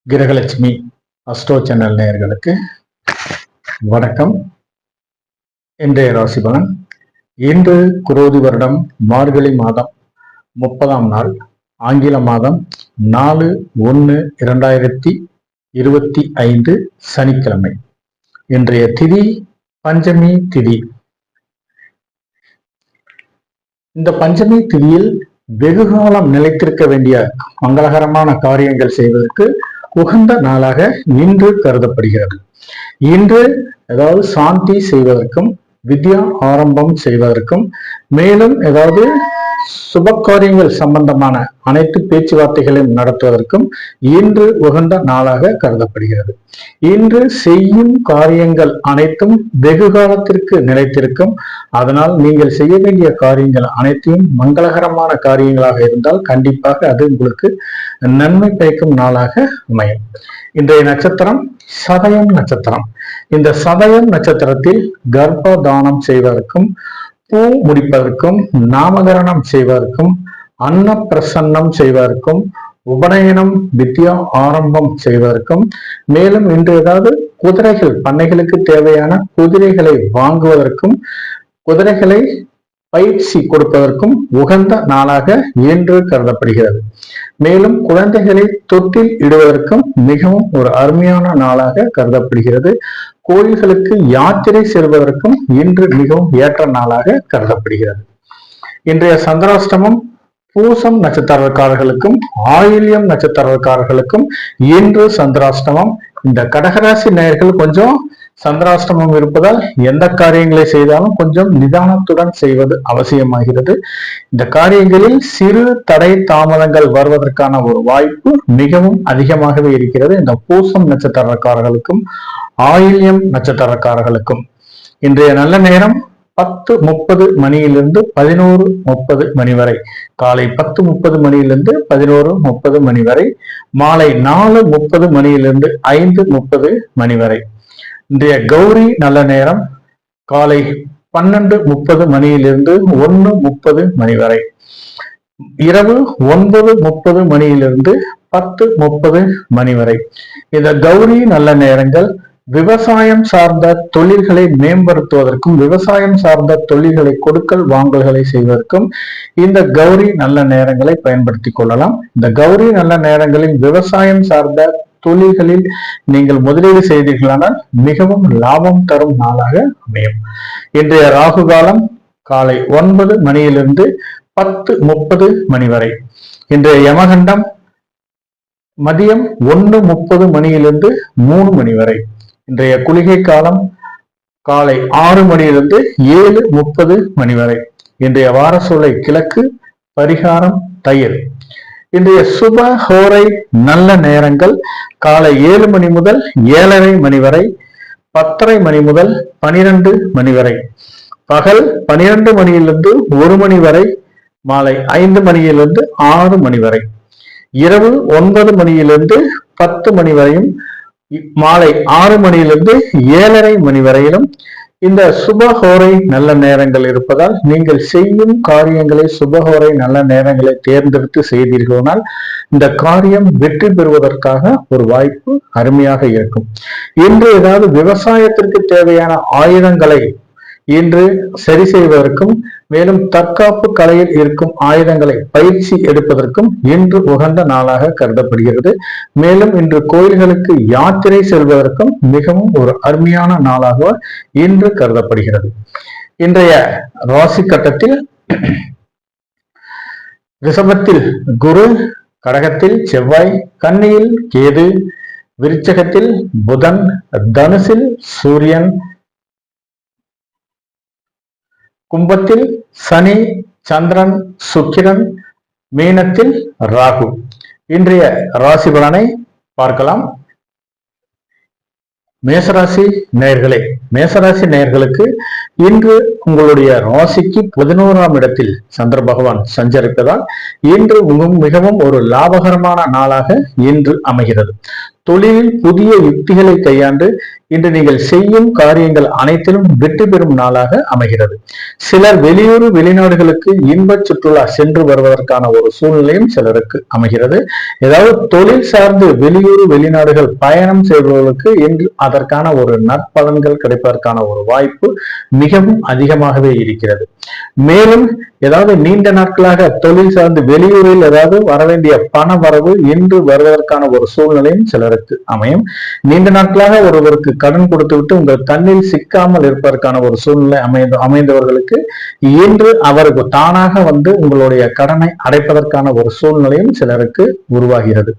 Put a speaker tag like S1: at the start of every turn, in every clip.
S1: Grahalakshmi astro channel நேயர்களுக்கு வணக்கம். இன்றைய ராசி பலன். இன்று குரோதி வருடம் மார்கழி மாதம் 30ஆம் நாள், ஆங்கில மாதம் 4/1/2025 சனிக்கிழமை. இன்றைய திதி பஞ்சமி திதி. இந்த பஞ்சமி திதியில் வெகுகாலம் நிலைத்திருக்க வேண்டிய மங்களகரமான காரியங்கள் செய்வதற்கு உகந்த நாளாக இன்று கருதப்படுகிறது. இன்று ஏதாவது சாந்தி செய்வதற்கும், வித்யா ஆரம்பம் செய்வதற்கும், மேலும் ஏதாவது சுப காரியங்கள் சம்பந்தமான அனைத்து பேச்சுவார்த்தைகளையும் நடத்துவதற்கும் இன்று உகந்த நாளாக கருதப்படுகிறது. இன்று செய்யும் காரியங்கள் அனைத்தும் வெகு காலத்திற்கு நிலைத்திருக்கும். அதனால் நீங்கள் செய்ய வேண்டிய காரியங்கள் அனைத்தையும் மங்களகரமான காரியங்களாக இருந்தால் கண்டிப்பாக அது உங்களுக்கு நன்மை பயக்கும் நாளாக அமையும். இன்றைய நட்சத்திரம் சதயம் நட்சத்திரம். இந்த சதயம் நட்சத்திரத்தில் கர்ப்ப தானம் செய்வதற்கும், பூ முடிப்பதற்கும், நாமகரணம் செய்வதற்கும், அன்ன பிரசன்னம் செய்வதற்கும், உபநயனம் வித்யா ஆரம்பம் செய்வதற்கும், மேலும் இன்று ஏதாவது குதிரைகள், பண்ணைகளுக்கு தேவையான குதிரைகளை வாங்குவதற்கும், குதிரைகளை பயிற்சி கொடுப்பதற்கும் உகந்த நாளாக இன்று கருதப்படுகிறது. மேலும் குழந்தைகளை தொட்டில் இடுவதற்கும் மிகவும் ஒரு அருமையான நாளாக கருதப்படுகிறது. கோயில்களுக்கு யாத்திரை செல்வதற்கும் இன்று மிகவும் ஏற்ற நாளாக கருதப்படுகிறது. இன்றைய சந்திராஷ்டமம் பூசம் நட்சத்திரக்காரர்களுக்கும், ஆயில்யம் நட்சத்திரக்காரர்களுக்கும் இன்று சந்திராஷ்டமம். இந்த கடகராசி நேயர்கள் கொஞ்சம் சந்திராஷ்டமம் இருப்பதால் எந்த காரியங்களை செய்தாலும் கொஞ்சம் நிதானத்துடன் செய்வது அவசியமாகிறது. இந்த காரியங்களில் சிறு தடை தாமதங்கள் வருவதற்கான ஒரு வாய்ப்பு மிகவும் அதிகமாகவே இருக்கிறது. இந்த பூசம் நட்சத்திரக்காரர்களுக்கும், ஆயில்யம் நட்சத்திரக்காரர்களுக்கும் இன்றைய நல்ல நேரம் 10:30 மணியிலிருந்து 11:30 மணி வரை, காலை 10:30 மணியிலிருந்து 11:30 மணி வரை, மாலை 4:30 மணியிலிருந்து 5:30 மணி வரை. இன்றைய கௌரி நல்ல நேரம் காலை 12:30 மணியிலிருந்து 1:30 மணி வரை, இரவு 9:30 மணியிலிருந்து 10:30 மணி வரை. இந்த கௌரி நல்ல நேரங்கள் விவசாயம் சார்ந்த தொழில்களை மேம்படுத்துவதற்கும், விவசாயம் சார்ந்த தொழில்களை கொடுக்கல் வாங்கல்களை செய்வதற்கும் இந்த கௌரி நல்ல நேரங்களை பயன்படுத்தி கொள்ளலாம். இந்த கௌரி நல்ல நேரங்களில் விவசாயம் சார்ந்த தொழில்களில் நீங்கள் முதலீடு செய்தீர்களானால் மிகவும் லாபம் தரும் நாளாக அமையும். இன்றைய ராகு காலம் காலை 9 மணியிலிருந்து 10:30 மணி வரை. இன்றைய யமகண்டம் மதியம் 1:30 மணியிலிருந்து 3 மணி வரை. இன்றைய குளிகை காலம் காலை 6 மணியிலிருந்து 7:30 மணி வரை. இன்றைய வாரசூலை கிழக்கு, பரிகாரம் தயிர். இன்றைய சுப ஹோரை நல்ல நேரங்கள் காலை 7 மணி முதல் 7:30 மணி வரை, 10:30 மணி முதல் 12 மணி வரை, பகல் 12 மணியிலிருந்து 1 மணி வரை, மாலை 5 மணியிலிருந்து 6 மணி வரை, இரவு 9 மணியிலிருந்து 10 மணி வரையும், மாலை 6 மணியிலிருந்து 7:30 மணி வரையிலும் இந்த சுபஹோரை நல்ல நேரங்கள் இருப்பதால் நீங்கள் செய்யும் காரியங்களை சுபஹோரை நல்ல நேரங்களை தேர்ந்தெடுத்து செய்தீர்களானால் இந்த காரியம் வெற்றி பெறுவதற்காக ஒரு வாய்ப்பு அருமையாக இருக்கும். இன்று ஏதாவது விவசாயத்திற்கு தேவையான ஆயுதங்களை இன்று சரி செய்வதற்கும், மேலும் தற்காப்பு கலையில் இருக்கும் ஆயுதங்களை பயிற்சி எடுப்பதற்கும் இன்று உகந்த நாளாக கருதப்படுகிறது. மேலும் இன்று கோயில்களுக்கு யாத்திரை செல்வதற்கும் மிகவும் ஒரு அருமையான நாளாக இன்று கருதப்படுகிறது. இன்றைய ராசி கட்டத்தில் ரிஷபத்தில் குரு, கடகத்தில் செவ்வாய், கன்னியில் கேது, விருச்சகத்தில் புதன், தனுசில் சூரியன், கும்பத்தில் சனி, சந்திரன், சுக்கிரன், மீனத்தில் ராகு. இன்றைய ராசி பலனை பார்க்கலாம். மேசராசி நேயர்களே, மேசராசி நேயர்களுக்கு இன்று உங்களுடைய ராசிக்கு 11ஆம் இடத்தில் சந்திர பகவான் சஞ்சரிப்பதால் இன்று மிகவும் ஒரு லாபகரமான நாளாக இன்று அமைகிறது. தொழிலில் புதிய யுக்திகளை கையாண்டு இன்று நீங்கள் செய்யும் காரியங்கள் அனைத்திலும் வெற்றி பெறும் நாளாக அமைகிறது. சிலர் வெளியூர் வெளிநாடுகளுக்கு இன்ப சுற்றுலா சென்று வருவதற்கான ஒரு சூழ்நிலையும் சிலருக்கு அமைகிறது. ஏதாவது தொழில் சார்ந்து வெளியூர் வெளிநாடுகள் பயணம் செய்பவர்களுக்கு இன்று அதற்கான ஒரு நற்பலன்கள் கிடைப்பதற்கான ஒரு வாய்ப்பு மிகவும் அதிகமாகவே இருக்கிறது. மேலும் ஏதாவது நீண்ட நாட்களாக தொழில் சார்ந்து வெளியூரில் ஏதாவது வரவேண்டிய பண வரவு இன்று வருவதற்கான ஒரு சூழ்நிலையும் சிலருக்கு அமையும். நீண்ட நாட்களாக ஒருவருக்கு கடன் கொடுத்து விட்டு உங்கள் கண்ணில் சிக்காமல் இருப்பதற்கான ஒரு சூழ்நிலை அமைந்தவர்களுக்கு இன்று அவருக்கு தானாக வந்து உங்களுடைய கடனை அடைப்பதற்கான ஒரு சூழ்நிலையும் சிலருக்கு உருவாகிறது.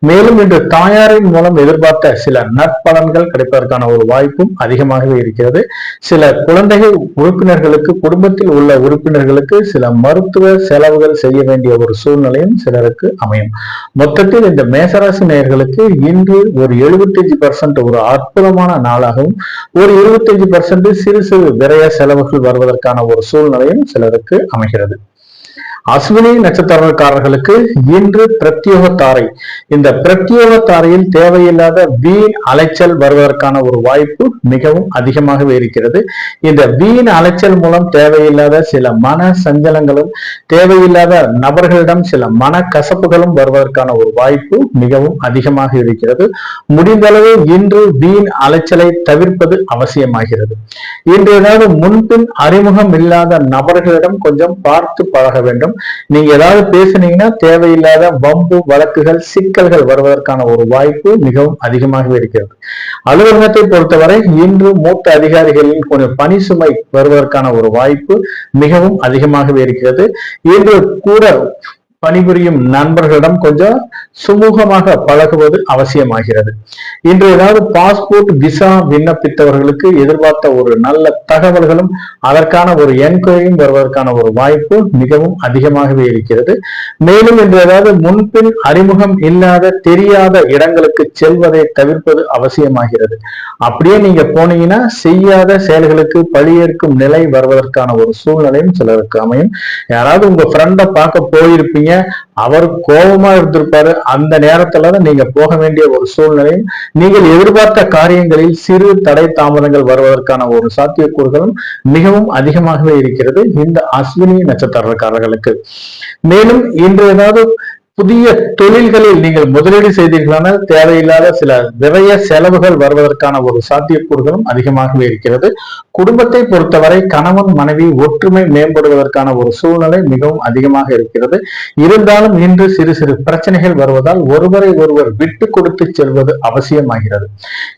S1: மேலும் இன்று தாயாரின் மூலம் எதிர்பார்த்த சில நற்பலன்கள் கிடைப்பதற்கான ஒரு வாய்ப்பும் அதிகமாகவே இருக்கிறது. சில குழந்தைகள் உறுப்பினர்களுக்கு, குடும்பத்தில் உள்ள உறுப்பினர்களுக்கு சில மருத்துவ செலவுகள் செய்ய வேண்டிய ஒரு சூழ்நிலையும் சிலருக்கு அமையும். மொத்தத்தில் இந்த மேசராசி நேயர்களுக்கு இன்று ஒரு 75% ஒரு அற்புதமான நாளாகவும், ஒரு 25% சிறு சிறு விரய செலவுகள் வருவதற்கான ஒரு சூழ்நிலையும் சிலருக்கு அமைகிறது. அஸ்வினி நட்சத்திரக்காரர்களுக்கு இன்று பிரத்யோக தாரை. இந்த பிரத்யோக தாரையில் தேவையில்லாத வீண் அலைச்சல் வருவதற்கான ஒரு வாய்ப்பு மிகவும் அதிகமாகவே இருக்கிறது. இந்த வீண் அலைச்சல் மூலம் தேவையில்லாத சில மன சஞ்சலங்களும், தேவையில்லாத நபர்களிடம் சில மன கசப்புகளும் வருவதற்கான ஒரு வாய்ப்பு மிகவும் அதிகமாக இருக்கிறது. முடிந்தளவு இன்று வீண் அலைச்சலை தவிர்ப்பது அவசியமாகிறது. இன்று ஏதாவது முன்பின் அறிமுகம் இல்லாத நபர்களிடம் கொஞ்சம் பார்த்து பழக வேண்டும். நீங்க ஏதாவது பேசுனீங்கன்னா தேவையில்லாத வம்பு வழக்குகள் சிக்கல்கள் வருவதற்கான ஒரு வாய்ப்பு மிகவும் அதிகமாகவே இருக்கிறது. அலுவலகத்தை பொறுத்தவரை இன்று மூத்த அதிகாரிகளின் கொஞ்சம் பணி சுமை வருவதற்கான ஒரு வாய்ப்பு மிகவும் அதிகமாகவே இருக்கிறது. இன்று கூட பணிபுரியும் நண்பர்களிடம் கொஞ்சம் சுமூகமாக பழகுவது அவசியமாகிறது. இன்று ஏதாவது பாஸ்போர்ட் விசா விண்ணப்பித்தவர்களுக்கு எதிர்பார்த்த ஒரு நல்ல தகவல்களும் அதற்கான ஒரு என்கொயரியும் வருவதற்கான ஒரு வாய்ப்பு மிகவும் அதிகமாகவே இருக்கிறது. மேலும் இன்று ஏதாவது முன்பின் அறிமுகம் இல்லாத தெரியாத இடங்களுக்கு செல்வதை தவிர்ப்பது அவசியமாகிறது. அப்படியே நீங்க போனீங்கன்னா செய்யாத செயல்களுக்கு பழியேற்கும் நிலை வருவதற்கான ஒரு சூழ்நிலையும் சிலருக்கு அமையும். யாராவது உங்க ஃப்ரெண்டை பார்க்க போயிருப்பீங்க, அவர் கோபமா இருந்திருப்பாரு, அந்த நேரத்துலதான் நீங்க போக வேண்டிய ஒரு சூழ்நிலையும், நீங்கள் எதிர்பார்த்த காரியங்களில் சிறு தடை தாமதங்கள் வருவதற்கான ஒரு சாத்தியக்கூறுகளும் மிகவும் அதிகமாகவே இருக்கிறது இந்த அஸ்வினி நட்சத்திரக்காரர்களுக்கு. மேலும் இன்று ஏதாவது புதிய தொழில்களில் நீங்கள் முதலீடு செய்தீர்களானால் தேவையில்லாத சில விரய செலவுகள் வருவதற்கான ஒரு சாத்தியக்கூறுகளும் அதிகமாகவே இருக்கிறது. குடும்பத்தை பொறுத்தவரை கணவன் மனைவி ஒற்றுமை மேம்படுவதற்கான ஒரு சூழ்நிலை மிகவும் அதிகமாக இருக்கிறது. இருந்தாலும் இன்று சிறு சிறு பிரச்சனைகள் வருவதால் ஒருவரை ஒருவர் விட்டு கொடுத்து செல்வது அவசியமாகிறது.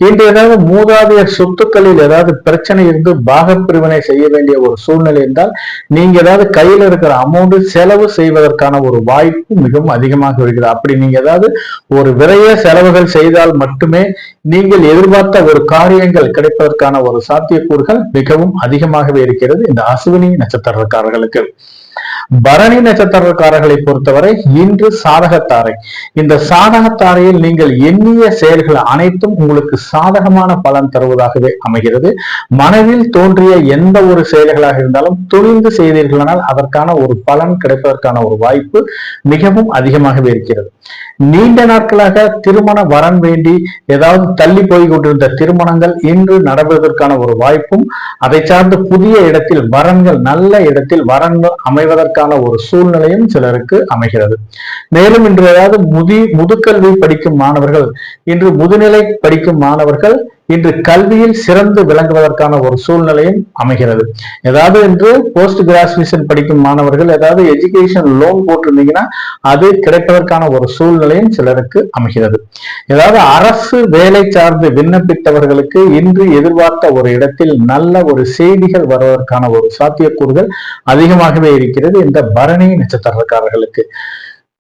S1: இன்று ஏதாவது மூதாதையர் சொத்துக்களில் ஏதாவது பிரச்சனை இருந்து பாகப்பிரிவினை செய்ய வேண்டிய ஒரு சூழ்நிலை இருந்தால் நீங்க ஏதாவது கையில் இருக்கிற அமௌண்ட் செலவு செய்வதற்கான ஒரு வாய்ப்பு மிகவும் அதிகமாக வருகிறது. அப்படி நீங்க ஏதாவது ஒரு விரைய செலவுகள் செய்தால் மட்டுமே நீங்கள் எதிர்பார்த்த ஒரு காரியங்கள் கிடைப்பதற்கான ஒரு சாத்தியக்கூறுகள் மிகவும் அதிகமாகவே இருக்கிறது இந்த அஸ்வினி நட்சத்திரக்காரர்களுக்கு. பரணி நட்சத்திரக்காரர்களை பொறுத்தவரை இன்று சாதகத்தாரை. இந்த சாதகத்தாரையில் நீங்கள் எண்ணிய செயல்கள் அனைத்தும் உங்களுக்கு சாதகமான பலன் தருவதாகவே அமைகிறது. மனதில் தோன்றிய எந்த ஒரு செயல்களாக இருந்தாலும் துணிந்து செய்தீர்களானால் அதற்கான ஒரு பலன் கிடைப்பதற்கான ஒரு வாய்ப்பு மிகவும் அதிகமாகவே இருக்கிறது. நீண்ட நாட்களாக திருமண வரன் வேண்டி ஏதாவது தள்ளி போய் கொண்டிருந்த திருமணங்கள் இன்று நடப்பதற்கான ஒரு வாய்ப்பும், அதை சார்ந்த புதிய இடத்தில் வரன்கள், நல்ல இடத்தில் வரன்கள் அமைவதற்கான ஒரு சூழ்நிலையும் சிலருக்கு அமைகிறது. மேலும் இன்று ஏதாவது முதுகல்வி படிக்கும் மாணவர்கள், இன்று முதுநிலை படிக்கும் மாணவர்கள் இன்று கல்வியில் சிறந்து விளங்குவதற்கான ஒரு சூழ்நிலையும் அமைகிறது. ஏதாவது இன்று போஸ்ட் கிராஜுவேஷன் படிக்கும் மாணவர்கள் ஏதாவது எஜுகேஷன் லோன் போட்டிருந்தீங்கன்னா அது கிடைப்பதற்கான ஒரு சூழ்நிலையும் சிலருக்கு அமைகிறது. ஏதாவது அரசு வேலை சார்ந்து விண்ணப்பித்தவர்களுக்கு இன்று எதிர்பார்த்த ஒரு இடத்தில் நல்ல ஒரு செய்திகள் வருவதற்கான ஒரு சாத்தியக்கூறுகள் அதிகமாகவே இருக்கிறது இந்த பரணி நட்சத்திரக்காரர்களுக்கு.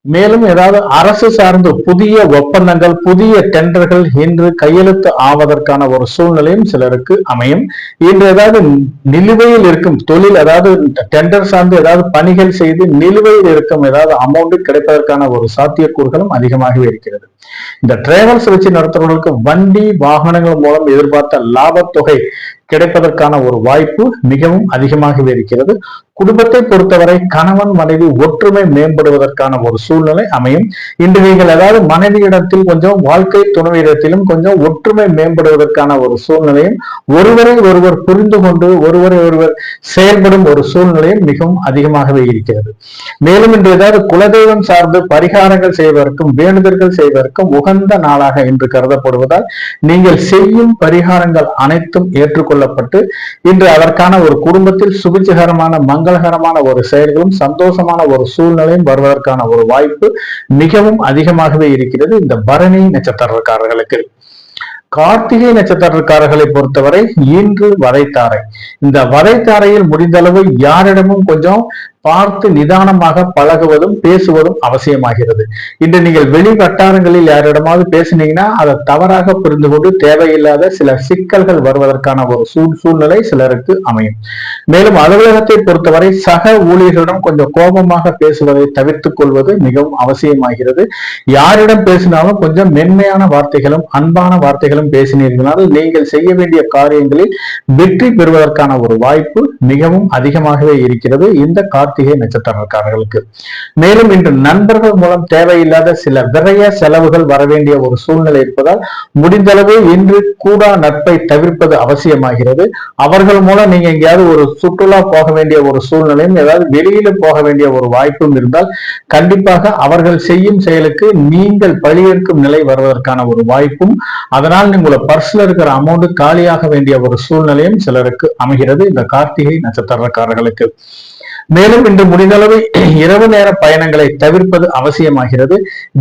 S1: மேலும் ஏதாவது அரசு சார்ந்த புதிய ஒப்பந்தங்கள், புதிய டெண்டர்கள் இன்று கையெழுத்து ஆவதற்கான ஒரு சூழ்நிலையும் சிலருக்கு அமையும். இன்று ஏதாவது நிலுவையில் இருக்கும் தொழில், அதாவது டெண்டர் சார்ந்து ஏதாவது பணிகள் செய்து நிலுவையில் இருக்கும் ஏதாவது அமௌண்ட் கிடைப்பதற்கான ஒரு சாத்தியக்கூறுகளும் அதிகமாகவே இருக்கிறது. இந்த டிராவல்ஸ் வச்சு நடத்துறவர்களுக்கு வண்டி வாகனங்கள் மூலம் எதிர்பார்த்த லாபத்தொகை கிடைப்பதற்கான ஒரு வாய்ப்பு மிகவும் அதிகமாகவே இருக்கிறது. குடும்பத்தை பொறுத்தவரை கணவன் மனைவி ஒற்றுமை மேம்படுவதற்கான ஒரு சூழ்நிலை அமையும். இன்று நீங்கள் ஏதாவது மனைவியிடத்தில் கொஞ்சம், வாழ்க்கை துணைவிடத்திலும் கொஞ்சம் ஒற்றுமை மேம்படுவதற்கான ஒரு சூழ்நிலையும், ஒருவரை ஒருவர் புரிந்து கொண்டு ஒருவரை ஒருவர் செயல்படும் ஒரு சூழ்நிலையும் மிகவும் அதிகமாகவே இருக்கிறது. மேலும் இன்று ஏதாவது குலதெய்வம் சார்ந்து பரிகாரங்கள் செய்வதற்கும் வேண்டுதல்கள் செய்வதற்கும் உகந்த நாளாக இன்று கருதப்படுவதால் நீங்கள் செய்யும் பரிகாரங்கள் அனைத்தும் ஏற்றுக்கொள்ளப்பட்டு இன்று அதற்கான ஒரு குடும்பத்தில் சுபிட்சகரமான மங்களகரமான ஒரு செயல்களும் சந்தோஷமான ஒரு சூழ்நிலையும் வருவதற்கான ஒரு வாய்ப்பு மிகவும் அதிகமாகவே இருக்கிறது இந்த பரணி நட்சத்திரக்காரர்களுக்கு. கார்த்திகை நட்சத்திரக்காரர்களை பொறுத்தவரை இன்று வதைத்தாரை. இந்த வதைத்தாரையில் முடிந்தளவு யாரிடமும் கொஞ்சம் பார்த்து நிதானமாக பழகுவதும் பேசுவதும் அவசியமாகிறது. இன்று நீங்கள் வெளி வட்டாரங்களில் யாரிடமாவது பேசினீங்கன்னா அதை தவறாக புரிந்து கொண்டு தேவையில்லாத சில சிக்கல்கள் வருவதற்கான ஒரு சூழ்நிலை சிலருக்கு அமையும். மேலும் அலுவலகத்தை பொறுத்தவரை சக ஊழியர்களிடம் கொஞ்சம் கோபமாக பேசுவதை தவிர்த்துக் கொள்வது மிகவும் அவசியமாகிறது. யாரிடம் பேசினாலும் கொஞ்சம் மென்மையான வார்த்தைகளும் அன்பான வார்த்தைகளும் பேசினீர்களால் நீங்கள் செய்ய வேண்டிய காரியங்களில் வெற்றி பெறுவதற்கான ஒரு வாய்ப்பு மிகவும் அதிகமாகவே இருக்கிறது இந்த கார்த்திகை நட்சத்திரக்காரர்களுக்கு. மேலும் இன்று நண்பர்கள் மூலம் தேவையில்லாத சில விரைய செலவுகள் வரவேண்டிய ஒரு சூழ்நிலை இருப்பதால் முடிந்தளவு இன்று கூடா நட்பை தவிர்ப்பது அவசியமாகிறது. அவர்கள் மூலம் நீங்க எங்கேயாவது ஒரு சுற்றுலா போக வேண்டிய ஒரு சூழ்நிலையும் ஏதாவது வெளியில போக வேண்டிய ஒரு வாய்ப்பும் இருந்தால் கண்டிப்பாக அவர்கள் செய்யும் செயலுக்கு நீங்கள் பழியேற்கும் நிலை வருவதற்கான ஒரு வாய்ப்பும், அதனால் உங்களோட பர்ஸ்ல இருக்கிற அமௌண்ட் காலியாக வேண்டிய ஒரு சூழ்நிலையும் சிலருக்கு அமைகிறது இந்த கார்த்திகை நட்சத்திரக்காரர்களுக்கு. மேலும் இன்று முடிந்தளவு இரவு நேர பயணங்களை தவிர்ப்பது அவசியமாகிறது.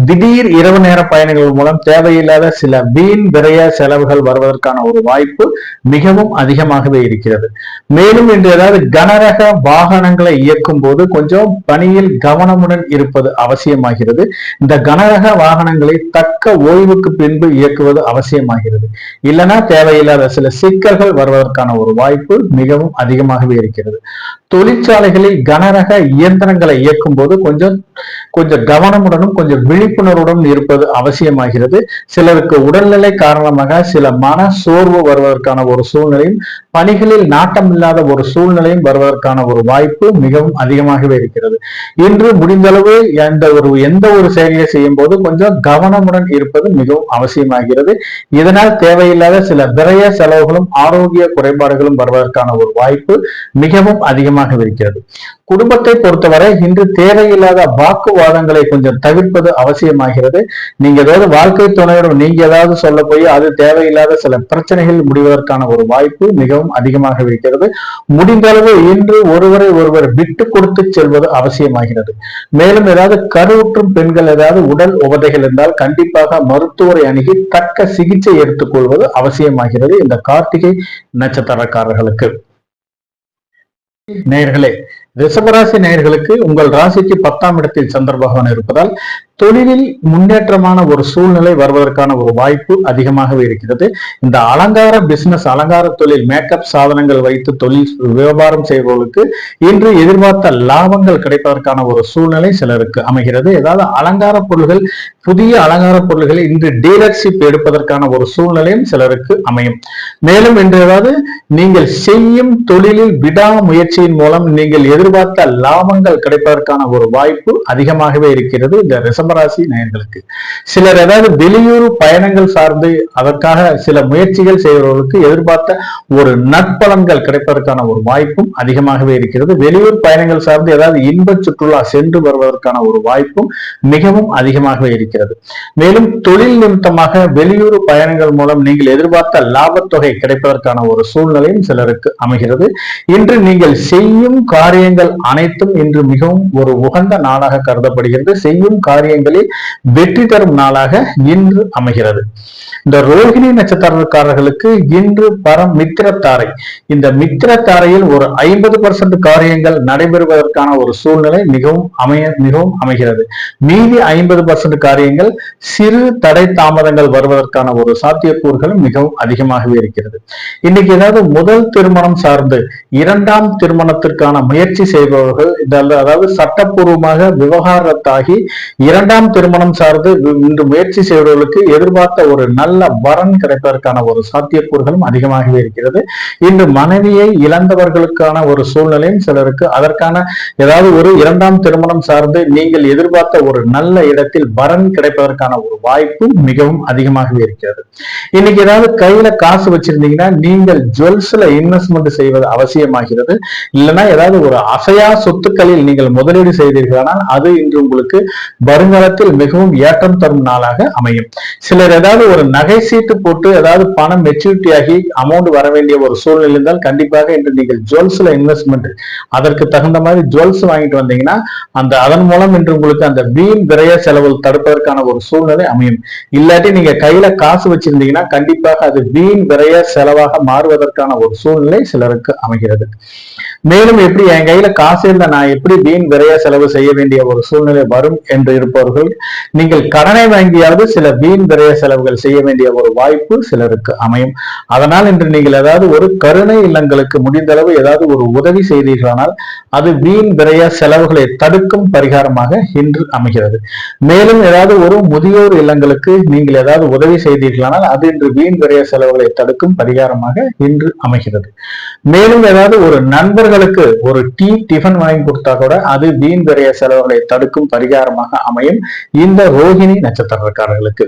S1: திடீர் இரவு நேர பயணங்கள் மூலம் தேவையில்லாத சில வீண் விரைய செலவுகள் வருவதற்கான ஒரு வாய்ப்பு மிகவும் அதிகமாகவே இருக்கிறது. மேலும் இன்று ஏதாவது கனரக வாகனங்களை இயக்கும் போது கொஞ்சம் பணியில் கவனமுடன் இருப்பது அவசியமாகிறது. இந்த கனரக வாகனங்களை தக்க ஓய்வுக்கு பின்பு இயக்குவது அவசியமாகிறது. இல்லைன்னா தேவையில்லாத சில சிக்கல்கள் வருவதற்கான ஒரு வாய்ப்பு மிகவும் அதிகமாகவே இருக்கிறது. தொழிற்சாலைகளில் கனரக இயந்திரங்களை இயக்கும் போது கொஞ்சம் கவனமுடனும் கொஞ்சம் விழிப்புணர்வுடன் இருப்பது அவசியமாகிறது. சிலருக்கு உடல்நிலை காரணமாக சில மன சோர்வு வருவதற்கான ஒரு சூழ்நிலையும், பணிகளில் நாட்டம் இல்லாத ஒரு சூழ்நிலையும் வருவதற்கான ஒரு வாய்ப்பு மிகவும் அதிகமாகவே இருக்கிறது. இன்று முடிந்தளவு எந்த ஒரு செயலியை செய்யும் போது கொஞ்சம் கவனமுடன் இருப்பது மிகவும் அவசியமாகிறது. இதனால் தேவையில்லாத சில விரைய செலவுகளும் ஆரோக்கிய குறைபாடுகளும் வருவதற்கான ஒரு வாய்ப்பு மிகவும் அதிகமாக இருக்கிறது. குடும்பத்தை பொறுத்தவரை இன்று தேவையில்லாத வாக்குவாதங்களை கொஞ்சம் தவிர்ப்பது அவசியமாகிறது. நீங்க ஏதாவது வாழ்க்கை துணையுடன் நீங்க ஏதாவது சொல்ல போய் அது தேவையில்லாத சில பிரச்சனைகள் முடிவதற்கான ஒரு வாய்ப்பு மிகவும் அதிகமாக இருக்கிறது. முடிந்தளவு இன்று ஒருவரை ஒருவர் விட்டு கொடுத்து செல்வது அவசியமாகிறது. மேலும் ஏதாவது கருவுற்றும் பெண்கள் ஏதாவது உடல் உபதைகள் இருந்தால் கண்டிப்பாக மருத்துவரை அணுகி தக்க சிகிச்சை எடுத்துக்கொள்வது அவசியமாகிறது இந்த கார்த்திகை நட்சத்திரக்காரர்களுக்கு. நேயர்களே, ரிஷபராசி நேயர்களுக்கு உங்கள் ராசிக்கு 10ஆம் இடத்தில் சந்திர பகவான் இருப்பதால் தொழிலில் முன்னேற்றமான ஒரு சூழ்நிலை வருவதற்கான ஒரு வாய்ப்பு அதிகமாகவே இருக்கிறது. இந்த அலங்கார பிசினஸ், அலங்கார தொழில், மேக்கப் சாதனங்கள் வைத்து தொழில் வியாபாரம் செய்பவர்களுக்கு இன்று எதிர்பார்த்த லாபங்கள் கிடைப்பதற்கான ஒரு சூழ்நிலை சிலருக்கு அமைகிறது. ஏதாவது அலங்கார பொருள்கள், புதிய அலங்கார பொருள்களை இன்று டீலர்ஷிப் எடுப்பதற்கான ஒரு சூழ்நிலையும் சிலருக்கு அமையும். மேலும் இன்று ஏதாவது நீங்கள் செய்யும் தொழிலில் விடாமுயற்சியின் மூலம் நீங்கள் எதிர்பார்த்த லாபங்கள் கிடைப்பதற்கான ஒரு வாய்ப்பு அதிகமாகவே இருக்கிறது இந்த ரிஷபராசி நேயர்களுக்கு. சிலர் ஏதாவது வெளியூர் பயணங்கள் சார்ந்து அதற்காக சில முயற்சிகள் செய்பவர்களுக்கு எதிர்பார்த்த ஒரு நற்பலன்கள் கிடைப்பதற்கான ஒரு வாய்ப்பும் அதிகமாகவே இருக்கிறது. வெளியூர் பயணங்கள் சார்ந்து ஏதாவது இன்ப சுற்றுலா சென்று வருவதற்கான ஒரு வாய்ப்பும் மிகவும் அதிகமாகவே இருக்கிறது. மேலும் தொழில் நிமித்தமாக வெளியூர் பயணங்கள் மூலம் நீங்கள் எதிர்பார்த்த லாபத்தொகை கிடைப்பதற்கான ஒரு சூழ்நிலையும் சிலருக்கு அமைகிறது. இன்று நீங்கள் செய்யும் காரியங்கள் அனைத்தும் இன்று மிகவும் ஒரு உகந்த நாளாக கருதப்படுகிறது. செய்யும் காரியங்களில் வெற்றி தரும் நாளாக இன்று அமைகிறது. இந்த ரோஹிணி நட்சத்திரக்காரர்களுக்கு இன்று மித்திரத்தாரை. இந்த மித்திரத்தாரையில் ஒரு 50% காரியங்கள் நடைபெறுவதற்கான ஒரு சூழ்நிலை மிகவும் அமைகிறது. மீதி 50% காரியங்கள் சிறு தடை தாமதங்கள் வருவதற்கான ஒரு சாத்தியக்கூறுகளும் மிகவும் அதிகமாகவே இருக்கிறது. இன்னைக்கு ஏதாவது முதல் திருமணம் சார்ந்து 2ஆம் திருமணத்திற்கான முயற்சி செய்பவர்கள், அதாவது சட்டப்பூர்வமாக விவகாரத்தாகி இரண்டாம் திருமணம் சார்ந்து இன்று முயற்சி செய்வர்களுக்கு எதிர்பார்த்த ஒரு நல்ல வரன் கிடைப்பதற்கான ஒரு சாத்தியக்கூறுகளும் அதிகமாகவே இருக்கிறது. இன்று மனைவியை இழந்தவர்களுக்கான ஒரு சூழ்நிலையும் சிலருக்கு அதற்கான ஏதாவது ஒரு இரண்டாம் திருமணம் சார்ந்து நீங்கள் எதிர்பார்த்த ஒரு நல்ல இடத்தில் வரன் கிடைப்பதற்கான ஒரு வாய்ப்பு மிகவும் அதிகமாகவே இருக்கிறது. இன்னைக்கு ஏதாவது கையில காசு வச்சிருந்தீங்கன்னா நீங்கள் ஜுவல்ஸ்ல இன்வெஸ்ட்மெண்ட் செய்வது அவசியமாகிறது. இல்லைன்னா ஏதாவது ஒரு அசையா சொத்துக்களில் நீங்கள் முதலீடு செய்தீர்களானால் அது இன்று உங்களுக்கு வருங்காலத்தில் மிகவும் ஏற்றம் தரும் நாளாக அமையும். சிலர் ஏதாவது ஒரு நகை சீட்டு போட்டு ஏதாவது பணம் மெச்சூரிட்டி ஆகி அமௌண்ட் வர வேண்டிய ஒரு சூழ்நிலை இருந்தால் கண்டிப்பாக இன்று நீங்கள் ஜுவல்ஸ்ல இன்வெஸ்ட்மெண்ட் அதற்கு தகுந்த மாதிரி ஜுவல்ஸ் வாங்கிட்டு வந்தீங்கன்னா அதன் மூலம் இன்று உங்களுக்கு அந்த வீண் விரைய செலவு தடுப்பதற்கான ஒரு சூழ்நிலை அமையும். இல்லாட்டி நீங்க கையில காசு வச்சிருந்தீங்கன்னா கண்டிப்பாக அது வீண் விரைய செலவாக மாறுவதற்கான ஒரு சூழ்நிலை சிலருக்கு அமைகிறது. மேலும் எப்படி என் கையில காசு இருந்தா நான் எப்படி வீண் விரைய செலவு செய்ய வேண்டிய ஒரு சூழ்நிலை வரும் என்று இருப்பவர்கள் நீங்கள் கடனை வாங்கியாவது சில வீண் விரைய செலவுகள் செய்ய வேண்டிய ஒரு வாய்ப்பு சிலருக்கு அமையும். அதனால் இன்று நீங்கள் ஏதாவது ஒரு கருணை இல்லங்களுக்கு முடிந்தளவு ஏதாவது ஒரு உதவி செய்தீர்களானால் அது வீண் விரைய செலவுகளை தடுக்கும் பரிகாரமாக இன்று அமைகிறது. மேலும் ஏதாவது ஒரு முதியோர் இல்லங்களுக்கு நீங்கள் ஏதாவது உதவி செய்தீர்களானால் அது இன்று வீண் விரைய செலவுகளை தடுக்கும் பரிகாரமாக இன்று அமைகிறது. மேலும் ஏதாவது ஒரு நண்பர்களுக்கு ஒரு டிஃபன் வாங்கி கொடுத்தா கூட அது வீண் விரைய செலவுகளை தடுக்கும் பரிகாரமாக அமையும் இந்த ரோஹிணி நட்சத்திரக்காரர்களுக்கு.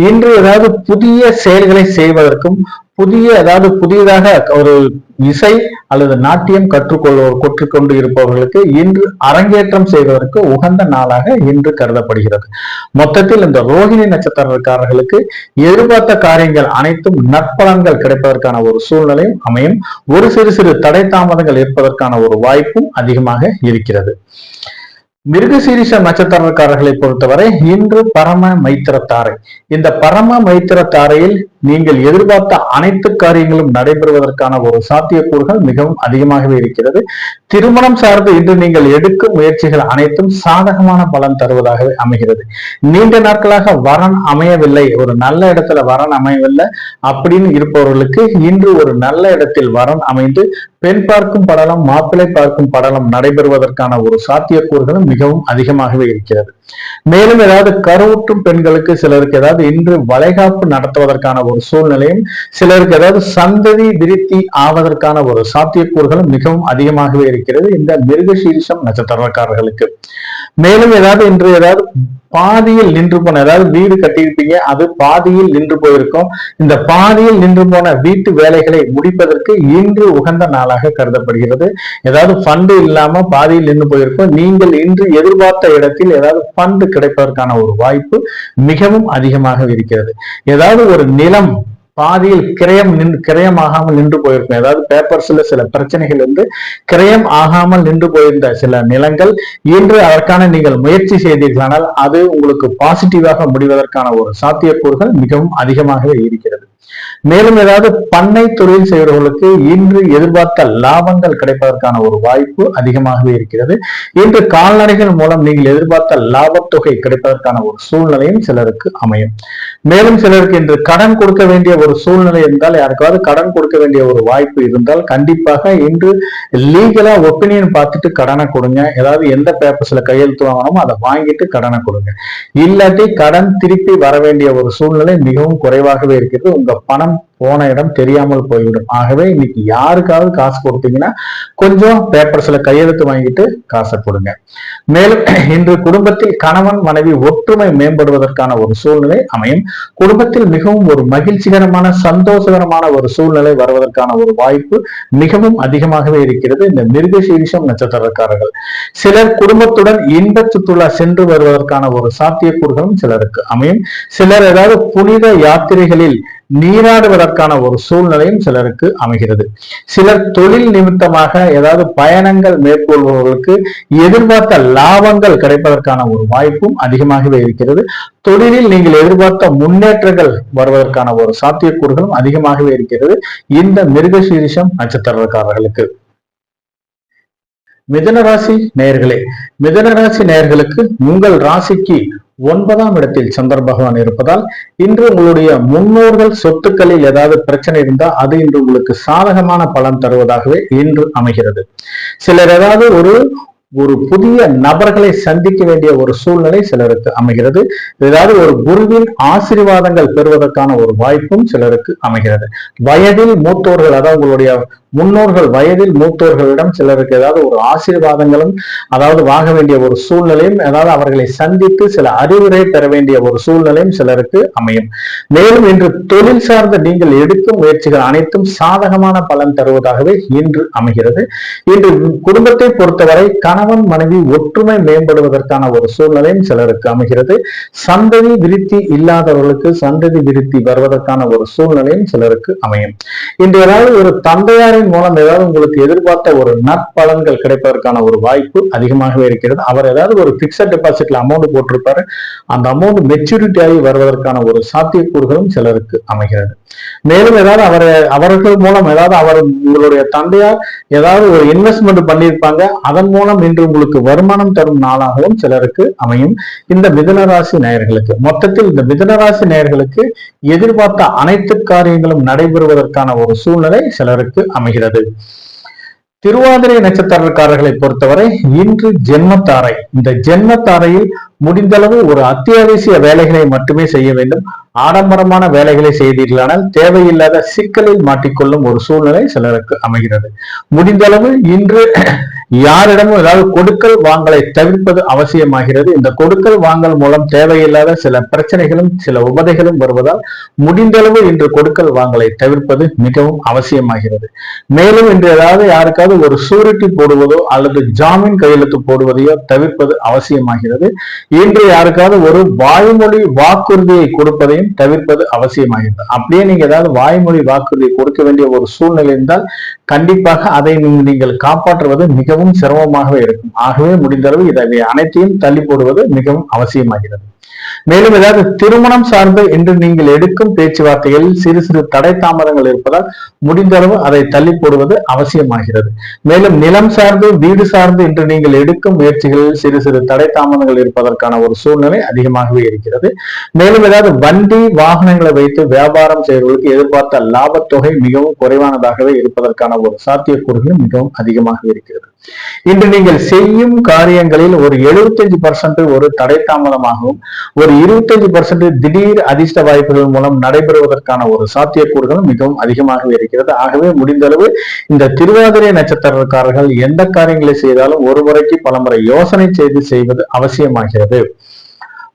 S1: இன்று ஏதாவது புதிய செயல்களை செய்வதற்கும் புதியதாக ஒரு இசை அல்லது நாட்டியம் கற்றுக்கொண்டு இருப்பவர்களுக்கு இன்று அரங்கேற்றம் செய்வதற்கு உகந்த நாளாக இன்று கருதப்படுகிறது. மொத்தத்தில் இந்த ரோஹிணி நட்சத்திரக்காரர்களுக்கு எதிர்பார்த்த காரியங்கள் அனைத்தும் நற்பலன்கள் கிடைப்பதற்கான ஒரு சூழ்நிலையும் அமையும். ஒரு சிறு தடை தாமதங்கள் ஏற்பதற்கான ஒரு வாய்ப்பும் அதிகமாக இருக்கிறது. மிருகசீரிஷ நட்சத்திரக்காரர்களை பொறுத்தவரை இன்று பரம மைத்திர தாரை. இந்த பரம மைத்திர தாரையில் நீங்கள் எதிர்பார்த்த அனைத்து காரியங்களும் நடைபெறுவதற்கான ஒரு சாத்தியக்கூறுகள் மிகவும் அதிகமாகவே இருக்கிறது. திருமணம் சார்ந்து இன்று நீங்கள் எடுக்கும் முயற்சிகள் அனைத்தும் சாதகமான பலன் தருவதாகவே அமைகிறது. நீண்ட நாட்களாக வரன் அமையவில்லை, ஒரு நல்ல இடத்துல வரன் அமையவில்லை அப்படின்னு இருப்பவர்களுக்கு இன்று ஒரு நல்ல இடத்தில் வரன் அமைந்து பெண் பார்க்கும் படலம் மாப்பிள்ளை பார்க்கும் படலம் நடைபெறுவதற்கான ஒரு சாத்தியக்கூறுகளும் மிகவும் அதிகமாகவே இருக்கிறது. மேலும் ஏதாவது கருவுற்றும் பெண்களுக்கு சிலருக்கு ஏதாவது இன்று வளைகாப்பு நடத்துவதற்கான ஒரு சூழ்நிலையும் சிலருக்கு ஏதாவது சந்ததி விருத்தி ஆவதற்கான ஒரு சாத்தியக்கூறுகளும் மிகவும் அதிகமாகவே இருக்கிறது இந்த மிருகசீரிஷம் நட்சத்திரக்காரர்களுக்கு. மேலும் இன்று ஏதாவது பாதியில் நின்று போன ஏதாவது வீடு கட்டியிருப்பீங்க, அது பாதியில் நின்று போயிருக்கும். இந்த பாதியில் நின்று போன வீட்டு வேலைகளை முடிப்பதற்கு இன்று உகந்த நாளாக கருதப்படுகிறது. ஏதாவது ஃபண்டு இல்லாம பாதியில் நின்று போயிருக்கும், நீங்கள் இன்று எதிர்பார்த்த இடத்தில் ஏதாவது ஃபண்டு கிடைப்பதற்கான ஒரு வாய்ப்பு மிகவும் அதிகமாக இருக்கிறது. ஏதாவது ஒரு நிலம் பாதியில் கிரயம் ஆகாமல் நின்று போயிருக்கும், ஏதாவது பேப்பர்ஸ்ல சில பிரச்சனைகள் இருந்து கிரயம் ஆகாமல் நின்று போயிருந்த சில நிலங்கள் இன்று அதற்கான நீங்கள் முயற்சி செய்தீர்களானால் அது உங்களுக்கு பாசிட்டிவாக முடிவதற்கான ஒரு சாத்தியக்கூறுகள் மிகவும் அதிகமாகவே இருக்கிறது. மேலும் ஏதாவது பண்ணை தொழில் செய்வர்களுக்கு இன்று எதிர்பார்த்த லாபங்கள் கிடைப்பதற்கான ஒரு வாய்ப்பு அதிகமாகவே இருக்கிறது. இன்று கால்நடைகள் மூலம் நீங்கள் எதிர்பார்த்த லாபத்தொகை கிடைப்பதற்கான ஒரு சூழ்நிலையும் சிலருக்கு அமையும். மேலும் சிலருக்கு இன்று கடன் கொடுக்க வேண்டிய ஒரு சூழ்நிலை இருந்தால், யாருக்காவது கடன் கொடுக்க வேண்டிய ஒரு வாய்ப்பு இருந்தால் கண்டிப்பாக இன்று லீகலா ஒப்பீனியன் பார்த்துட்டு கடனை கொடுங்க. ஏதாவது எந்த பேப்பர்ஸ்ல கையெழுத்து வாங்கணுமோ அதை வாங்கிட்டு கடனை கொடுங்க. இல்லாட்டி கடன் திருப்பி வர வேண்டிய ஒரு சூழ்நிலை மிகவும் குறைவாகவே இருக்கிறது. உங்க பணம் போன இடம் தெரியாமல் போய்விடும். ஆகவே இன்னைக்கு யாருக்காவது காசு கொடுத்தீங்கன்னா கொஞ்சம் பேப்பர்ஸ்ல கையெழுத்து வாங்கிட்டு காசை கொடுங்க. மேலும் இன்று குடும்பத்தில் கணவன் மனைவி ஒற்றுமை மேம்படுவதற்கான ஒரு சூழ்நிலை அமையும். குடும்பத்தில் மிகவும் ஒரு மகிழ்ச்சிகரமான சந்தோஷகரமான ஒரு சூழ்நிலை வருவதற்கான ஒரு வாய்ப்பு மிகவும் அதிகமாகவே இருக்கிறது இந்த மிருகசீரிஷம் நட்சத்திரக்காரர்கள். சிலர் குடும்பத்துடன் இன்ப சுற்றுலா சென்று வருவதற்கான ஒரு சாத்தியக்கூறுகளும் சிலருக்கு அமையும். சிலர் ஏதாவது புனித யாத்திரைகளில் நீராடுவதற்கான ஒரு சூழ்நிலையும் சிலருக்கு அமைகிறது. சிலர் தொழில் நிமித்தமாக ஏதாவது பயணங்கள் மேற்கொள்பவர்களுக்கு எதிர்பார்த்த லாபங்கள் கிடைப்பதற்கான ஒரு வாய்ப்பும் அதிகமாகவே இருக்கிறது. தொழிலில் நீங்கள் எதிர்பார்த்த முன்னேற்றங்கள் வருவதற்கான ஒரு சாத்தியக்கூறுகளும் அதிகமாகவே இருக்கிறது இந்த மிருகசீரிஷம் நட்சத்திரக்காரர்களுக்கு. மிதுனராசி நேயர்களே, மிதுனராசி நேயர்களுக்கு உங்கள் ராசிக்கு 9ஆம் இடத்தில் சந்திர பகவான் இருப்பதால் இன்று உங்களுடைய முன்னோர்கள் சொத்துக்களில் ஏதாவது பிரச்சனை இருந்தா அது இன்று உங்களுக்கு சாதகமான பலன் தருவதாகவே இன்று அமைகிறது. சிலர் ஏதாவது ஒரு ஒரு புதிய நபர்களை சந்திக்க வேண்டிய ஒரு சூழ்நிலை சிலருக்கு அமைகிறது. ஏதாவது ஒரு குருவின் ஆசீர்வாதங்கள் பெறுவதற்கான ஒரு வாய்ப்பும் சிலருக்கு அமைகிறது. வயதில் மூத்தோர்கள், அதாவது உங்களுடைய முன்னோர்கள் வயதில் மூத்தோர்களிடம் சிலருக்கு ஏதாவது ஒரு ஆசீர்வாதங்களும் அதாவது வாங்க வேண்டிய ஒரு சூழ்நிலையும், அதாவது அவர்களை சந்தித்து சில அறிவுரை பெற வேண்டிய ஒரு சூழ்நிலையும் சிலருக்கு அமையும். மேலும் இன்று தொழில் சார்ந்த நீங்கள் எடுக்கும் முயற்சிகள் அனைத்தும் சாதகமான பலன் தருவதாகவே இன்று அமைகிறது. இன்று குடும்பத்தை பொறுத்தவரை கணவன் மனைவி ஒற்றுமை மேம்படுவதற்கான ஒரு சூழ்நிலையும் சிலருக்கு அமைகிறது. சந்ததி விருத்தி இல்லாதவர்களுக்கு சந்ததி விருத்தி வருவதற்கான ஒரு சூழ்நிலையும் சிலருக்கு அமையும். இன்று ஏதாவது ஒரு தந்தையாரின் மூலம் ஏதாவது உங்களுக்கு எதிர்பார்த்த ஒரு நற்பலன்கள் கிடைப்பதற்கான ஒரு வாய்ப்பு அதிகமாகவே இருக்கிறது. அவர் ஏதாவது ஒரு பிக்சட் டெபாசிட்ல அமௌண்ட் போட்டிருப்பாரு, அந்த அமௌண்ட் மெச்சூரிட்டி ஆகி வருவதற்கான ஒரு சாத்தியக்கூறுகளும் சிலருக்கு அமைகிறது. மேலும் ஏதாவது அவர்கள் மூலம் ஏதாவது உங்களுடைய தந்தையார் ஏதாவது ஒரு இன்வெஸ்ட்மெண்ட் பண்ணியிருப்பாங்க, அதன் மூலம் இன்று உங்களுக்கு வருமானம் தரும் நாளாகவும் சிலருக்கு அமையும். இந்த மிதுனராசி நேயர்களுக்கு மொத்தத்தில் இந்த மிதுனராசி நேயர்களுக்கு எதிர்பார்த்த அனைத்து காரியங்களும் நடைபெறுவதற்கான ஒரு சூழ்நிலை சிலருக்கு அமைகிறது. திருவாதிரை நட்சத்திரக்காரர்களை பொறுத்தவரை இன்று ஜென்மத்தாரை, இந்த ஜென்மத்தாரையில் முடிந்தளவு ஒரு அத்தியாவசிய வேலைகளை மட்டுமே செய்ய வேண்டும். ஆடம்பரமான வேலைகளை செய்தீர்களானால் தேவையில்லாத சிக்கலில் மாட்டிக்கொள்ளும் ஒரு சூழ்நிலை சிலருக்கு அமைகிறது. முடிந்தளவு இன்று யாரிடமும் ஏதாவது கொடுக்கல் வாங்கலை தவிர்ப்பது அவசியமாகிறது. இந்த கொடுக்கல் வாங்கல் மூலம் தேவையில்லாத சில பிரச்சனைகளும் சில உபதைகளும் வருவதால் முடிந்தளவு இன்று கொடுக்கல் வாங்கலை தவிர்ப்பது மிகவும் அவசியமாகிறது. மேலும் இன்று ஏதாவது யாருக்காவது ஒரு சூரிட்டி போடுவதோ அல்லது ஜாமீன் கையெழுத்து போடுவதையோ தவிர்ப்பது அவசியமாகிறது. இன்று யாருக்காவது ஒரு வாய்மொழி வாக்குறுதியை கொடுப்பதையும் தவிர்ப்பது அவசியமாகிறது. அப்படியே நீங்க ஏதாவது வாய்மொழி வாக்குறுதியை கொடுக்க வேண்டிய ஒரு சூழ்நிலை இருந்தால் கண்டிப்பாக அதை நீங்கள் காப்பாற்றுவது மிகவும் சிரமமாகவே இருக்கும். ஆகவே முடிந்தளவு இதை அனைத்தையும் தள்ளி போடுவது மிகவும் அவசியமாகிறது. மேலும் ஏதாவது திருமணம் சார்ந்து இன்று நீங்கள் எடுக்கும் பேச்சுவார்த்தைகளில் சிறு சிறு தடை தாமதங்கள் இருப்பதால் முடிந்தளவு அதை தள்ளி போடுவது அவசியமாகிறது. மேலும் நிலம் சார்ந்து வீடு சார்ந்து இன்று நீங்கள் எடுக்கும் முயற்சிகளில் சிறு சிறு தடை தாமதங்கள் இருப்பதற்கான ஒரு சூழ்நிலை அதிகமாகவே இருக்கிறது. மேலும் ஏதாவது வண்டி வாகனங்களை வைத்து வியாபாரம் செய்வதற்கு எதிர்பார்த்த லாபத்தொகை மிகவும் குறைவானதாகவே இருப்பதற்கான ஒரு சாத்தியக்கூறுகளும் மிகவும் அதிகமாக இருக்கிறது. இன்று நீங்கள் செய்யும் காரியங்களில் ஒரு 75% ஒரு தடை தாமதமாகவும் ஒரு 25% திடீர் அதிர்ஷ்ட வாய்ப்புகள் மூலம் நடைபெறுவதற்கான ஒரு சாத்தியக்கூறுகளும் மிகவும் அதிகமாகவே இருக்கிறது. ஆகவே முடிந்தளவு இந்த திருவாதிரை நட்சத்திரக்காரர்கள் எந்த காரியங்களை செய்தாலும் ஒரு முறைக்கு பல முறை யோசனை செய்து செய்வது அவசியமாகிறது.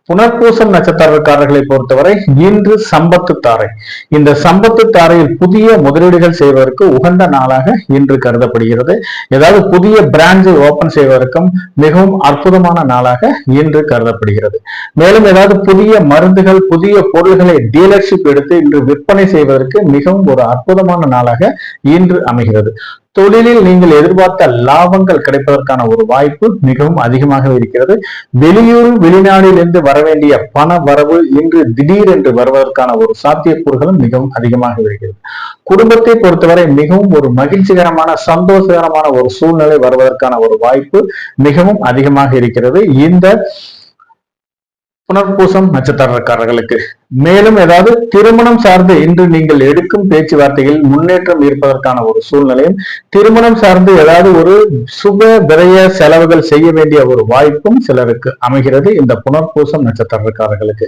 S1: புனர்பூசம் நட்சத்திரக்காரர்களை பொறுத்தவரை இன்று சம்பத்து தாரை, இந்த சம்பத்து தாரையில் புதிய முதலீடுகள் செய்வதற்கு உகந்த நாளாக இன்று கருதப்படுகிறது. ஏதாவது புதிய பிரான்ச்சை ஓபன் செய்வதற்கும் மிகவும் அற்புதமான நாளாக இன்று கருதப்படுகிறது. மேலும் ஏதாவது புதிய மருந்துகள் புதிய பொருள்களை டீலர்ஷிப் எடுத்து இன்று விற்பனை செய்வதற்கு மிகவும் ஒரு அற்புதமான நாளாக இன்று அமைகிறது. தொழிலில் நீங்கள் எதிர்பார்த்த லாபங்கள் கிடைப்பதற்கான ஒரு வாய்ப்பு மிகவும் அதிகமாக இருக்கிறது. வெளியூர் வெளிநாட்டிலிருந்து வர வேண்டிய பண வரவு இன்று திடீர் என்று வருவதற்கான ஒரு சாத்தியக்கூறுகளும் மிகவும் அதிகமாக இருக்கிறது. குடும்பத்தை பொறுத்தவரை மிகவும் ஒரு மகிழ்ச்சிகரமான சந்தோஷகரமான ஒரு சூழ்நிலை வருவதற்கான ஒரு வாய்ப்பு மிகவும் அதிகமாக இருக்கிறது இந்த புனர்பூசம் நட்சத்திரக்காரர்களுக்கு. மேலும் ஏதாவது திருமணம் சார்ந்து இன்று நீங்கள் எடுக்கும் பேச்சுவார்த்தைகளில் முன்னேற்றம் இருப்பதற்கான ஒரு சூழ்நிலையும் திருமணம் சார்ந்து ஏதாவது ஒரு சுப விரய செலவுகள் செய்ய வேண்டிய ஒரு வாய்ப்பும் சிலருக்கு அமைகிறது. இந்த புனர்பூசம் நட்சத்திரக்காரர்களுக்கு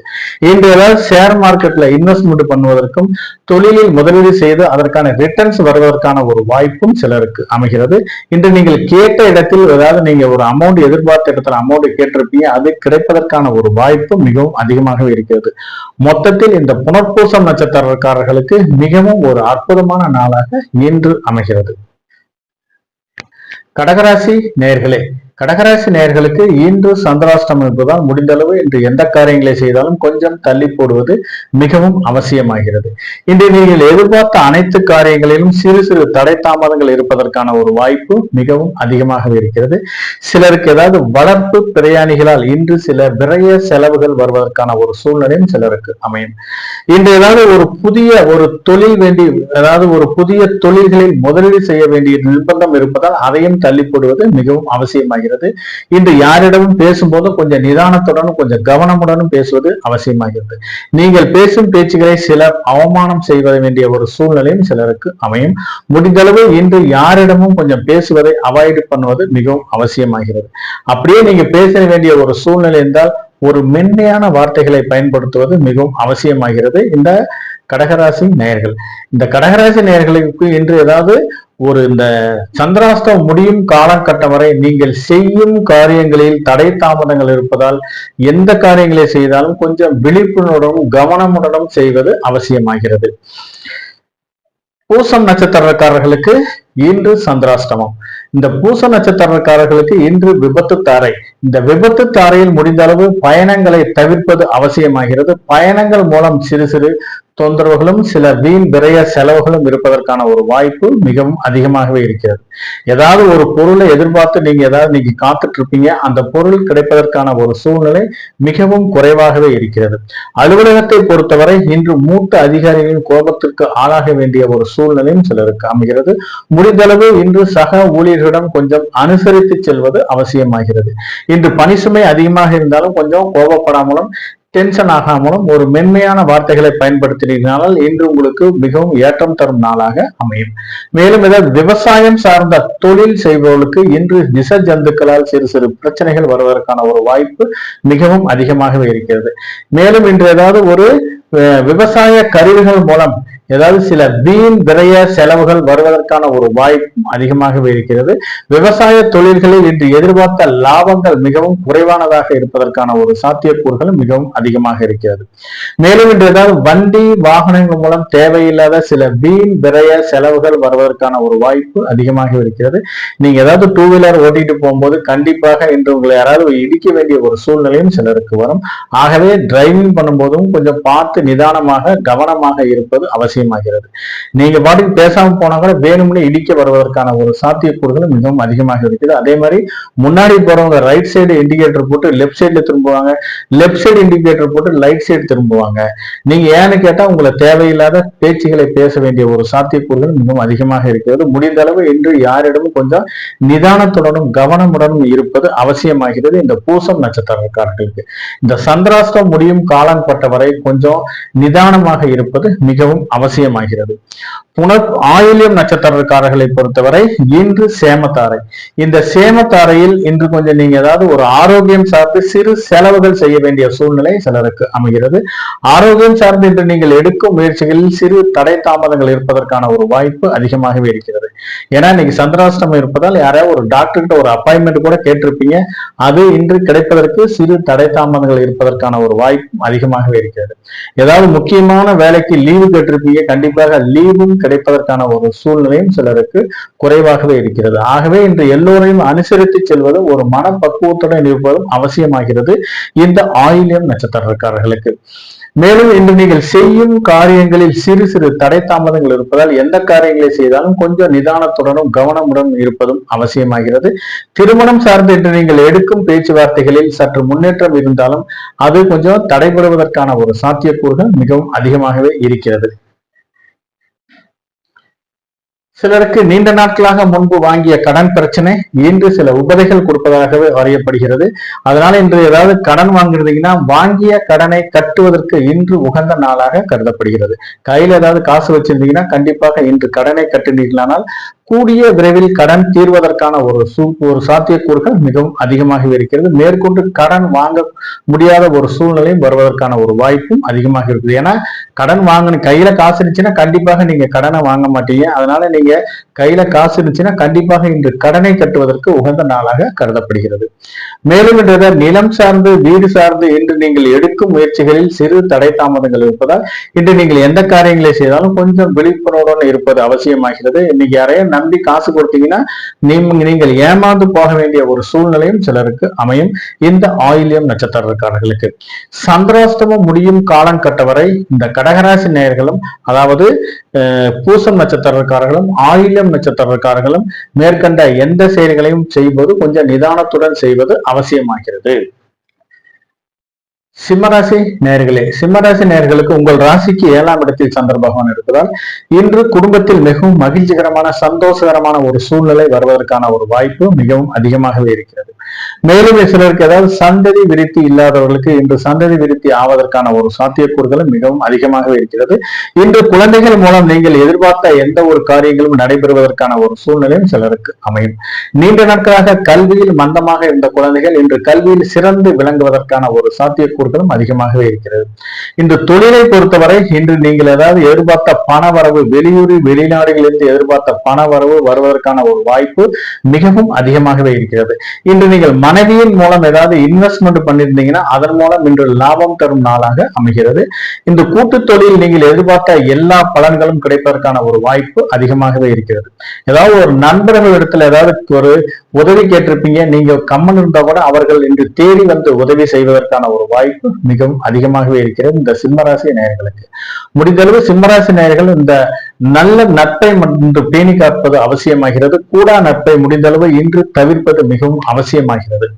S1: இன்று ஏதாவது ஷேர் மார்க்கெட்ல இன்வெஸ்ட்மெண்ட் பண்ணுவதற்கும் தொழிலில் முதலீடு செய்து அதற்கான ரிட்டர்ன்ஸ் வருவதற்கான ஒரு வாய்ப்பும் சிலருக்கு அமைகிறது. இன்று நீங்கள் கேட்ட இடத்தில் ஏதாவது நீங்க ஒரு அமௌண்ட் எதிர்பார்த்த இடத்துல அமௌண்ட் கேட்டிருப்பீங்க, அது கிடைப்பதற்கான ஒரு வாய்ப்பு மிகவும் அதிகமாக இருக்கிறது. மொத்தத்தில் இந்த புனர்பூசம் நட்சத்திரக்காரர்களுக்கு மிகவும் ஒரு அற்புதமான நாளாக இன்று அமைகிறது. கடகராசி நேயர்களே, கடகராசி நேயர்களுக்கு இன்று சந்திராஷ்டமம் இருப்பதால் முடிந்தளவு இன்று எந்த காரியங்களை செய்தாலும் கொஞ்சம் தள்ளி போடுவது மிகவும் அவசியமாகிறது. இன்று நீங்கள் எதிர்பார்த்த அனைத்து காரியங்களிலும் சிறு சிறு தடை தாமதங்கள் இருப்பதற்கான ஒரு வாய்ப்பு மிகவும் அதிகமாக இருக்கிறது. சிலருக்கு ஏதாவது வளர்ப்பு பிரயாணிகளால் இன்று சில விரய செலவுகள் வருவதற்கான ஒரு சூழ்நிலையும் சிலருக்கு அமையும். இன்று ஏதாவது ஒரு புதிய ஒரு தொழில் வேண்டி ஏதாவது ஒரு புதிய தொழில்களில் முதலீடு செய்ய வேண்டிய நிர்பந்தம் இருப்பதால் அதையும் தள்ளி போடுவது மிகவும் அவசியமாகிறது. அவசியமாகிறது. இன்று யாரிடமும் பேசும்போது கொஞ்சம் நிதானத்துடனும் கொஞ்சம் கவனமுடனும் பேசுவது அவசியமாகிறது. நீங்கள் பேசும் பேச்சுகளை சிலர் அவமானம் செய்வ வேண்டிய ஒரு சூழ்நிலையும் சிலருக்கு அமையும். முடிந்தளவு இன்று யாரிடமும் கொஞ்சம் பேசுவதை அவாய்ட் பண்ணுவது மிகவும் அவசியமாகிறது. அப்படியே நீங்க பேச வேண்டிய ஒரு சூழ்நிலை என்றால் ஒரு மென்மையான வார்த்தைகளை பயன்படுத்துவது மிகவும் அவசியமாகிறது. இந்த கடகராசி நேயர்கள், இந்த கடகராசி நேயர்களுக்கு இன்று ஏதாவது இந்த சந்திராஷ்டமம் முடியும் காலகட்டம் வரை நீங்கள் செய்யும் காரியங்களில் தடை தாமதங்கள் இருப்பதால் எந்த காரியங்களை செய்தாலும் கொஞ்சம் விழிப்புணர்வுடன் கவனமுடனும் செய்வது அவசியமாகிறது. பூசம் நட்சத்திரக்காரர்களுக்கு இன்று சந்திராஷ்டமம். இந்த பூச நட்சத்திரக்காரர்களுக்கு இன்று விபத்து தாரை. இந்த விபத்து தாரையில் முடிந்த அளவு பயணங்களை தவிர்ப்பது அவசியமாகிறது. பயணங்கள் மூலம் சிறு சிறு தொந்தரவுகளும் சில வீண் விரைய செலவுகளும் இருப்பதற்கான ஒரு வாய்ப்பு மிகவும் அதிகமாகவே இருக்கிறது. ஏதாவது ஒரு பொருளை எதிர்பார்த்து நீங்க காத்துட்டு இருப்பீங்க, அந்த பொருள் கிடைப்பதற்கான ஒரு சூழ்நிலை மிகவும் குறைவாகவே இருக்கிறது. அலுவலகத்தை பொறுத்தவரை இன்று மூத்த அதிகாரிகளின் கோபத்திற்கு ஆளாக வேண்டிய ஒரு சூழ்நிலையும் சிலருக்கு அமைகிறது. முடிந்தளவு இன்று சக ஊழியர்களிடம் கொஞ்சம் அனுசரித்து செல்வது அவசியமாகிறது. இன்று பணி சுமை அதிகமாக இருந்தாலும் கொஞ்சம் கோபப்படாமலும் டென்ஷன் ஆகாமலும் ஒரு மென்மையான வார்த்தைகளை பயன்படுத்தினால் இன்று உங்களுக்கு மிகவும் ஏற்றம் தரும் நாளாக அமையும். மேலும் ஏதாவது விவசாயம் சார்ந்த தொழில் செய்பவர்களுக்கு இன்று விஷ ஜந்துக்களால் சிறு சிறு பிரச்சனைகள் வருவதற்கான ஒரு வாய்ப்பு மிகவும் அதிகமாகவே இருக்கிறது. மேலும் இன்று ஏதாவது ஒரு விவசாய கருவிகள் மூலம் ஏதாவது சில வீண் விரைய செலவுகள் வருவதற்கான ஒரு வாய்ப்பும் அதிகமாகவே இருக்கிறது. விவசாய தொழில்களில் இன்று எதிர்பார்த்த லாபங்கள் மிகவும் குறைவானதாக இருப்பதற்கான ஒரு சாத்தியக்கூறுகள் மிகவும் அதிகமாக இருக்கிறது. மேலும் இன்று ஏதாவது வண்டி வாகனங்கள் மூலம் தேவையில்லாத சில வீண் விரைய செலவுகள் வருவதற்கான ஒரு வாய்ப்பு அதிகமாக இருக்கிறது. நீங்க ஏதாவது டூ வீலர் ஓட்டிட்டு போகும்போது கண்டிப்பாக இன்று உங்களை யாராவது இடிக்க வேண்டிய ஒரு சூழ்நிலையும் சிலருக்கு வரும். ஆகவே டிரைவிங் பண்ணும்போதும் கொஞ்சம் பார்த்து நிதானமாக கவனமாக இருப்பது அவசியமாகிறது. நீங்க பாட்டுக்கு பேசாம போனா கூட வேணும்னு இடிக்க வருவதற்கான ஒரு சாத்தியக்கூறுகள் மிகவும் அதிகமாக இருக்குது. அதே மாதிரி முன்னாடி போறவங்க ரைட் சைடு இண்டிகேட்டர் போட்டு லெப்ட் சைட்ல திரும்புவாங்க, லெப்ட் சைடு இண்டிகேட்டர் போட்டு ரைட் சைடு திரும்புவாங்க. நீங்க ஏன்னு கேட்டா உங்களை தேவையில்லாத பேச்சுகளை பேச வேண்டிய ஒரு சாத்தியக்கூறுகள் மிகவும் அதிகமாக இருக்கிறது. முடிந்த அளவு இன்று யாரிடமும் கொஞ்சம் நிதானத்துடனும் கவனமுடனும் இருப்பது அவசியமாகிறது. இந்த பூசம் நட்சத்திரக்காரர்களுக்கு இந்த சந்திராஷ்டம் முடியும் காலம் பட்ட வரை கொஞ்சம் நிதானமாக இருப்பது மிகவும் அவசியமாகிறது. ஆயில்யம் நட்சத்திரக்காரர்களை பொறுத்தவரை இன்று சேமத்தாரை. இந்த சேமத்தாரையில் இன்று கொஞ்சம் நீங்க ஏதாவது ஒரு ஆரோக்கியம் சார்ந்து சிறு செலவுகள் செய்ய வேண்டிய சூழ்நிலை சிலருக்கு அமைகிறது. ஆரோக்கியம் சார்ந்து இன்று நீங்கள் எடுக்கும் முயற்சிகளில் சிறு தடை தாமதங்கள் இருப்பதற்கான ஒரு வாய்ப்பு அதிகமாகவே இருக்கிறது. ஏன்னா இன்னைக்கு சந்திராஷ்டமம் இருப்பதால் யாராவது ஒரு டாக்டர்கிட்ட ஒரு அப்பாயின்மெண்ட் கூட கேட்டிருப்பீங்க, அது இன்று கிடைப்பதற்கு சிறு தடை தாமதங்கள் இருப்பதற்கான ஒரு வாய்ப்பு அதிகமாகவே இருக்கிறது. ஏதாவது முக்கியமான வேலைக்கு லீவு கேட்டிருப்பீங்க, கண்டிப்பாக லீவும் கிடைப்பதற்கான ஒரு சூழ்நிலையும் சிலருக்கு குறைவாகவே இருக்கிறது. ஆகவே இன்று எல்லோரையும் அனுசரித்து செல்வது ஒரு மனப்பக்குவத்துடன் இருப்பதும் அவசியமாகிறது இந்த ஆயில்யம் நட்சத்திரக்காரர்களுக்கு. மேலும் இன்று நீங்கள் செய்யும் காரியங்களில் சிறு சிறு தடை தாமதங்கள் இருப்பதால் எந்த காரியங்களை செய்தாலும் கொஞ்சம் நிதானத்துடனும் கவனமுடன் இருப்பதும் அவசியமாகிறது. திருமணம் சார்ந்து இன்று நீங்கள் எடுக்கும் பேச்சுவார்த்தைகளில் சற்று முன்னேற்றம் இருந்தாலும் அது கொஞ்சம் தடைபடுவதற்கான ஒரு சாத்தியக்கூறுகள் மிகவும் அதிகமாகவே இருக்கிறது. சிலருக்கு நீண்ட நாட்களாக முன்பு வாங்கிய கடன் பிரச்சனை இன்று சில உபதைகள் கொடுப்பதாகவே அறியப்படுகிறது. அதனால இன்று ஏதாவது கடன் வாங்குறீங்கன்னா வாங்கிய கடனை கட்டுவதற்கு இன்று உகந்த நாளாக கருதப்படுகிறது. கையில ஏதாவது காசு வச்சிருந்தீங்கன்னா கண்டிப்பாக இன்று கடனை கட்டினீர்களானால் கூடிய விரைவில் கடன் தீர்வதற்கான ஒரு சாத்தியக்கூறுகள் மிகவும் அதிகமாக இருக்கிறது. மேற்கொண்டு கடன் வாங்க முடியாத ஒரு சூழ்நிலையும் வருவதற்கான ஒரு வாய்ப்பும் அதிகமாக இருக்குது. ஏன்னா கடன் வாங்கணும், கையில காசு இருந்துச்சுன்னா கண்டிப்பாக நீங்க கடனை வாங்க மாட்டீங்க. அதனால நீங்க கையில காசு இருந்துச்சுன்னா கண்டிப்பாக இன்று கடனை கட்டுவதற்கு உகந்த நாளாக கருதப்படுகிறது. மேலும் இன்று நிலம் சார்ந்து வீடு சார்ந்து இன்று நீங்கள் எடுக்கும் முயற்சிகளில் சிறு தடை தாமதங்கள் இருப்பதால் இன்று நீங்கள் எந்த காரியங்களை செய்தாலும் கொஞ்சம் விழிப்புணர்வுடன் இருப்பது அவசியமாகிறது. இன்னைக்கு யாரையும் நம்பி காசு கொடுத்தீங்கன்னா நீங்கள் ஏமாந்து போக வேண்டிய ஒரு சூழ்நிலையும் சிலருக்கு அமையும். இந்த ஆயில்யம் நட்சத்திரக்காரர்களுக்கு சந்திராஷ்டமம் முடியும் காலம் கட்டவரை இந்த கடகராசி நேயர்களும், அதாவது பூசம் நட்சத்திரக்காரர்களும் ஆயில்யம் நட்சத்திரக்காரர்களும் மேற்கண்ட எந்த செயல்களையும் செய்வது கொஞ்சம் நிதானத்துடன் செய்வது அவசியமாகிறது. சிம்மராசி நேயர்களே, சிம்மராசி நேயர்களுக்கு உங்கள் ராசிக்கு 7ஆம் இடத்தில் சந்திர பகவான் இருப்பதால் இன்று குடும்பத்தில் மிகவும் மகிழ்ச்சிகரமான சந்தோஷகரமான ஒரு சூழ்நிலை வருவதற்கான ஒரு வாய்ப்பு மிகவும் அதிகமாகவே இருக்கிறது. மேலும் சிலருக்கு ஏதாவது சந்ததி விருத்தி இல்லாதவர்களுக்கு இன்று சந்ததி விருத்தி ஆவதற்கான ஒரு சாத்தியக்கூறுகளும் மிகவும் அதிகமாகவே இருக்கிறது. இன்று குழந்தைகள் மூலம் நீங்கள் எதிர்பார்த்த எந்த ஒரு காரியங்களும் நடைபெறுவதற்கான ஒரு சூழ்நிலையும் சிலருக்கு அமையும். நீண்ட நாட்களாக கல்வியில் மந்தமாக இருந்த குழந்தைகள் இன்று கல்வியில் சிறந்து விளங்குவதற்கான ஒரு சாத்தியக்கூறுகளும் அதிகமாகவே இருக்கிறது. இன்று தொழிலை பொறுத்தவரை இன்று நீங்கள் ஏதாவது எதிர்பார்த்த பண வரவு, வெளியூர் வெளிநாடுகளிலிருந்து எதிர்பார்த்த பண வரவு வருவதற்கான ஒரு வாய்ப்பு மிகவும் அதிகமாகவே இருக்கிறது. இன்று நீங்கள் மனைவியின் மூலம் ஏதாவது இன்வெஸ்ட்மெண்ட் பண்ணியிருந்தீங்கன்னா அதன் மூலம் இன்று லாபம் தரும் நாளாக அமைகிறது. இந்த கூட்டு தொழில் நீங்கள் எதிர்பார்த்த எல்லா பலன்களும் கிடைப்பதற்கான ஒரு வாய்ப்பு அதிகமாகவே இருக்கிறது. ஏதாவது ஒரு நண்பர்கள் இடத்துல ஏதாவது ஒரு உதவி கேட்டிருப்பீங்க, நீங்க கம்மன் இருந்தா கூட அவர்கள் இன்று தேடி வந்து உதவி செய்வதற்கான ஒரு வாய்ப்பு மிகவும் அதிகமாகவே இருக்கிறது. இந்த சிம்மராசி நேயர்களுக்கு முடிந்தளவு சிம்மராசி நேயர்கள் இந்த நல்ல நட்பை இன்று பேணி காப்பது அவசியமாகிறது. கூடா நட்பை முடிந்தளவு இன்று தவிர்ப்பது மிகவும் அவசியமாகிறது.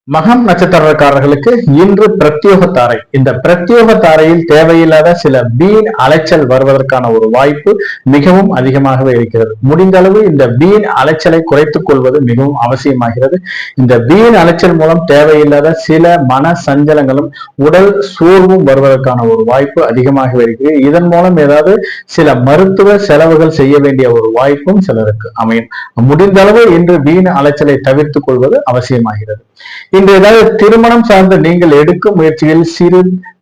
S1: மகம் நட்சத்திரக்காரர்களுக்கு இன்று பிரத்யோக தாரை. இந்த பிரத்யோக தாரையில் தேவையில்லாத சில வீண் அலைச்சல் வருவதற்கான ஒரு வாய்ப்பு மிகவும் அதிகமாகவே இருக்கிறது. முடிந்த அளவு இந்த வீண் அலைச்சலை குறைத்துக் கொள்வது மிகவும் அவசியமாகிறது. இந்த வீண் அலைச்சல் மூலம் தேவையில்லாத சில மன சஞ்சலங்களும் உடல் சோர்வும் வருவதற்கான ஒரு வாய்ப்பு அதிகமாகவே இருக்கிறது. இதன் மூலம் ஏதாவது சில மருத்துவ செலவுகள் செய்ய வேண்டிய ஒரு வாய்ப்பும் சிலருக்கு அமையும். முடிந்த அளவு இன்று வீண் அலைச்சலை தவிர்த்துக் கொள்வது அவசியமாகிறது. இன்று ஏதாவது திருமணம் சார்ந்து நீங்கள் எடுக்கும் முயற்சியில் சிறு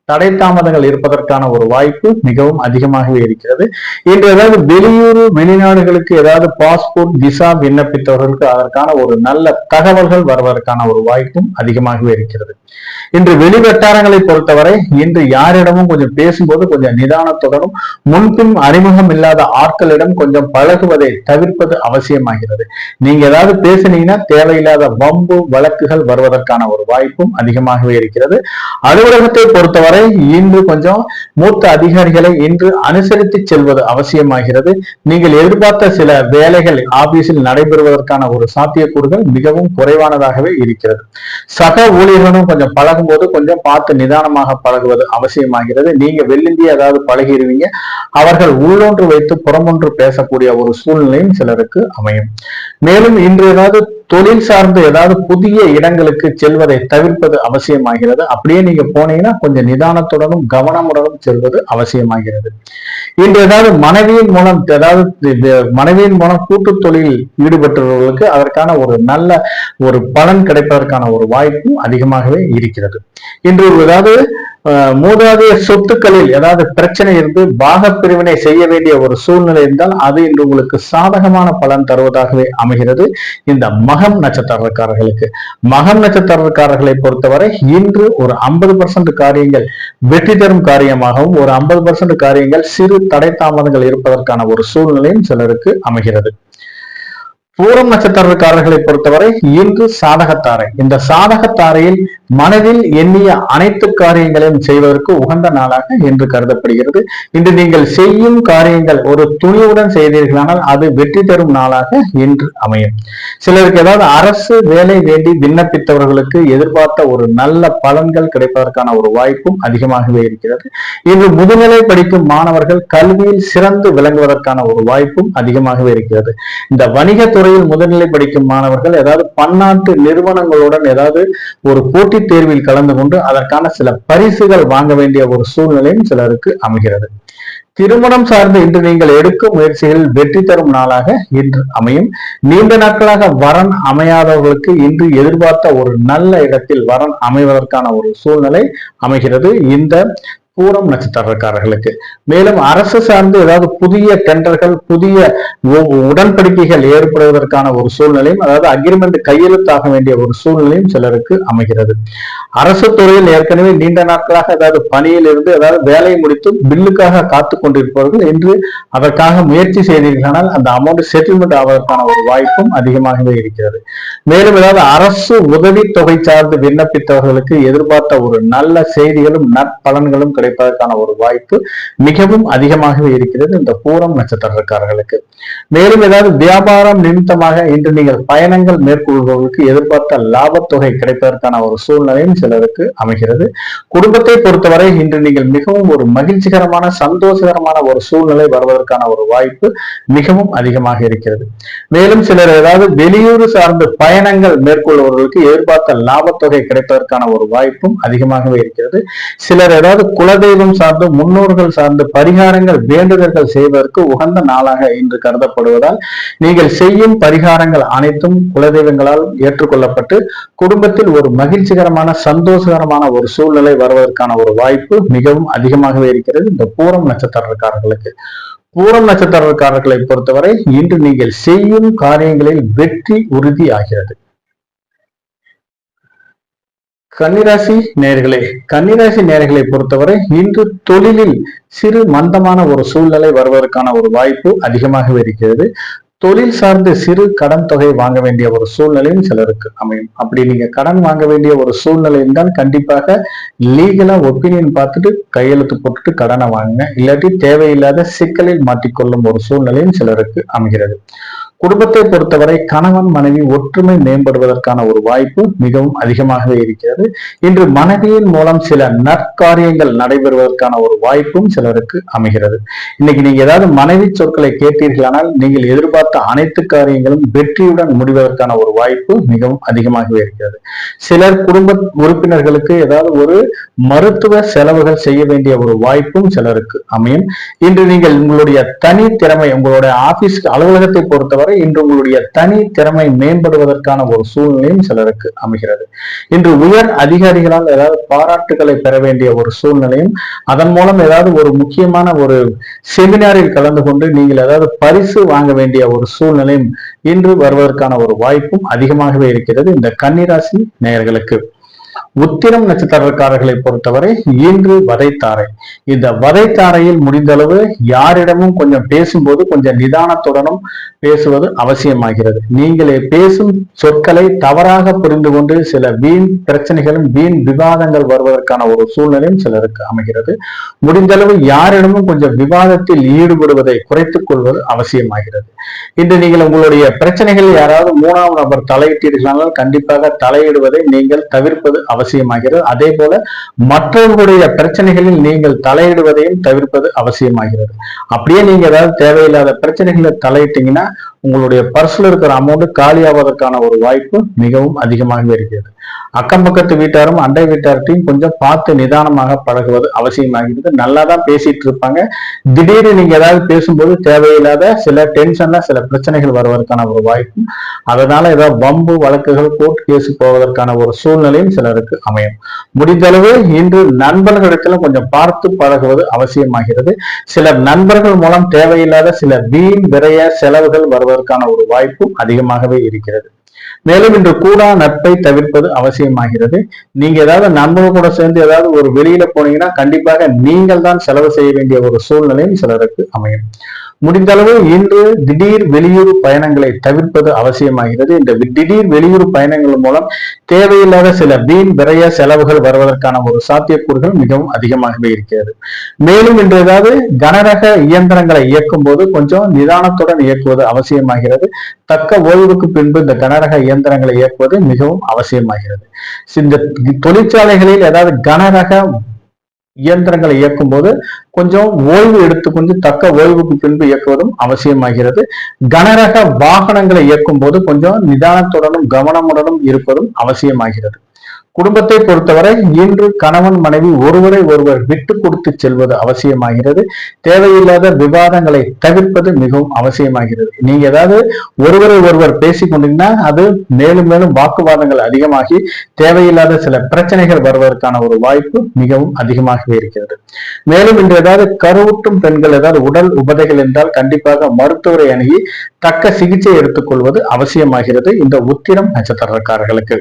S1: தடை தாமதங்கள் இருப்பதற்கான ஒரு வாய்ப்பு மிகவும் அதிகமாகவே இருக்கிறது. இன்று ஏதாவது வெளியூர் வெளிநாடுகளுக்கு ஏதாவது பாஸ்போர்ட் விசா விண்ணப்பித்தவர்களுக்கு அதற்கான ஒரு நல்ல தகவல்கள் வருவதற்கான ஒரு வாய்ப்பும் அதிகமாகவே இருக்கிறது. இன்று வெளிவட்டாரங்களை பொறுத்தவரை இன்று யாரிடமும் கொஞ்சம் பேசும்போது கொஞ்சம் நிதானத்துடனும் முன்பின் அறிமுகம் இல்லாத ஆட்களிடம் கொஞ்சம் பழகுவதை தவிர்ப்பது அவசியமாகிறது. நீங்க ஏதாவது பேசுனீங்கன்னா தேவையில்லாத வம்பு வழக்குகள் வருவதற்கான ஒரு வாய்ப்பும் அதிகமாகவே இருக்கிறது. அலுவலகத்தை பொறுத்தவரை இன்று கொஞ்சம் மூத்த அதிகாரிகளை இன்று அனுசரித்து செல்வது அவசியமாகிறது. நீங்கள் எதிர்பார்த்த சில வேலைகள் ஆபீஸில் நடைபெறுவதற்கான ஒரு சாத்தியக்கூறுகள் மிகவும் குறைவானதாகவே இருக்கிறது. சக ஊழியர்களும் கொஞ்சம் பழகும் போது கொஞ்சம் பார்த்து நிதானமாக பழகுவது அவசியமாகிறது. நீங்க வெள்ளிந்திய ஏதாவது பழகிடுவீங்க, அவர்கள் உள்ளொன்று வைத்து புறமொன்று பேசக்கூடிய ஒரு சூழ்நிலையும் சிலருக்கு அமையும். மேலும் இன்று ஏதாவது தொழில் சார்ந்து ஏதாவது புதிய இடங்களுக்கு செல்வதை தவிர்ப்பது அவசியமாகிறது. அப்படியே நீங்க போனீங்கன்னா கொஞ்சம் நிதானத்துடனும் கவனமுடனும் செல்வது அவசியமாகிறது. இன்று ஏதாவது மனைவியின் மூலம் கூட்டு தொழில் ஈடுபட்டவர்களுக்கு அதற்கான ஒரு நல்ல ஒரு பலன் கிடைப்பதற்கான ஒரு வாய்ப்பும் அதிகமாகவே இருக்கிறது. இன்று ஏதாவது மூதாதைய சொத்துக்களில் ஏதாவது பிரச்சனை இருந்து பாக பிரிவினை செய்ய வேண்டிய ஒரு சூழ்நிலை இருந்தால் அது இன்று உங்களுக்கு சாதகமான பலன் தருவதாகவே அமைகிறது. இந்த மகம் நட்சத்திரக்காரர்களுக்கு மகம் நட்சத்திரக்காரர்களை பொறுத்தவரை இன்று ஒரு 50% காரியங்கள் வெற்றி தரும் காரியமாகவும் ஒரு 50% காரியங்கள் சிறு தடை தாமதங்கள் இருப்பதற்கான ஒரு சூழ்நிலையும் சிலருக்கு அமைகிறது. பூரம் நட்சத்திரக்காரர்களை பொறுத்தவரை இன்று சாதகத்தாரை. இந்த சாதகத்தாரையில் மனதில் எண்ணிய அனைத்து காரியங்களையும் செய்வதற்கு உகந்த நாளாக இன்று கருதப்படுகிறது. இன்று நீங்கள் செய்யும் காரியங்கள் ஒரு துணிவுடன் செய்தீர்களானால் அது வெற்றி தரும் நாளாக இன்று அமையும். சிலருக்கு ஏதாவது அரசு வேலை வேண்டி விண்ணப்பித்தவர்களுக்கு எதிர்பார்த்த ஒரு நல்ல பலன்கள் கிடைப்பதற்கான ஒரு வாய்ப்பும் அதிகமாகவே இருக்கிறது. இன்று முதுநிலை படிக்கும் மாணவர்கள் கல்வியில் சிறந்து விளங்குவதற்கான ஒரு வாய்ப்பும் அதிகமாகவே இருக்கிறது. இந்த வணிக துறையில் முதுநிலை படிக்கும் மாணவர்கள் ஏதாவது பன்னாட்டு நிறுவனங்களுடன் ஏதாவது ஒரு போட்டி தேர்வில் கலந்து கொண்டு அதற்கான சில பரிசுகள் வாங்க வேண்டிய ஒரு சூழ்நிலையும் சிலருக்கு அமைகிறது. திருமணம் சார்ந்து இன்று நீங்கள் எடுக்கும் முயற்சிகளில் வெற்றி தரும் நாளாக இன்று அமையும். நீண்ட நாட்களாக வரன் அமையாதவர்களுக்கு இன்று எதிர்பார்த்த ஒரு நல்ல இடத்தில் வரன் அமைவதற்கான ஒரு சூழ்நிலை அமைகிறது இந்த பூரம் நட்சத்திரக்காரர்களுக்கு. மேலும் அரசு சார்ந்து ஏதாவது புதிய டெண்டர்கள் புதிய உடன்படிக்கைகள் ஏற்படுவதற்கான ஒரு சூழ்நிலையும் அதாவது அக்ரிமெண்ட் கையெழுத்தாக வேண்டிய ஒரு சூழ்நிலையும் சிலருக்கு அமைகிறது. அரசு துறையில் ஏற்கனவே நீண்ட நாட்களாக ஏதாவது பணியில் இருந்து ஏதாவது வேலையை முடித்து பில்லுக்காக காத்து கொண்டிருப்பவர்கள் இன்று அதற்காக முயற்சி செய்தீர்களானால் அந்த அமௌண்ட் செட்டில்மெண்ட் ஆவதற்கான ஒரு வாய்ப்பும் அதிகமாகவே இருக்கிறது. மேலும் ஏதாவது அரசு உதவி தொகை சார்ந்து விண்ணப்பித்தவர்களுக்கு எதிர்பார்த்த ஒரு நல்ல செய்திகளும் நற்பலன்களும் கிடைப்பதற்கான ஒரு வாய்ப்பு மிகவும் அதிகமாகவே இருக்கிறது இந்த பூரம் நட்சத்திரக்காரர்களுக்கு. மேலும் ஏதாவது வியாபாரம் நிமித்தமாக இன்று நீங்கள் பயணங்கள் மேற்கொள்பவர்களுக்கு எதிர்பார்த்த லாபத்தொகை கிடைப்பதற்கான ஒரு சூழ்நிலையும் சிலருக்கு அமைகிறது. குடும்பத்தை பொறுத்தவரை இன்று நீங்கள் மிகவும் ஒரு மகிழ்ச்சிகரமான சந்தோஷகரமான ஒரு சூழ்நிலை வருவதற்கான ஒரு வாய்ப்பு மிகவும் அதிகமாக இருக்கிறது. மேலும் சிலர் ஏதாவது வெளியூர் சார்ந்த பயணங்கள் மேற்கொள்பவர்களுக்கு எதிர்பார்த்த லாபத்தொகை கிடைப்பதற்கான ஒரு வாய்ப்பும் அதிகமாகவே இருக்கிறது. சிலர் ஏதாவது குலதெய்வம் சார்ந்து முன்னோர்கள் சார்ந்து பரிகாரங்கள் வேண்டுதல்கள் செய்வதற்கு உகந்த நாளாக இன்று கருதப்படுவதால் நீங்கள் செய்யும் பரிகாரங்கள் அனைத்தும் குலதெய்வங்களால் ஏற்றுக்கொள்ளப்பட்டு குடும்பத்தில் ஒரு மகிழ்ச்சிகரமான சந்தோஷகரமான ஒரு சூழ்நிலை வருவதற்கான ஒரு வாய்ப்பு மிகவும் அதிகமாகவே இருக்கிறது இந்த பூரம் நட்சத்திரக்காரர்களுக்கு. பூரம் நட்சத்திரக்காரர்களை பொறுத்தவரை இன்று நீங்கள் செய்யும் காரியங்களில் வெற்றி உறுதி ஆகிறது. கன்னிராசி நேயர்களே, கன்னிராசி நேயர்களை பொறுத்தவரை இன்று தொழிலில் சிறு மந்தமான ஒரு சூழ்நிலை வருவதற்கான ஒரு வாய்ப்பு அதிகமாகவே இருக்கிறது. தொழில் சார்ந்து சிறு கடன் தொகை வாங்க வேண்டிய ஒரு சூழ்நிலையும் சிலருக்கு அமையும். அப்படி நீங்க கடன் வாங்க வேண்டிய ஒரு சூழ்நிலை இருந்தால் கண்டிப்பாக லீகலா ஒப்பீனியன் பார்த்துட்டு கையெழுத்து போட்டுட்டு கடனை வாங்குங்க. இல்லாட்டி தேவையில்லாத சிக்கலில் மாட்டிக்கொள்ளும் ஒரு சூழ்நிலையும் சிலருக்கு அமைகிறது. குடும்பத்தை பொறுத்தவரை கணவன் மனைவி ஒற்றுமை மேம்படுவதற்கான ஒரு வாய்ப்பு மிகவும் அதிகமாகவே இருக்கிறது. இன்று மனைவியின் மூலம் சில நற்காரியங்கள் நடைபெறுவதற்கான ஒரு வாய்ப்பும் சிலருக்கு அமைகிறது. இன்னைக்கு நீங்க ஏதாவது மனைவி சொற்களை கேட்டீர்களானால் நீங்கள் எதிர்பார்த்த அனைத்து காரியங்களும் வெற்றியுடன் முடிவதற்கான ஒரு வாய்ப்பு மிகவும் அதிகமாகவே இருக்கிறது. சிலர் குடும்ப உறுப்பினர்களுக்கு ஏதாவது ஒரு மருத்துவ செலவுகள் செய்ய வேண்டிய ஒரு வாய்ப்பும் சிலருக்கு அமையும். இன்று நீங்கள் உங்களுடைய தனி திறமை உங்களுடைய ஆபீஸ் அலுவலகத்தை பொறுத்தவரை இன்று உங்களுடைய தனி திறமை மேம்படுவதற்கான ஒரு சூழ்நிலையும் சிலருக்கு அமைகிறது. இன்று உயர் அதிகாரிகளால் ஏதாவது பாராட்டுகளை பெற வேண்டிய ஒரு சூழ்நிலையும் அதன் மூலம் ஏதாவது ஒரு முக்கியமான ஒரு செமினாரில் கலந்து கொண்டு நீங்கள் ஏதாவது பரிசு வாங்க வேண்டிய ஒரு சூழ்நிலையும் இன்று வருவதற்கான ஒரு வாய்ப்பும் அதிகமாகவே இருக்கிறது இந்த கன்னிராசி நேயர்களுக்கு. உத்திரம் நட்சத்திரக்காரர்களை பொறுத்தவரை இன்று வதைத்தாரை. இந்த வதைத்தாரையில் முடிந்த அளவு யாரிடமும் கொஞ்சம் பேசும்போது கொஞ்சம் நிதானத்துடனும் பேசுவது அவசியமாகிறது. நீங்களே பேசும் சொற்களை தவறாக புரிந்து கொண்டு சில வீண் பிரச்சனைகளும் வீண் விவாதங்கள் வருவதற்கான ஒரு சூழ்நிலையும் சிலருக்கு அமைகிறது. முடிந்தளவு யாரிடமும் கொஞ்சம் விவாதத்தில் ஈடுபடுவதை குறைத்துக் கொள்வது அவசியமாகிறது. இன்று நீங்கள் உங்களுடைய பிரச்சனைகளில் யாராவது மூணாவது நபர் தலையிட்டீர்களானால் கண்டிப்பாக தலையிடுவதை நீங்கள் தவிர்ப்பது அவசியமாகிறது. அதே போல மற்றவர்களுடைய பிரச்சனைகளில் நீங்கள் தலையிடுவதையும் தவிர்ப்பது அவசியமாகிறது. அப்படியே நீங்க ஏதாவது தேவையில்லாத பிரச்சனைகளை தலையிட்டீங்கன்னா உங்களுடைய பர்ஸ்ல இருக்கிற அமௌண்ட் காலி ஆவதற்கான ஒரு வாய்ப்பு மிகவும் அதிகமாகவே இருக்கிறது. அக்கம் பக்கத்து வீட்டாரும் அண்டை வீட்டார்ட்டையும் கொஞ்சம் பார்த்து நிதானமாக பழகுவது அவசியமாகிறது. நல்லா தான் பேசிட்டு இருப்பாங்க, திடீர்னு நீங்க ஏதாவது பேசும்போது தேவையில்லாத சில டென்ஷன்ல சில பிரச்சனைகள் வருவதற்கான ஒரு வாய்ப்பும் அதனால ஏதாவது வம்பு வழக்குகள் கோர்ட் கேஸ் போவதற்கான ஒரு சூழ்நிலையும் சிலருக்கு அமையும். முடிந்தளவு இன்று நண்பர்களிடத்துல கொஞ்சம் பார்த்து பழகுவது அவசியமாகிறது. சில நண்பர்கள் மூலம் தேவையில்லாத சில வீண் விரைய செலவுகள் வருவதற்கான ஒரு வாய்ப்பும் அதிகமாகவே இருக்கிறது. மேலும் இன்று கூடா நட்பை தவிர்ப்பது அவசியமாகிறது. நீங்க ஏதாவது நண்பர்கள் கூட சேர்ந்து ஏதாவது ஒரு வெளியில போனீங்கன்னா கண்டிப்பாக நீங்கள் தான் செலவு செய்ய வேண்டிய ஒரு சூழ்நிலையும் சிலருக்கு அமையும். முடிந்த அளவு இன்று திடீர் வெளியூர் பயணங்களை தவிர்ப்பது அவசியமாகிறது. இந்த திடீர் வெளியூர் பயணங்கள் மூலம் தேவையில்லாத சில வீண் விரைய செலவுகள் வருவதற்கான ஒரு சாத்தியக்கூறுகள் மிகவும் அதிகமாகவே இருக்கிறது. மேலும் இன்று ஏதாவது கனரக இயந்திரங்களை இயக்கும் போது கொஞ்சம் நிதானத்துடன் இயக்குவது அவசியமாகிறது. தக்க ஓய்வுக்கு பின்பு இந்த கனரக இயந்திரங்களை இயக்குவது மிகவும் அவசியமாகிறது. இந்த தொழிற்சாலைகளில் ஏதாவது கனரக இயந்திரங்களை இயக்கும் போது கொஞ்சம் ஓய்வு எடுத்துக்கொண்டு தக்க ஓய்வுக்கு பின்பு இயக்குவதும் அவசியமாகிறது. கனரக வாகனங்களை இயக்கும் போது கொஞ்சம் நிதானத்துடனும் கவனமுடனும் இருப்பதும் அவசியமாகிறது. குடும்பத்தை பொறுத்தவரை இன்று கணவன் மனைவி ஒருவரை ஒருவர் விட்டு கொடுத்து செல்வது அவசியமாகிறது. தேவையில்லாத விவாதங்களை தவிர்ப்பது மிகவும் அவசியமாகிறது. நீங்க ஏதாவது ஒருவரை ஒருவர் பேசிக் கொண்டீங்கன்னா அது மேலும் மேலும் வாக்குவாதங்கள் அதிகமாகி தேவையில்லாத சில பிரச்சனைகள் வருவதற்கான ஒரு வாய்ப்பு மிகவும் அதிகமாகவே இருக்கிறது. மேலும் இன்று ஏதாவது கருவுற்றும் பெண்கள் ஏதாவது உடல் உபதைகள் என்றால் கண்டிப்பாக மருத்துவரை அணுகி தக்க சிகிச்சை எடுத்துக்கொள்வது அவசியமாகிறது இந்த உத்திரம் நட்சத்திரக்காரர்களுக்கு.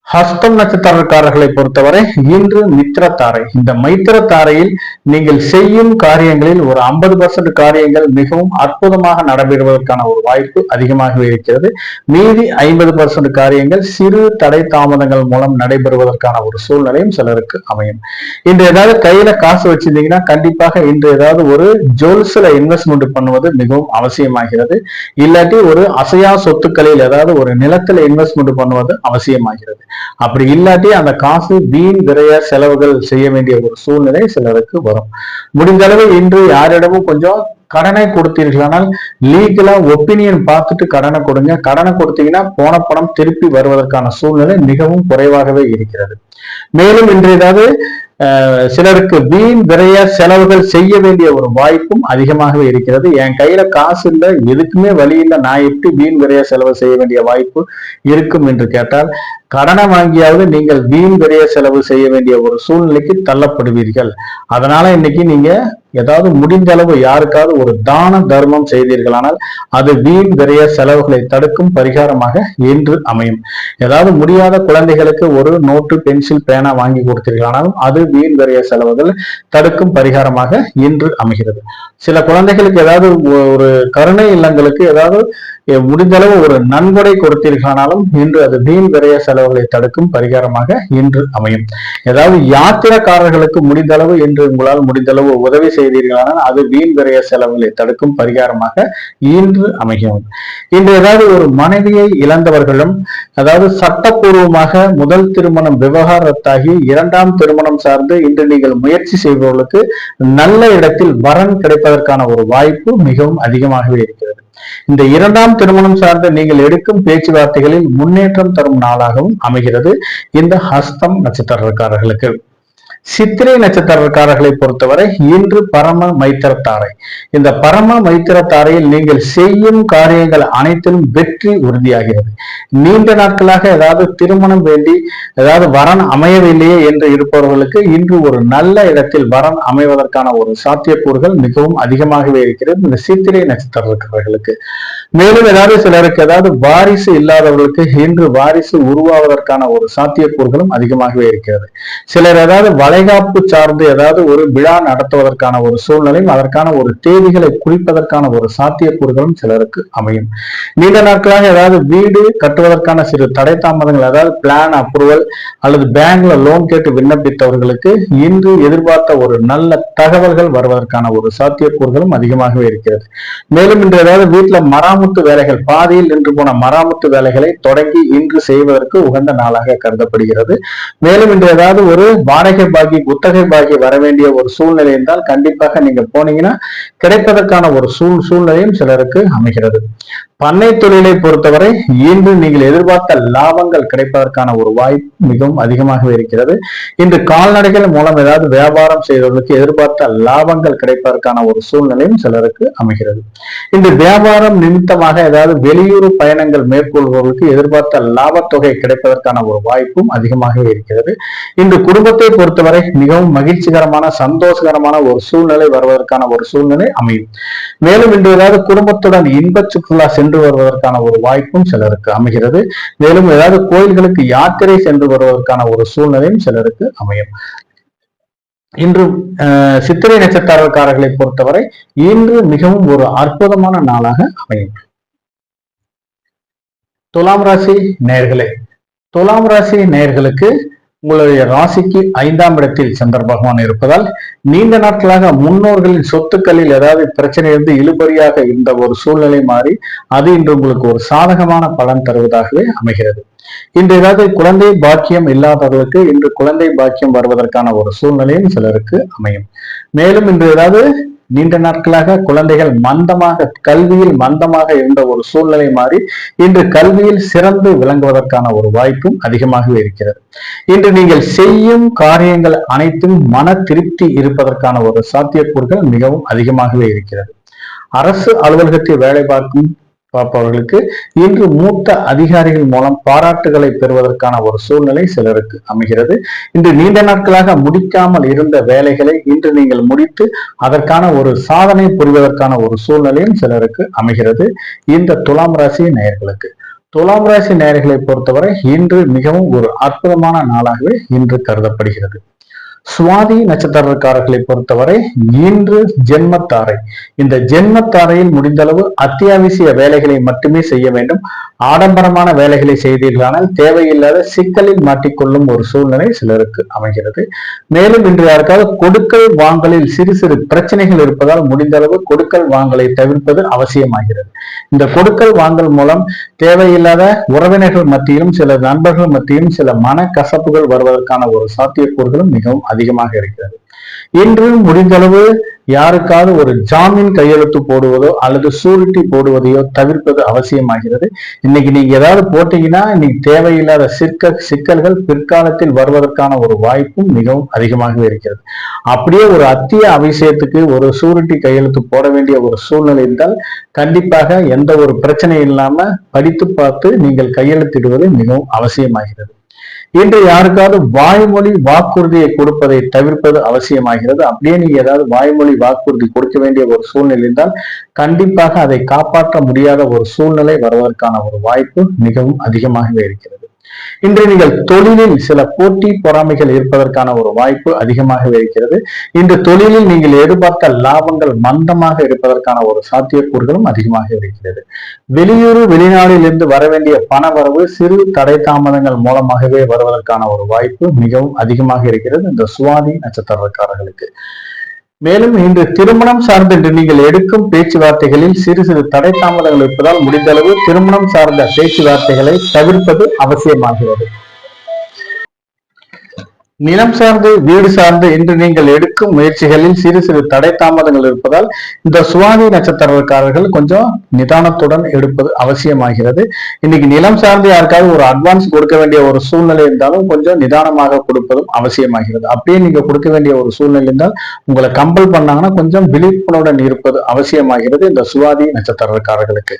S1: ஹஸ்தம் நட்சத்திரக்காரர்களை பொறுத்தவரை இன்று மித்திர தாரை. இந்த மைத்திர தாரையில் நீங்கள் செய்யும் காரியங்களில் ஒரு 50% காரியங்கள் மிகவும் அற்புதமாக நடைபெறுவதற்கான ஒரு வாய்ப்பு அதிகமாகவே இருக்கிறது. மீதி 50% காரியங்கள் சிறு தடை தாமதங்கள் மூலம் நடைபெறுவதற்கான ஒரு சூழ்நிலையும் சிலருக்கு அமையும். இன்று ஏதாவது கையில காசு வச்சிருந்தீங்கன்னா கண்டிப்பாக இன்று ஏதாவது ஒரு ஜுவல்ஸ்ல இன்வெஸ்ட்மெண்ட் பண்ணுவது மிகவும் அவசியமாகிறது. இல்லாட்டி ஒரு அசையா சொத்துக்களில் ஏதாவது ஒரு நிலத்துல இன்வெஸ்ட்மெண்ட் பண்ணுவது அவசியமாகிறது. அப்படி இல்லாட்டி அந்த காசு வீண் விரைய செலவுகள் செய்ய வேண்டிய ஒரு சூழ்நிலை சிலருக்கு வரும். முடிந்த அளவு இன்று யாரிடமும் கொஞ்சம் கடனை கொடுத்தீர்களானால் லீகலா ஒப்பீனியன் பார்த்துட்டு கடனை கொடுங்க. கடனை கொடுத்தீங்கன்னா போன பணம் திருப்பி வருவதற்கான சூழ்நிலை மிகவும் குறைவாகவே இருக்கிறது. மேலும் இன்று ஏதாவது சிலருக்கு வீண் விரைய செலவுகள் செய்ய வேண்டிய ஒரு வாய்ப்பும் அதிகமாகவே இருக்கிறது. என் கையில காசு இல்லை, எதுக்குமே வழி இல்லை, நான் எப்படி வீண் விரைய செலவு செய்ய வேண்டிய வாய்ப்பு இருக்கும் என்று கேட்டால் கடனை வாங்கியாவது நீங்கள் வீண் விரைய செலவு செய்ய வேண்டிய ஒரு சூழ்நிலைக்கு தள்ளப்படுவீர்கள். அதனால இன்னைக்கு நீங்க ஏதாவது முடிந்த அளவு யாருக்காவது ஒரு தான தர்மம் செய்தீர்களானால் அது வீண் விரைய செலவுகளை தடுக்கும் பரிகாரமாக இன்று அமையும். ஏதாவது முடியாத குழந்தைகளுக்கு ஒரு நோட்டு பென்சில் பேனா வாங்கி கொடுத்தீர்களானாலும் அது வீண் விரைய செலவுகள் தடுக்கும் பரிகாரமாக இன்று அமைகிறது. சில குழந்தைகளுக்கு ஏதாவது ஒரு கருணை இல்லங்களுக்கு ஏதாவது முடிந்த அளவு ஒரு நன்கொடை கொடுத்தீர்களானாலும் இன்று அது வீண் விரைய செலவுகளை தடுக்கும் பரிகாரமாக இன்று அமையும். ஏதாவது யாத்திரக்காரர்களுக்கு முடிந்த அளவு இன்று உங்களால் முடிந்த அளவு உதவி செய்தீர்களானால் அது வீண் விரைய செலவுகளை தடுக்கும் பரிகாரமாக இன்று அமையும். இன்று ஏதாவது ஒரு மனைவியை இழந்தவர்களும் அதாவது சட்டப்பூர்வமாக முதல் திருமணம் விவகாரத்தாகி 2ஆம் திருமணம் சார்ந்து இன்று நீங்கள் முயற்சி செய்பவர்களுக்கு நல்ல இடத்தில் வரன் கிடைப்பதற்கான ஒரு வாய்ப்பு மிகவும் அதிகமாகவே இருக்கிறது. இந்த 2ஆம் திருமணம் சார்ந்த நீங்கள் எடுக்கும் பேச்சுவார்த்தைகளில் முன்னேற்றம் தரும் நாளாகவும் அமைகிறது இந்த ஹஸ்தம் நட்சத்திரக்காரர்களுக்கு. சித்திரை நட்சத்திரக்காரர்களை பொறுத்தவரை இன்று பரம மைத்திர தாரை. இந்த பரம மைத்திர தாரையில் நீங்கள் செய்யும் காரியங்கள் அனைத்திலும் வெற்றி உறுதியாகிறது. நீண்ட நாட்களாக ஏதாவது திருமணம் வேண்டி ஏதாவது வரன் அமையவில்லையே என்று இருப்பவர்களுக்கு இன்று ஒரு நல்ல இடத்தில் வரன் அமைவதற்கான ஒரு சாத்தியக்கூறுகள் மிகவும் அதிகமாகவே இருக்கிறது இந்த சித்திரை நட்சத்திரக்காரர்களுக்கு. மேலும் ஏதாவது சிலருக்கு ஏதாவது வாரிசு இல்லாதவர்களுக்கு இன்று வாரிசு உருவாவதற்கான ஒரு சாத்தியக்கூறுகளும் அதிகமாகவே இருக்கிறது. சிலர் ஏதாவது வளைகாப்பு சார்ந்து ஏதாவது ஒரு விழா நடத்துவதற்கான ஒரு சூழ்நிலையும் அதற்கான ஒரு தேதிகளை குறிப்பதற்கான ஒரு சாத்தியக்கூறுகளும் சிலருக்கு அமையும். நீண்ட நாட்களாக ஏதாவது வீடு கட்டுவதற்கான சிறு தடை தாமதங்கள் அதாவது பிளான் அப்ரூவல் அல்லது பேங்க்ல லோன் கேட்டு விண்ணப்பித்தவர்களுக்கு இன்று எதிர்பார்த்த ஒரு நல்ல தகவல்கள் வருவதற்கான ஒரு சாத்தியக்கூறுகளும் அதிகமாகவே இருக்கிறது. மேலும் இன்று ஏதாவது வீட்டுல மராமத்து வேலைகள் பாதியில் நின்று போன மராமத்து வேலைகளை தொடங்கி இன்று செய்வதற்கு உகந்த நாளாக கருதப்படுகிறது. மேலும் இன்று ஏதாவது ஒரு வாடகை பாகி குத்தகை பாகி வர வேண்டிய ஒரு சூழ்நிலை இருந்தால் கண்டிப்பாக நீங்க போனீங்கன்னா கிடைப்பதற்கான ஒரு சூழ்நிலையும் சிலருக்கு அமைகிறது. பண்ணை தொழிலை பொறுத்தவரை இன்று நீங்கள் எதிர்பார்த்த லாபங்கள் கிடைப்பதற்கான ஒரு வாய்ப்பு மிகவும் அதிகமாகவே இருக்கிறது. இன்று கால்நடைகள் மூலம் ஏதாவது வியாபாரம் செய்வதற்கு எதிர்பார்த்த லாபங்கள் கிடைப்பதற்கான ஒரு சூழ்நிலையும் சிலருக்கு அமைகிறது. இன்று வியாபாரம் நிமித்தமாக ஏதாவது வெளியூர் பயணங்கள் மேற்கொள்பவர்களுக்கு எதிர்பார்த்த லாபத்தொகை கிடைப்பதற்கான ஒரு வாய்ப்பும் அதிகமாகவே இருக்கிறது. இன்று குடும்பத்தை பொறுத்தவரை மிகவும் மகிழ்ச்சிகரமான சந்தோஷகரமான ஒரு சூழ்நிலை வருவதற்கான ஒரு சூழ்நிலை அமையும். மேலும் இன்று ஏதாவது குடும்பத்துடன் இன்ப சுற்றுலா சென்று வருவதற்கான ஒரு வாய்ப்பும் சிலருக்கு அமைகிறது. மேலும் ஏதாவது கோயில்களுக்கு யாத்திரை சென்று வருவதற்கான ஒரு சூழ்நிலையும் சிலருக்கு அமையும். இன்று சித்திரை நட்சத்திரக்காரர்களை பொறுத்தவரை இன்று மிகவும் ஒரு அற்புதமான நாளாக அமையும். துலாம் ராசி நேயர்களே, துலாம் ராசி நேயர்களுக்கு உங்களுடைய ராசிக்கு 5ஆம் இடத்தில் சந்திர பகவான் இருப்பதால் நீண்ட நாட்களாக முன்னோர்களின் சொத்துக்களில் ஏதாவது பிரச்சனை இருந்து இழுபறியாக இருந்த ஒரு சூழ்நிலை மாறி அது இன்று உங்களுக்கு ஒரு சாதகமான பலன் தருவதாகவே அமைகிறது. இன்று ஏதாவது குழந்தை பாக்கியம் இல்லாதவர்களுக்கு இன்று குழந்தை பாக்கியம் வருவதற்கான ஒரு சூழ்நிலையும் சிலருக்கு அமையும். மேலும் இன்று ஏதாவது நீண்ட நாட்களாக குழந்தைகள் கல்வியில் மந்தமாக இருந்த ஒரு சூழ்நிலை மாறி இன்று கல்வியில் சிறந்து விளங்குவதற்கான ஒரு வாய்ப்பும் அதிகமாகவே இருக்கிறது. இன்று நீங்கள் செய்யும் காரியங்கள் அனைத்தும் மன திருப்தி இருப்பதற்கான ஒரு சாத்தியக்கூறுகள் மிகவும் அதிகமாகவே இருக்கிறது. அரசு அலுவலகத்தில் வேலை பார்ப்பவர்களுக்கு இன்று மூத்த அதிகாரிகள் மூலம் பாராட்டுகளை பெறுவதற்கான ஒரு சூழ்நிலை சிலருக்கு அமைகிறது. இன்று நீண்ட நாட்களாக முடிக்காமல் இருந்த வேலைகளை இன்று நீங்கள் முடித்து அதற்கான ஒரு சாதனை புரிவதற்கான ஒரு சூழ்நிலையும் சிலருக்கு அமைகிறது இந்த துலாம் ராசி நேயர்களுக்கு. துலாம் ராசி நேயர்களை பொறுத்தவரை இன்று மிகவும் ஒரு அற்புதமான நாளாகவே இன்று கருதப்படுகிறது. சுவாதி நட்சத்திரக்காரர்களை பொறுத்தவரை இன்று ஜென்மத்தாரை. இந்த ஜென்மத்தாரையில் முடிந்தளவு அத்தியாவசிய வேலைகளை மட்டுமே செய்ய வேண்டும். ஆடம்பரமான வேலைகளை செய்தீர்களானால் தேவையில்லாத சிக்கலில் மாட்டிக்கொள்ளும் ஒரு சூழ்நிலை சிலருக்கு அமைகிறது. மேலும் இன்று யாருக்காவது கொடுக்கல் வாங்கலில் சிறு சிறு பிரச்சனைகள் இருப்பதால் முடிந்தளவு கொடுக்கல் வாங்கலை தவிர்ப்பது அவசியமாகிறது. இந்த கொடுக்கல் வாங்கல் மூலம் தேவையில்லாத உறவினர்கள் மத்தியிலும் சில நண்பர்கள் மத்தியிலும் சில மன கசப்புகள் வருவதற்கான ஒரு சாத்தியக்கூறுகளும் மிகவும் அதிகமாக இருக்கிறது. இன்று முடிந்தளவு யாருக்காவது ஒரு ஜாமீன் கையெழுத்து போடுவதோ அல்லது சூரிட்டி போடுவதையோ தவிர்ப்பது அவசியமாகிறது. இன்னைக்கு நீங்க ஏதாவது போட்டீங்கன்னா இன்னைக்கு தேவையில்லாத சிக்கல்கள் பிற்காலத்தில் வருவதற்கான ஒரு வாய்ப்பும் மிகவும் அதிகமாகவே இருக்கிறது. அப்படியே ஒரு அத்திய அவசியத்துக்கு ஒரு சூரிட்டி கையெழுத்து போட வேண்டிய ஒரு சூழ்நிலை இருந்தால் கண்டிப்பாக எந்த ஒரு பிரச்சனை இல்லாம படித்து பார்த்து நீங்கள் கையெழுத்திடுவது மிகவும் அவசியமாகிறது. இன்று யாருக்காவது வாய்மொழி வாக்குறுதியை கொடுப்பதை தவிர்ப்பது அவசியமாகிறது. அப்படியே நீங்க ஏதாவது வாய்மொழி வாக்குறுதி கொடுக்க வேண்டிய ஒரு சூழ்நிலை இருந்தால் கண்டிப்பாக அதை காப்பாற்ற முடியாத ஒரு சூழ்நிலை வருவதற்கான ஒரு வாய்ப்பு மிகவும் அதிகமாகவே இருக்கிறது. இன்று நீங்கள் தொழிலில் சில போட்டி பொறாமைகள் இருப்பதற்கான ஒரு வாய்ப்பு அதிகமாகவே இருக்கிறது. இன்று தொழிலில் நீங்கள் எதிர்பார்த்த லாபங்கள் மந்தமாக இருப்பதற்கான ஒரு சாத்தியக்கூறுகளும் அதிகமாக இருக்கிறது. வெளியூர் வெளிநாட்டில் இருந்து வர வேண்டிய பண வரவு சிறு தடை தாமதங்கள் மூலமாகவே வருவதற்கான ஒரு வாய்ப்பு மிகவும் அதிகமாக இருக்கிறது இந்த சுவாதி நட்சத்திரக்காரர்களுக்கு. மேலும் இன்று திருமணம் சார்ந்த இன்று நீங்கள் எடுக்கும் பேச்சுவார்த்தைகளில் சிறு சிறு தடை தாமதங்கள் இருப்பதால் முடிந்தளவு திருமணம் சார்ந்த பேச்சுவார்த்தைகளை தவிர்ப்பது அவசியமாகிறது. நிலம் சார்ந்து வீடு சார்ந்து இன்று நீங்கள் எடுக்கும் முயற்சிகளில் சிறு சிறு தடை தாமதங்கள் இருப்பதால் இந்த சுவாதி நட்சத்திரக்காரர்கள் கொஞ்சம் நிதானத்துடன் எடுப்பது அவசியமாகிறது. இன்னைக்கு நிலம் சார்ந்து யாருக்காவது ஒரு அட்வான்ஸ் கொடுக்க வேண்டிய ஒரு சூழ்நிலை இருந்தாலும் கொஞ்சம் நிதானமாக கொடுப்பதும் அவசியமாகிறது. அப்படியே நீங்க கொடுக்க வேண்டிய ஒரு சூழ்நிலை இருந்தால் உங்களை கம்பல் பண்ணாங்கன்னா கொஞ்சம் விழிப்புணர்வுடன் இருப்பது அவசியமாகிறது இந்த சுவாதி நட்சத்திரக்காரர்களுக்கு.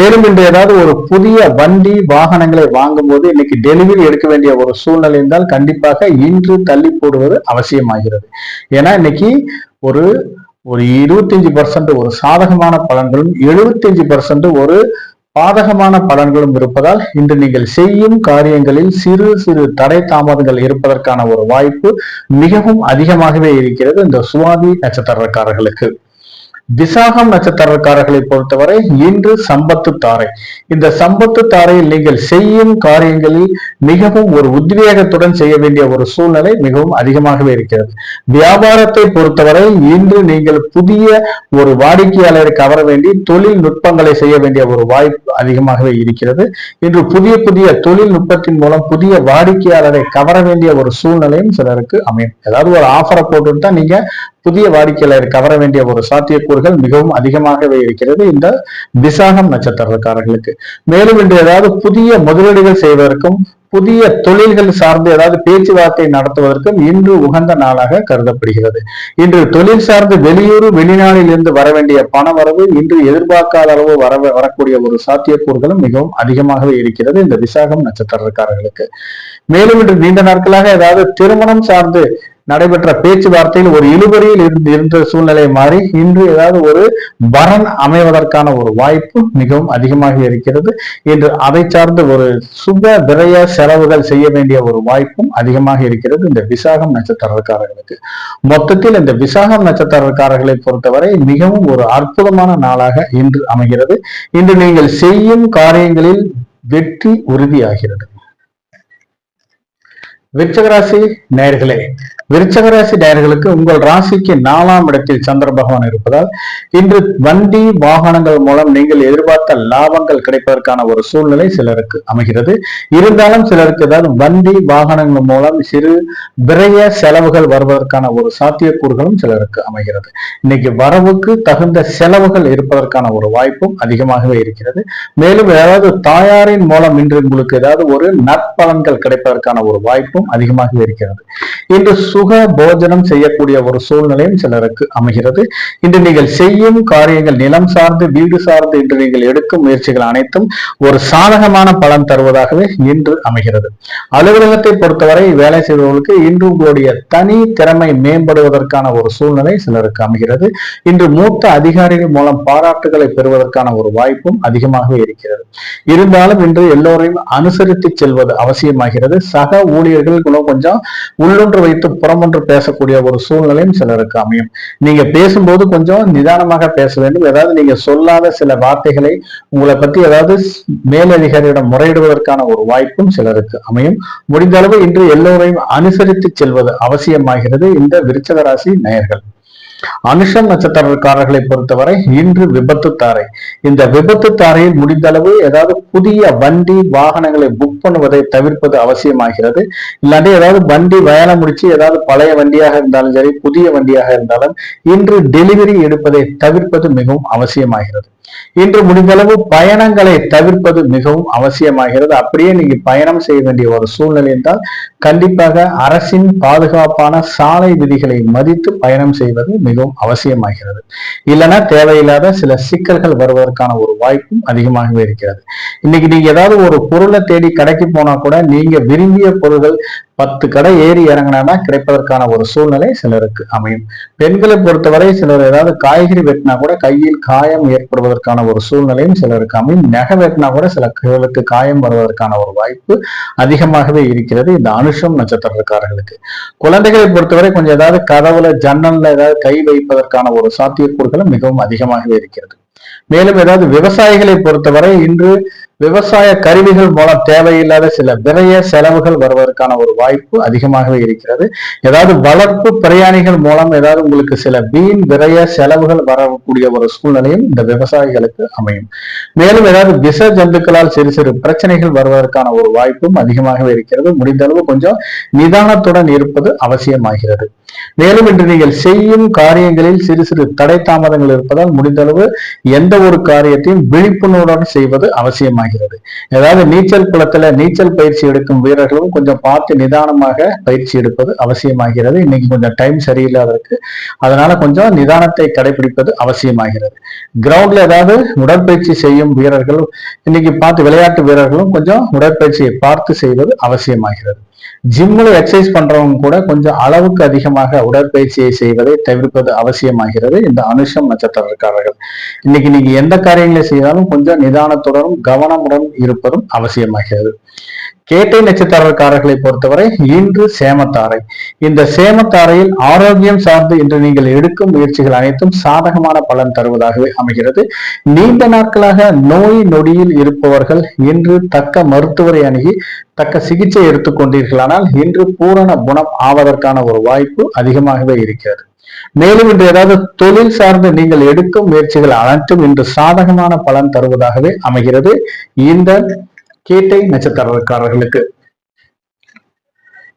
S1: மேலும் இன்று ஏதாவது ஒரு புதிய வண்டி வாகனங்களை வாங்கும் போது இன்னைக்கு டெலிவரி எடுக்க வேண்டிய ஒரு சூழ்நிலை இருந்தால் கண்டிப்பாக தள்ளி போடுவது அவசியமாகிறது. ஏன்னா இன்னைக்கு ஒரு 25% ஒரு சாதகமான பலன்களும் 75% ஒரு பாதகமான பலன்களும் இருப்பதால் இன்று நீங்கள் செய்யும் காரியங்களில் சிறு சிறு தடை தாமதங்கள் இருப்பதற்கான ஒரு வாய்ப்பு மிகவும் அதிகமாகவே இருக்கிறது இந்த சுவாதி நட்சத்திரக்காரர்களுக்கு. விசாகம் நட்சத்திரக்காரர்களை பொறுத்தவரை இன்று சம்பத்து தாரை. இந்த சம்பத்து தாரையில் நீங்கள் செய்யும் காரியங்களில் மிகவும் ஒரு உத்வேகத்துடன் செய்ய வேண்டிய ஒரு சூழ்நிலை மிகவும் அதிகமாகவே இருக்கிறது. வியாபாரத்தை பொறுத்தவரை இன்று நீங்கள் புதிய ஒரு வாடிக்கையாளரை கவர வேண்டி தொழில்நுட்பங்களை செய்ய வேண்டிய ஒரு வாய்ப்பு அதிகமாகவே இருக்கிறது. இன்று புதிய புதிய தொழில்நுட்பத்தின் மூலம் புதிய வாடிக்கையாளரை கவர வேண்டிய ஒரு சூழ்நிலையும் சிலருக்கு அமையும். ஏதாவது ஒரு ஆஃபரை போட்டுட்டு தான் நீங்க புதிய வாடிக்கையாளரை கவர வேண்டிய ஒரு சாத்தியக்கூறுகள் மிகவும் அதிகமாகவே இருக்கிறது இந்த விசாகம் நட்சத்திரக்காரர்களுக்கு. மேலும் இன்று ஏதாவது புதிய முதலீடுகள் செய்வதற்கும் புதிய தொழில்கள் சார்ந்து ஏதாவது பேச்சுவார்த்தை நடத்துவதற்கும் இன்று உகந்த நாளாக கருதப்படுகிறது. இன்று தொழில் சார்ந்து வெளியூர் வெளிநாட்டில் இருந்து வர வேண்டிய பண வரவு இன்று எதிர்பார்க்காத அளவு வரக்கூடிய ஒரு சாத்தியக்கூறுகளும் மிகவும் அதிகமாகவே இருக்கிறது இந்த விசாகம் நட்சத்திரக்காரர்களுக்கு. மேலும் இன்று நீண்ட நாட்களாக ஏதாவது திருமணம் சார்ந்து நடைபெற்ற பேச்சுவார்த்தையில் ஒரு இழுபறியில் இருந்த சூழ்நிலை மாறி இன்று ஏதாவது ஒரு வரன் அமைவதற்கான ஒரு வாய்ப்பு மிகவும் அதிகமாக இருக்கிறது. இன்று அதை சார்ந்து ஒரு சுப விரய செலவுகள் செய்ய வேண்டிய ஒரு வாய்ப்பும் அதிகமாக இருக்கிறது இந்த விசாகம் நட்சத்திரக்காரர்களுக்கு. மொத்தத்தில் இந்த விசாகம் நட்சத்திரக்காரர்களை பொறுத்தவரை மிகவும் ஒரு அற்புதமான நாளாக இன்று அமைகிறது. இன்று நீங்கள் செய்யும் காரியங்களில் வெற்றி உறுதியாகிறது. விருச்சகராசி நேயர்களே, விருச்சகராசி நேயர்களுக்கு உங்கள் ராசிக்கு 4ஆம் இடத்தில் சந்திர பகவான் இருப்பதால் இன்று வண்டி வாகனங்கள் மூலம் நீங்கள் எதிர்பார்த்த லாபங்கள் கிடைப்பதற்கான ஒரு சூழ்நிலை சிலருக்கு அமைகிறது. இருந்தாலும் சிலருக்கு ஏதாவது வண்டி வாகனங்கள் மூலம் சிறு விரய செலவுகள் வருவதற்கான ஒரு சாத்தியக்கூறுகளும் சிலருக்கு அமைகிறது. இன்னைக்கு வரவுக்கு தகுந்த செலவுகள் இருப்பதற்கான ஒரு வாய்ப்பும் அதிகமாகவே இருக்கிறது. மேலும் ஏதாவது தாயாரின் மூலம் இன்று உங்களுக்கு ஏதாவது ஒரு நற்பலன்கள் கிடைப்பதற்கான ஒரு வாய்ப்பும் அதிகமாகவே இருக்கிறது. இன்று சுக போஜனம் செய்யக்கூடிய ஒரு சூழ்நிலையும் சிலருக்கு அமைகிறது. இன்று நீங்கள் செய்யும் காரியங்கள் நிலம் சார்ந்து வீடு சார்ந்து இன்று நீங்கள் எடுக்கும் முயற்சிகள் அனைத்தும் ஒரு சாதகமான பலன் தருவதாகவே இன்று அமைகிறது. அலுவலகத்தை பொறுத்தவரை வேலை செய்பவர்களுக்கு இன்று உங்களுடைய தனி திறமை மேம்படுவதற்கான ஒரு சூழ்நிலை சிலருக்கு அமைகிறது. இன்று மூத்த அதிகாரிகள் மூலம் பாராட்டுகளை பெறுவதற்கான ஒரு வாய்ப்பும் அதிகமாக இருக்கிறது. இருந்தாலும் இன்று எல்லோரையும் அனுசரித்து செல்வது அவசியமாகிறது. சக ஊழியர்கள் கொஞ்சம் உள்ளொன்று வைத்து புறமொன்று பேசக்கூடிய ஒரு சூழ்நிலையும் சிலருக்கு அமையும். நீங்க பேசும்போது கொஞ்சம் நிதானமாக பேச வேண்டும். ஏதாவது நீங்க சொல்லாத சில வார்த்தைகளை உங்களை பத்தி ஏதாவது மேலதிகாரியிடம் முறையிடுவதற்கான ஒரு வாய்ப்பும் சிலருக்கு அமையும். முடிந்த அளவு இன்று எல்லோரையும் அனுசரித்து செல்வது அவசியமாகிறது. இந்த விருச்சிக ராசி நேயர்கள். அனுஷம் நட்சத்திரக்காரர்களை பொறுத்தவரை இன்று விபத்து தாரை. இந்த விபத்து தாரையில் முடிந்த அளவு ஏதாவது புதிய வண்டி வாகனங்களை புக் பண்ணுவதை தவிர்ப்பது அவசியமாகிறது. இல்லாட்டி ஏதாவது வண்டி வேலை முடிச்சு ஏதாவது பழைய வண்டியாக இருந்தாலும் சரி, புதிய வண்டியாக இருந்தாலும் இன்று டெலிவரி எடுப்பதை தவிர்ப்பது மிகவும் அவசியமாகிறது. இன்று முடிந்தளவு பயணங்களை தவிர்ப்பது மிகவும் அவசியமாகிறது. அப்படியே நீங்க பயணம் செய்ய வேண்டிய ஒரு சூழ்நிலை என்றால் கண்டிப்பாக அரசின் பாதுகாப்பான சாலை விதிகளை மதித்து பயணம் செய்வது மிகவும் அவசியமாகிறது. இல்லைன்னா தேவையில்லாத சில சிக்கல்கள் வருவதற்கான ஒரு வாய்ப்பும் அதிகமாகவே இருக்கிறது. இன்னைக்கு நீங்க ஏதாவது ஒரு பொருளை தேடி கடைக்கு போனா கூட நீங்க விரும்பிய பொருள்கள் 10 கடை ஏறி இறங்கினா கிடைப்பதற்கான ஒரு சூழ்நிலை சிலருக்கு அமையும். பெண்களை பொறுத்தவரை சிலர் ஏதாவது காய்கறி வெட்டினா கூட கையில் காயம் ஏற்படுவதற்கான ஒரு சூழ்நிலையும் சிலருக்கு அமையும். நகை வெட்டினா கூட சிலருக்கு காயம் வருவதற்கான ஒரு வாய்ப்பு அதிகமாகவே இருக்கிறது இந்த அனுஷம் நட்சத்திரக்காரர்களுக்கு. குழந்தைகளை பொறுத்தவரை கொஞ்சம் ஏதாவது கதவுல ஜன்னல்ல ஏதாவது கை வைப்பதற்கான ஒரு சாத்தியக்கூறுகளும் மிகவும் அதிகமாகவே இருக்கிறது. மேலும் ஏதாவது விவசாயிகளை பொறுத்தவரை இன்று விவசாய கருவிகள் மூலம் தேவையில்லாத சில விரைய செலவுகள் வருவதற்கான ஒரு வாய்ப்பு அதிகமாகவே இருக்கிறது. ஏதாவது வளர்ப்பு பிரயாணிகள் மூலம் ஏதாவது உங்களுக்கு சில வீண் விரைய செலவுகள் வரக்கூடிய ஒரு சூழ்நிலையும் இந்த விவசாயிகளுக்கு அமையும். மேலும் ஏதாவது விஷ ஜந்துக்களால் சிறு சிறு பிரச்சனைகள் வருவதற்கான ஒரு வாய்ப்பும் அதிகமாகவே இருக்கிறது. முடிந்த அளவு கொஞ்சம் நிதானத்துடன் இருப்பது அவசியமாகிறது. மேலும் இன்று நீங்கள் செய்யும் காரியங்களில் சிறு சிறு தடை தாமதங்கள் இருப்பதால் முடிந்தளவு எந்த ஒரு காரியத்தையும் விழிப்புணர்வுடன் செய்வது அவசியமாகிறது. ஏதாவது நீச்சல் குளத்துல நீச்சல் பயிற்சி எடுக்கும் வீரர்களும் கொஞ்சம் பார்த்து நிதானமாக பயிற்சி எடுப்பது அவசியமாகிறது. இன்னைக்கு கொஞ்சம் டைம் சரியில்லாதற்கு அதனால கொஞ்சம் நிதானத்தை கடைபிடிப்பது அவசியமாகிறது. கிரவுண்ட்ல ஏதாவது உடற்பயிற்சி செய்யும் வீரர்களும் இன்னைக்கு பார்த்து விளையாட்டு வீரர்களும் கொஞ்சம் உடற்பயிற்சியை பார்த்து செய்வது அவசியமாகிறது. ஜிம்ல எக்ஸசைஸ் பண்றவங்க கூட கொஞ்சம் அளவுக்கு அதிகமாக உடற்பயிற்சியை செய்வதை தவிர்ப்பது அவசியமாகிறது இந்த அனுஷம் நட்சத்திரக்காரர்கள். இன்னைக்கு நீங்க எந்த காரியங்களை செய்தாலும் கொஞ்சம் நிதானத்துடனும் கவனமுடன் இருப்பதும் அவசியமாகிறது. கேட்டை நட்சத்திரக்காரர்களை பொறுத்தவரை இன்று சேமத்தாரை. இந்த சேமத்தாரையில் ஆரோக்கியம் சார்ந்து இன்று நீங்கள் எடுக்கும் முயற்சிகள் அனைத்தும் சாதகமான பலன் தருவதாகவே அமைகிறது. நீண்ட நாட்களாக நோய் நொடியில் இருப்பவர்கள் இன்று தக்க மருத்துவரை அணுகி தக்க சிகிச்சை எடுத்துக்கொண்டீர்களானால் இன்று பூரண குணம் ஆவதற்கான ஒரு வாய்ப்பு அதிகமாகவே இருக்கிறது. மேலும் இன்று ஏதாவது தொழில் சார்ந்து நீங்கள் எடுக்கும் முயற்சிகள் அனைத்தும் இன்று சாதகமான பலன் தருவதாகவே அமைகிறது இந்த கேட்டை நட்சத்திரக்காரர்களுக்கு.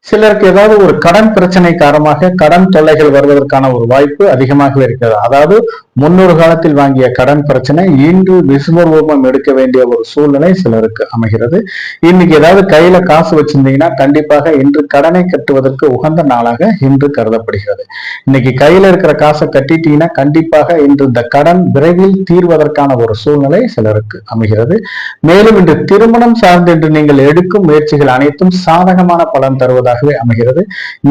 S1: சிலருக்கு ஏதாவது ஒரு கடன் பிரச்சனை காரணமாக கடன் தொல்லைகள் வருவதற்கான ஒரு வாய்ப்பு அதிகமாகவே இருக்கிறது. அதாவது முன்னொரு காலத்தில் வாங்கிய கடன் பிரச்சனை இன்று விஸ்வரூபம் எடுக்க வேண்டிய ஒரு சூழ்நிலை சிலருக்கு அமைகிறது. இன்னைக்கு ஏதாவது கையில காசு வச்சிருந்தீங்கன்னா கண்டிப்பாக இன்று கடனை கட்டுவதற்கு உகந்த நாளாக இன்று கருதப்படுகிறது. இன்னைக்கு கையில இருக்கிற காசை கட்டிட்டீங்கன்னா கண்டிப்பாக இன்று இந்த கடன் விரைவில் தீர்வதற்கான ஒரு சூழ்நிலை சிலருக்கு அமைகிறது. மேலும் இன்று திருமணம் சார்ந்து இன்று நீங்கள் எடுக்கும் முயற்சிகள் அனைத்தும் சாதகமான பலன் தருவதாக அமைகிறது.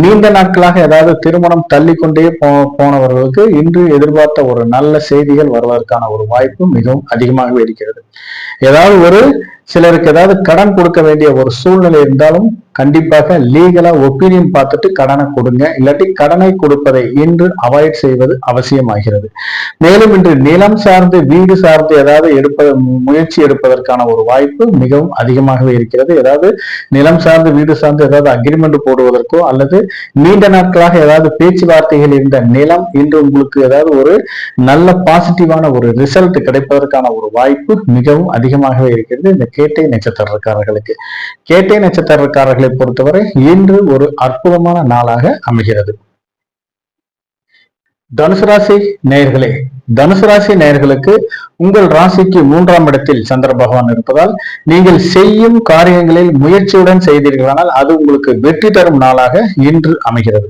S1: நீண்ட நாட்களாக ஏதாவது திருமணம் தள்ளிக்கொண்டே போனவர்களுக்கு இன்று எதிர்பார்த்த ஒரு நல்ல செய்திகள் வருவதற்கான ஒரு வாய்ப்பு மிகவும் அதிகமாகவே இருக்கிறது. ஏதாவது சிலருக்கு ஏதாவது கடன் கொடுக்க வேண்டிய ஒரு சூழ்நிலை இருந்தாலும் கண்டிப்பாக லீகலா ஒப்பீனியன் பார்த்துட்டு கடனை கொடுங்க. இல்லாட்டி கடனை கொடுப்பதை இன்று அவாய்ட் செய்வது அவசியமாகிறது. மேலும் இன்று நிலம் சார்ந்து வீடு சார்ந்து ஏதாவது முயற்சி எடுப்பதற்கான ஒரு வாய்ப்பு மிகவும் அதிகமாகவே இருக்கிறது. ஏதாவது நிலம் சார்ந்து வீடு சார்ந்து ஏதாவது அக்ரிமெண்ட் போடுவதற்கோ அல்லது நீண்ட நாட்களாக ஏதாவது பேச்சுவார்த்தைகள் இருந்த நிலம் இன்று உங்களுக்கு ஏதாவது ஒரு நல்ல பாசிட்டிவான ஒரு ரிசல்ட் கிடைப்பதற்கான ஒரு வாய்ப்பு மிகவும் அதிகமாகவே இருக்கிறது இந்த கேட்டை நட்சத்திரக்காரர்களுக்கு. கேட்டை நட்சத்திரக்காரர்கள் பொறுத்தவரை இன்று ஒரு அற்புதமான நாளாக அமைகிறது. தனுசு ராசி நேயர்களே, தனுசு ராசி நேயர்களுக்கு உங்கள் ராசிக்கு 3ஆம் இடத்தில் சந்திர பகவான் இருப்பதால் நீங்கள் செய்யும் காரியங்களில் முயற்சியுடன் செய்தீர்களானால் அது உங்களுக்கு வெற்றி தரும் நாளாக இன்று அமைகிறது.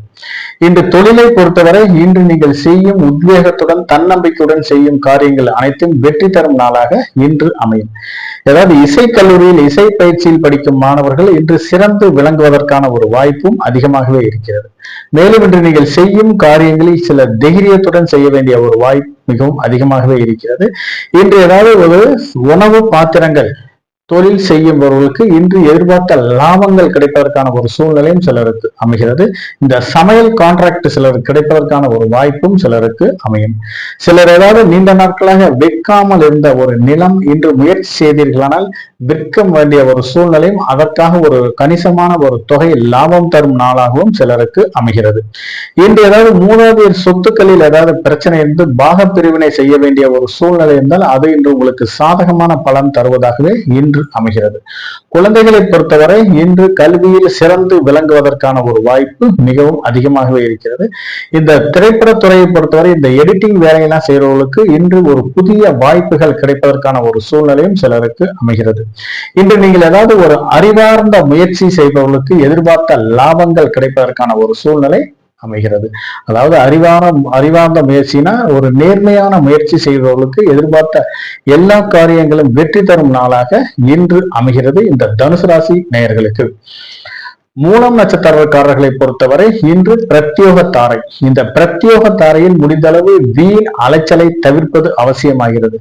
S1: இன்று தொழிலை பொறுத்தவரை இன்று நீங்கள் செய்யும் உத்வேகத்துடன் தன்னம்பிக்கையுடன் செய்யும் காரியங்கள் அனைத்தும் வெற்றி தரும் நாளாக இன்று அமையும். அதாவது இசை கல்லூரியில் இசை பயிற்சியில் படிக்கும் மாணவர்கள் இன்று சிறந்து விளங்குவதற்கான ஒரு வாய்ப்பும் அதிகமாகவே இருக்கிறது. மேலும் இன்று நீங்கள் செய்யும் காரியங்களில் சில தைரியத்துடன் செய்ய வேண்டிய ஒரு வாய்ப்பு மிகவும் அதிகமாகவே இருக்கிறது. இன்று ஏதாவது ஒரு உணவு பாத்திரங்கள் தொழில் செய்யும்பவர்களுக்கு இன்று எதிர்பார்த்த லாபங்கள் கிடைப்பதற்கான ஒரு சூழ்நிலையும் சிலருக்கு அமைகிறது. இந்த சமையல் கான்ட்ராக்ட் சிலருக்கு கிடைப்பதற்கான ஒரு வாய்ப்பும் சிலருக்கு அமையும். சிலர் ஏதாவது நீண்ட நாட்களாக விற்காமல் இருந்த ஒரு நிலம் இன்று முயற்சி செய்தீர்களானால் விற்க வேண்டிய ஒரு சூழ்நிலையும் அதற்காக ஒரு கணிசமான ஒரு தொகை லாபம் தரும் நாளாகவும் சிலருக்கு அமைகிறது. இன்று ஏதாவது மூதாதையர் சொத்துக்களில் ஏதாவது பிரச்சனை இருந்து பாக பிரிவினை செய்ய வேண்டிய ஒரு சூழ்நிலை இருந்தால் அது இன்று உங்களுக்கு சாதகமான பலன் தருவதாகவே இன்று அமைகிறது. குழந்தைகளை பொறுத்தவரை இன்று கல்வியில் சிறந்து விளங்குவதற்கான ஒரு வாய்ப்பு மிகவும் அதிகமாகவே இருக்கிறது. இந்த திரைப்படத்துறையை பொறுத்தவரை இந்த எடிட்டிங் வேலையெல்லாம் செய்யறவர்களுக்கு இன்று ஒரு புதிய வாய்ப்புகள் கிடைப்பதற்கான ஒரு சூழ்நிலையும் சிலருக்கு அமைகிறது. இன்று நீங்கள் ஏதாவது ஒரு அறிவார்ந்த முயற்சி செய்பவர்களுக்கு எதிர்பார்த்த லாபங்கள் கிடைப்பதற்கான ஒரு சூழ்நிலை அமைகிறது. அதாவது அறிவார்ந்த முயற்சினா ஒரு நேர்மையான முயற்சி செய்பவர்களுக்கு எதிர்பார்த்த எல்லா காரியங்களும் வெற்றி தரும் நாளாக இன்று அமைகிறது. இந்த தனுசு ராசி நேயர்களுக்கு மூலம் நட்சத்திரக்காரர்களை பொறுத்தவரை இன்று பிரத்யோக தாரை. இந்த பிரத்யோக தாரையில் முடிந்தளவு வீண் அலைச்சலை தவிர்ப்பது அவசியமாகிறது.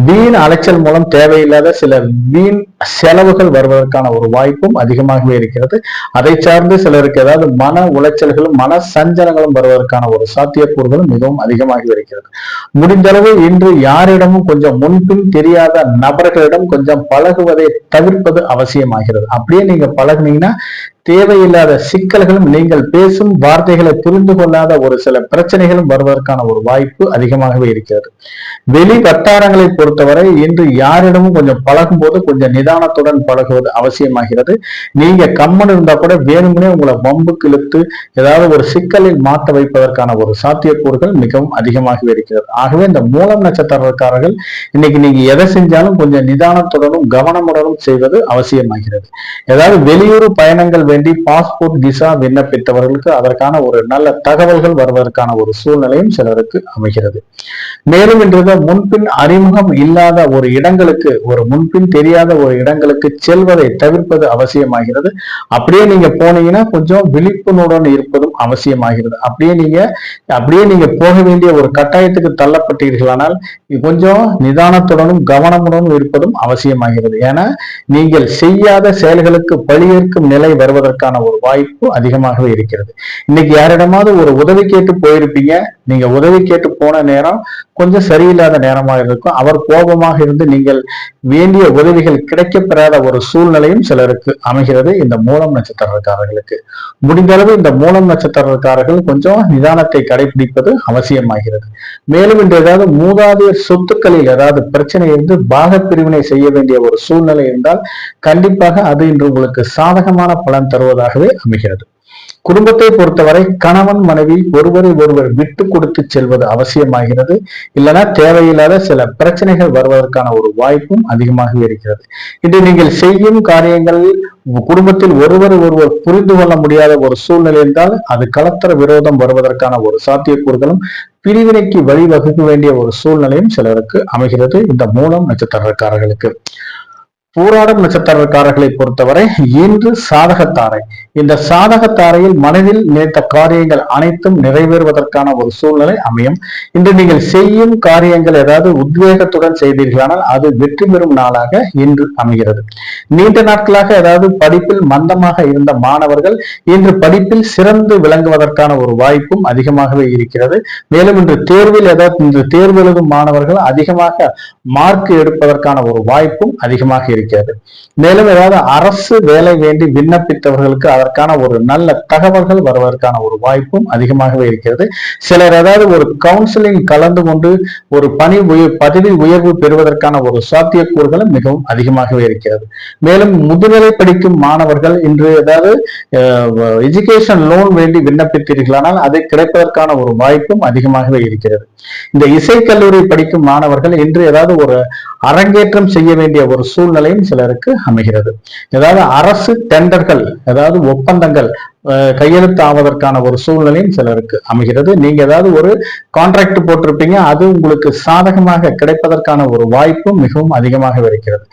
S1: வீண் அலைச்சல் மூலம் தேவையில்லாத சில வீண் செலவுகள் வருவதற்கான ஒரு வாய்ப்பும் அதிகமாகவே இருக்கிறது. அதை சார்ந்து சிலருக்கு ஏதாவது மன உளைச்சல்களும் மன சஞ்சலங்களும் வருவதற்கான ஒரு சாத்தியக்கூறுகளும் மிகவும் அதிகமாகி இருக்கிறது. முடிந்தளவு இன்று யாரிடமும் கொஞ்சம் முன்பின் தெரியாத நபர்களிடம் கொஞ்சம் பழகுவதை தவிர்ப்பது அவசியமாகிறது. அப்படியே நீங்க பழகுனீங்கன்னா தேவையில்லாத சிக்கல்களும் நீங்கள் பேசும் வார்த்தைகளை புரிந்து கொள்ளாத ஒரு சில பிரச்சனைகளும் வருவதற்கான ஒரு வாய்ப்பு அதிகமாகவே இருக்கிறது. வெளி வட்டாரங்களை பொறுத்தவரை இன்று யாரிடமும் கொஞ்சம் பழகும் போது கொஞ்சம் நிதானத்துடன் பழகுவது அவசியமாகிறது. நீங்க கம்மன் இருந்தா கூட வேணும்னே உங்களை வம்புக்கு இழுத்து ஏதாவது ஒரு சிக்கலில் மாட்ட வைப்பதற்கான ஒரு சாத்தியக்கூறுகள் மிகவும் அதிகமாகவே இருக்கிறது. ஆகவே இந்த மூலம் நட்சத்திரக்காரர்கள் இன்னைக்கு நீங்க எதை செஞ்சாலும் கொஞ்சம் நிதானத்துடனும் கவனமுடனும் செய்வது அவசியமாகிறது. ஏதாவது வெளியூர் பயணங்கள் வேண்டி பாஸ்போர்ட் விசா விண்ணப்பித்தவர்களுக்கு அதற்கான ஒரு நல்ல தகவல்கள் வருவதற்கான ஒரு சூழ்நிலையும் சிலருக்கு அமைகிறது. மேலும் இன்றைய முன்பின் அறிமுகம் இல்லாத ஒரு இடங்களுக்கு ஒரு முன்பின் தெரியாத ஒரு இடங்களுக்கு செல்வதை தவிர்ப்பது அவசியமாகிறது. அப்படியே நீங்க போனீங்கன்னா கொஞ்சம் விழிப்புணர்வுடன் இருப்பதும் அவசியமாகிறது. அப்படியே நீங்க போக வேண்டிய ஒரு கட்டாயத்துக்கு தள்ளப்பட்டீர்களானால் கொஞ்சம் நிதானத்துடனும் கவனமுடனும் இருப்பதும் அவசியமாகிறது. ஏன்னா நீங்கள் செய்யாத செயல்களுக்கு பழியேற்கும் நிலை வருவதற்கான ஒரு வாய்ப்பு அதிகமாகவே இருக்கிறது. இன்னைக்கு யாரிடமாவது ஒரு உதவி கேட்டு போயிருப்பீங்க. நீங்க உதவி கேட்டு போன நேரம் கொஞ்சம் சரியில்லாத நேரமாக இருக்கும். அவர் கோபமாக இருந்து நீங்கள் வேண்டிய உதவிகள் கிடைக்கப்பெறாத ஒரு சூழ்நிலையும் சிலருக்கு அமைகிறது. இந்த மூலம் நட்சத்திரக்காரர்களுக்கு முடிந்தளவு இந்த மூலம் நட்சத்திரக்காரர்கள் கொஞ்சம் நிதானத்தை கடைபிடிப்பது அவசியமாகிறது. மேலும் இன்று ஏதாவது மூதாதையர் சொத்துக்களில் ஏதாவது பிரச்சனை இருந்து பாக பிரிவினை செய்ய வேண்டிய ஒரு சூழ்நிலை இருந்தால் கண்டிப்பாக அது இன்று உங்களுக்கு சாதகமான பலன் தருவதாகவே அமைகிறது. குடும்பத்தை பொறுத்தவரை கணவன் மனைவி ஒருவரை ஒருவர் விட்டு கொடுத்து செல்வது அவசியமாகிறது. இல்லைன்னா தேவையில்லாத சில பிரச்சனைகள் வருவதற்கான ஒரு வாய்ப்பும் அதிகமாக இருக்கிறது. இன்று நீங்கள் செய்யும் காரியங்களில் குடும்பத்தில் ஒருவர் புரிந்து கொள்ள முடியாத ஒரு சூழ்நிலை இருந்தால் அது கலத்தர விரோதம் வருவதற்கான ஒரு சாத்தியக்கூறுகளும் பிரிவினைக்கு வழிவகுக்க வேண்டிய ஒரு சூழ்நிலையும் சிலருக்கு அமைகிறது. இந்த மூலம் நட்சத்திரக்காரர்களுக்கு பூராடம் நட்சத்திரக்காரர்களை பொறுத்தவரை இன்று சாதகத்தாரை. இந்த சாதகத்தாரையில் மனதில் நினைத்த காரியங்கள் அனைத்தும் நிறைவேறுவதற்கான ஒரு சூழ்நிலை அமையும். இன்று நீங்கள் செய்யும் காரியங்கள் ஏதாவது உத்வேகத்துடன் செய்தீர்களானால் அது வெற்றி பெறும் நாளாக இன்று அமைகிறது. நீண்ட நாட்களாக ஏதாவது படிப்பில் மந்தமாக இருந்த மாணவர்கள் இன்று படிப்பில் சிறந்து விளங்குவதற்கான ஒரு வாய்ப்பும் அதிகமாகவே இருக்கிறது. மேலும் இன்று தேர்வு எழுதும் மாணவர்கள் அதிகமாக மார்க் எடுப்பதற்கான ஒரு வாய்ப்பும் அதிகமாக இருக்கிறது. இருக்கிறது. மேலும் ஏதாவது அரசு வேலை வேண்டி விண்ணப்பித்தவர்களுக்கு அதற்கான ஒரு நல்ல தகவல்கள் வருவதற்கான ஒரு வாய்ப்பும் அதிகமாகவே இருக்கிறது. சிலர் ஏதாவது ஒரு கவுன்சிலிங் கலந்து கொண்டு ஒரு பதவி உயர்வு பெறுவதற்கான ஒரு சாத்தியக்கூறுகளும் மிகவும் அதிகமாகவே இருக்கிறது. மேலும் முதுநிலை படிக்கும் மாணவர்கள் இன்று ஏதாவது எஜுகேஷன் லோன் வேண்டி விண்ணப்பித்தீர்களானால் அதை கிடைப்பதற்கான ஒரு வாய்ப்பும் அதிகமாகவே இருக்கிறது. இந்த இசைக்கல்லூரி படிக்கும் மாணவர்கள் இன்று ஏதாவது ஒரு அரங்கேற்றம் செய்ய வேண்டிய ஒரு சூழ்நிலையும் சிலருக்கு அமைகிறது. ஏதாவது அரசு டெண்டர்கள், ஏதாவது ஒப்பந்தங்கள் கையெழுத்து ஆவதற்கான ஒரு சூழ்நிலையும் சிலருக்கு அமைகிறது. நீங்க ஏதாவது ஒரு கான்ட்ராக்ட் போட்டிருப்பீங்க, அது உங்களுக்கு சாதகமாக கிடைப்பதற்கான ஒரு வாய்ப்பும் மிகவும் அதிகமாக இருக்கிறது.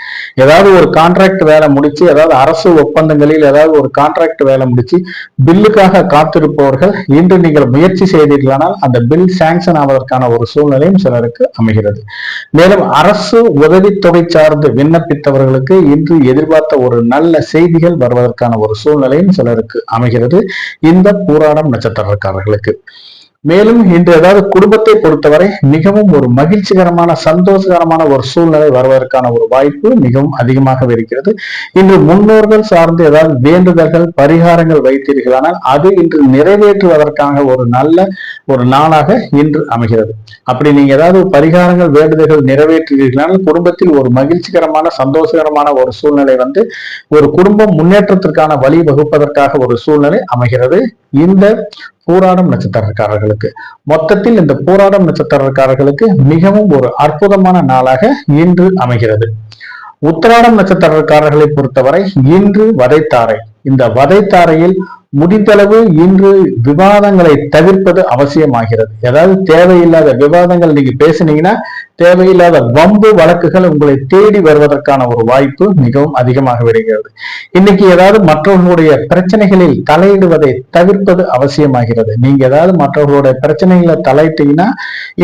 S1: ஏதாவது ஒரு கான்ட்ராக்ட் வேலை முடிச்சு, ஏதாவது அரசு ஒப்பந்தங்களில் ஏதாவது ஒரு கான்ட்ராக்ட் வேலை முடிச்சு பில்லுக்காக காத்திருப்பவர்கள் இன்று நீங்கள் முயற்சி செய்தீர்களானால் அந்த பில் சாங்ஷன் ஆவதற்கான ஒரு சூழ்நிலையும் சிலருக்கு அமைகிறது. மேலும் அரசு உதவித்தொகை சார்ந்து விண்ணப்பித்தவர்களுக்கு இன்று எதிர்பார்த்த ஒரு நல்ல செய்திகள் வருவதற்கான ஒரு சூழ்நிலையும் சிலருக்கு அமைகிறது இந்த பூராடம் நட்சத்திரக்காரர்களுக்கு. மேலும் இன்று ஏதாவது குடும்பத்தை பொறுத்தவரை மிகவும் ஒரு மகிழ்ச்சிகரமான சந்தோஷகரமான ஒரு சூழ்நிலை வருவதற்கான ஒரு வாய்ப்பு மிகவும் அதிகமாக இருக்கிறது. இன்று முன்னோர்கள் சார்ந்து ஏதாவது வேண்டுதல்கள் பரிகாரங்கள் வைத்தீர்களானால் அது இன்று நிறைவேற்றுவதற்கான ஒரு நல்ல ஒரு நாளாக இன்று அமைகிறது. அப்படி நீங்க ஏதாவது பரிகாரங்கள் வேண்டுதல்கள் நிறைவேற்றுகிறீர்களானால் குடும்பத்தில் ஒரு மகிழ்ச்சிகரமான சந்தோஷகரமான ஒரு சூழ்நிலை வந்து ஒரு குடும்பம் முன்னேற்றத்திற்கான வழி வகுப்பதற்காக ஒரு சூழ்நிலை அமைகிறது இந்த பூராடம் நட்சத்திரக்காரர்களுக்கு. மொத்தத்தில் இந்த பூராடம் நட்சத்திரக்காரர்களுக்கு மிகவும் ஒரு அற்புதமான நாளாக இன்று அமைகிறது. உத்திராடம் நட்சத்திரக்காரர்களை பொறுத்தவரை இன்று வதைத்தாரை. இந்த வதைத்தாரையில் முடிந்தளவு இன்று விவாதங்களை தவிர்ப்பது அவசியமாகிறது. ஏதாவது தேவையில்லாத விவாதங்கள் நீங்க பேசுனீங்கன்னா தேவையில்லாத வம்பு வழக்குகள் உங்களை தேடி வருவதற்கான ஒரு வாய்ப்பு மிகவும் அதிகமாக வருகிறது. இன்னைக்கு ஏதாவது மற்றவர்களுடைய பிரச்சனைகளில் தலையிடுவதை தவிர்ப்பது அவசியமாகிறது. நீங்க ஏதாவது மற்றவர்களுடைய பிரச்சனைகளை தலையிட்டீங்கன்னா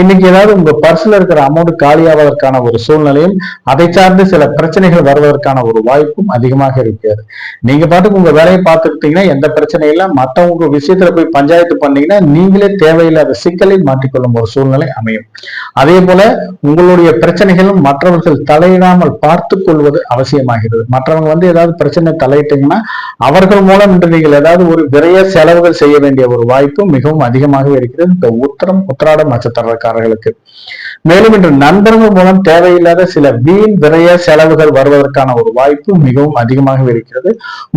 S1: இன்னைக்கு ஏதாவது உங்க பர்சுல இருக்கிற அமௌண்ட் காலியாவதற்கான ஒரு சூழ்நிலையும் அதை சார்ந்து சில பிரச்சனைகள் வருவதற்கான ஒரு வாய்ப்பும் அதிகமாக இருக்கிறது. நீங்க பாட்டுக்கு உங்க வேலையை பார்த்துக்கிட்டீங்கன்னா எந்த பிரச்சனை இல்லை, மற்றவங்க விஷயத்துல போய் பஞ்சாயத்து பண்ணீங்கன்னா நீங்களே தேவையில்லாத சிக்கலில் மாட்டிக்கொள்ளும் ஒரு சூழ்நிலை அமையும். அதே போல உங்களுடைய பிரச்சனைகளும் மற்றவர்கள் தலையிடாமல் பார்த்து கொள்வது அவசியமாகிறது. மற்றவங்க வந்து ஏதாவது பிரச்சனை தலையிட்டீங்கன்னா அவர்கள் மூலம் இன்று நீங்கள் ஏதாவது ஒரு விரைய செலவுகள் செய்ய வேண்டிய ஒரு வாய்ப்பு மிகவும் அதிகமாக இருக்கிறது இந்த உத்திராடம் நட்சத்திரக்காரர்களுக்கு. மேலும் இன்று நண்பர்கள் மூலம் தேவையில்லாத சில வீண் விரைய செலவுகள் வருவதற்கான ஒரு வாய்ப்பு மிகவும் அதிகமாக இருக்கிறது.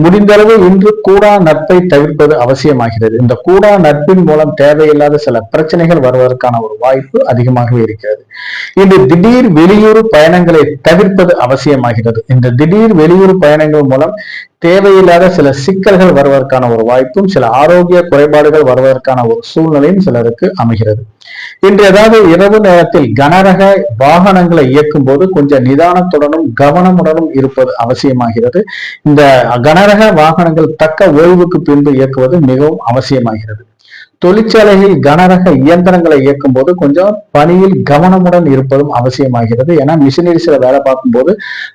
S1: முடிந்தளவு இன்று கூடா நட்பை தவிர்ப்பது அவசியமாகிறது. இந்த கூடா நட்பின் மூலம் தேவையில்லாத சில பிரச்சனைகள் வருவதற்கான ஒரு வாய்ப்பு அதிகமாகவே இருக்கிறது. இன்று திடீர் வெளியூர் பயணங்களை தவிர்ப்பது அவசியமாகிறது. இந்த திடீர் வெளியூர் பயணங்கள் மூலம் தேவையில்லாத சில சிக்கல்கள் வருவதற்கான ஒரு வாய்ப்பும் சில ஆரோக்கிய குறைபாடுகள் வருவதற்கான ஒரு சூழ்நிலையும் சிலருக்கு அமைகிறது. இன்று ஏதாவது இரவு நேரத்தில் கனரக வாகனங்களை இயக்கும் போது கொஞ்சம் நிதானத்துடனும் கவனமுடனும் இருப்பது அவசியமாகிறது. இந்த கனரக வாகனங்கள் தக்க ஓய்வுக்கு பின்பு இயக்குவது மிகவும் அவசியமாகிறது. தொழிற்சாலையில் கனரக இயந்திரங்களை இயக்கும் போது கொஞ்சம் பணியில் கவனமுடன் இருப்பதும் அவசியமாகிறது. ஏன்னா மிஷினரிஸ்ல வேலை பார்க்கும் போது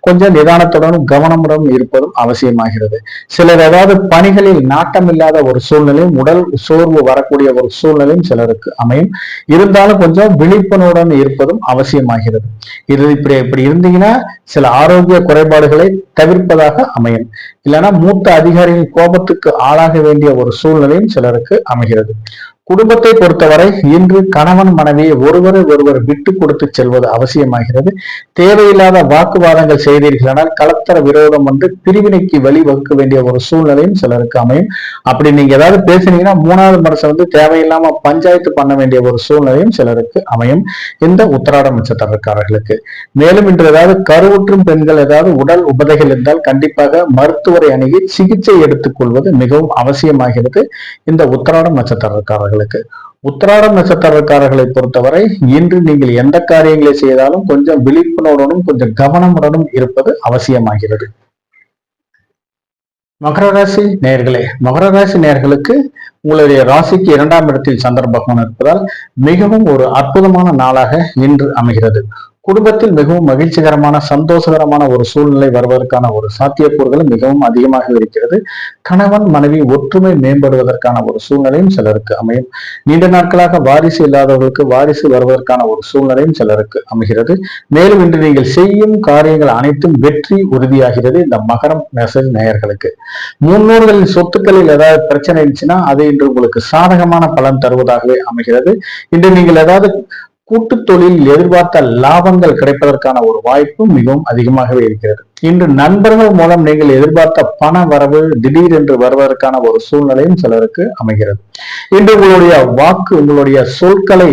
S1: கொஞ்சம் நிதானத்துடனும் கவனமுடன் இருப்பதும் அவசியமாகிறது. சிலர் ஏதாவது பணிகளில் நாட்டம் இல்லாத ஒரு சூழ்நிலையும் உடல் சோர்வு வரக்கூடிய ஒரு சூழ்நிலையும் சிலருக்கு அமையும். இருந்தாலும் கொஞ்சம் விழிப்புணர்வுடன் இருப்பதும் அவசியமாகிறது. இது இப்படி இருந்தீங்கன்னா சில ஆரோக்கிய குறைபாடுகளை தவிர்ப்பதாக அமையும். இல்லைன்னா மூத்த அதிகாரியின் கோபத்துக்கு ஆளாக வேண்டிய ஒரு சூழ்நிலையும் சிலருக்கு அமைகிறது. குடும்பத்தை பொறுத்தவரை இன்று கணவன் மனைவியை ஒருவர் விட்டு கொடுத்து செல்வது அவசியமாகிறது. தேவையில்லாத வாக்குவாதங்கள் செய்தீர்களானால் கலத்தர விரோதம் வந்து பிரிவினைக்கு வழிவகுக்க வேண்டிய ஒரு சூழ்நிலையும் சிலருக்கு அமையும். அப்படி நீங்க ஏதாவது பேசுனீங்கன்னா மூணாவது மனசை வந்து தேவையில்லாம பஞ்சாயத்து பண்ண வேண்டிய ஒரு சூழ்நிலையும் சிலருக்கு அமையும் இந்த உத்திராடம் நட்சத்திரக்காரர்களுக்கு. மேலும் இன்று ஏதாவது கருவுற்றும் பெண்கள் ஏதாவது உடல் உபதைகள் இருந்தால் கண்டிப்பாக மருத்துவரை அணுகி சிகிச்சை எடுத்துக் கொள்வது மிகவும் அவசியமாகிறது இந்த உத்திராடம் நட்சத்திரக்காரர்கள். உத்திராடம் நட்சத்திரக்காரர்களை பொறுத்தவரை இன்று நீங்கள் எந்த காரியங்களை செய்தாலும் கொஞ்சம் விழிப்புணர்வுடனும் கொஞ்சம் கவனமுடனும் இருப்பது அவசியமாகிறது. மகர ராசி நேயர்களே, மகர ராசி நேயர்களுக்கு உங்களுடைய ராசிக்கு 2ஆம் இடத்தில் சந்திர பகவான் இருப்பதால் மிகவும் ஒரு அற்புதமான நாளாக இன்று அமைகிறது. குடும்பத்தில் மிகவும் மகிழ்ச்சிகரமான சந்தோஷகரமான ஒரு சூழ்நிலை வருவதற்கான ஒரு சாத்தியக்கூறுகள் மிகவும் அதிகமாக இருக்கிறது. கணவன் மனைவி ஒற்றுமை மேம்படுவதற்கான ஒரு சூழ்நிலையும் சிலருக்கு அமையும். நீண்ட நாட்களாக வாரிசு இல்லாதவர்களுக்கு வாரிசு வருவதற்கான ஒரு சூழ்நிலையும் சிலருக்கு அமைகிறது. மேலும் இன்று நீங்கள் செய்யும் காரியங்கள் அனைத்தும் வெற்றி உறுதியாகிறது. இந்த மகரம் மெசேஜ் நேயர்களுக்கு முன்னோர்களின் சொத்துக்களில் ஏதாவது பிரச்சனை இருந்துச்சுன்னா அது இன்று உங்களுக்கு சாதகமான பலன் தருவதாகவே அமைகிறது. இன்று நீங்கள் ஏதாவது கூட்டு தொழில் எதிர்பார்த்த லாபங்கள் கிடைப்பதற்கான ஒரு வாய்ப்பு மிகவும் அதிகமாகவே இருக்கிறது. இன்று நண்பர்கள் மூலம் நீங்கள் எதிர்பார்த்த பண வரவு திடீரென்று வருவதற்கான ஒரு சூழ்நிலையும் சிலருக்கு அமைகிறது. இன்று உங்களுடைய வாக்கு உங்களுடைய சொற்களை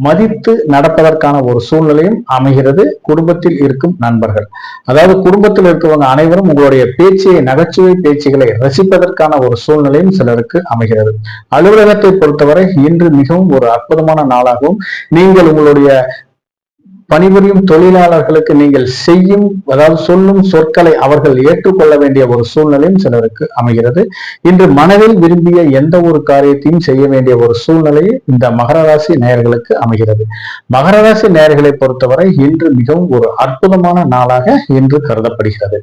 S1: மதித்து நடப்பதற்கான ஒரு சூழ்நிலையும் அமைகிறது. குடும்பத்தில் இருக்கும் நண்பர்கள், அதாவது குடும்பத்தில் இருக்கிறவங்க அனைவரும் உங்களுடைய பேச்சை நகைச்சுவை பேச்சுகளை ரசிப்பதற்கான ஒரு சூழ்நிலையும் சிலருக்கு அமைகிறது. அலுவலகத்தை பொறுத்தவரை இன்று மிகவும் ஒரு அற்புதமான நாளாகவும் நீங்கள் உங்களுடைய பணிபுரியும் தொழிலாளர்களுக்கு நீங்கள் செய்யும் அதாவது சொல்லும் சொற்களை அவர்கள் ஏற்றுக்கொள்ள வேண்டிய ஒரு சூழ்நிலையும் சிலருக்கு அமைகிறது. இன்று மனதில் விரும்பிய எந்த ஒரு காரியத்தையும் செய்ய வேண்டிய ஒரு சூழ்நிலையை இந்த மகர ராசி நேயர்களுக்கு அமைகிறது. மகர ராசி நேயர்களை பொறுத்தவரை இன்று மிகவும் ஒரு அற்புதமான நாளாக இன்று கருதப்படுகிறது.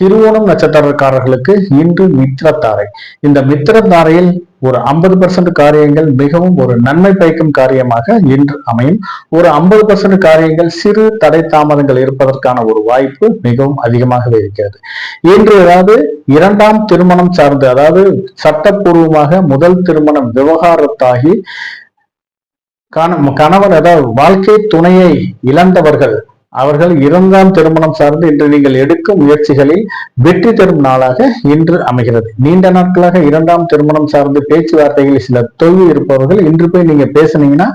S1: திருவோணம் நட்சத்திரக்காரர்களுக்கு இன்று மித்திரத்தாரை. இந்த மித்திரத்தாரையில் ஒரு 50% காரியங்கள் மிகவும் ஒரு நன்மை பயக்கும் காரியமாக இன்று அமையும். ஒரு 50% காரியங்கள் சிறு தடை தாமதங்கள் இருப்பதற்கான ஒரு வாய்ப்பு மிகவும் அதிகமாகவே இருக்கிறது. இன்று அதாவது இரண்டாம் திருமணம் சார்ந்து அதாவது சட்டப்பூர்வமாக முதல் திருமணம் விவகாரத்தாகி கணவன் அதாவது வாழ்க்கை துணையை இழந்தவர்கள் அவர்கள் இரண்டாம் திருமணம் சார்ந்து இன்று நீங்கள் எடுக்கும் முயற்சிகளில் வெற்றி தரும் நாளாக இன்று அமைகிறது. நீண்ட நாட்களாக இரண்டாம் திருமணம் சார்ந்து பேச்சுவார்த்தைகளில் சில தொய்வு இருப்பவர்கள் இன்று போய் நீங்க பேசுனீங்கன்னா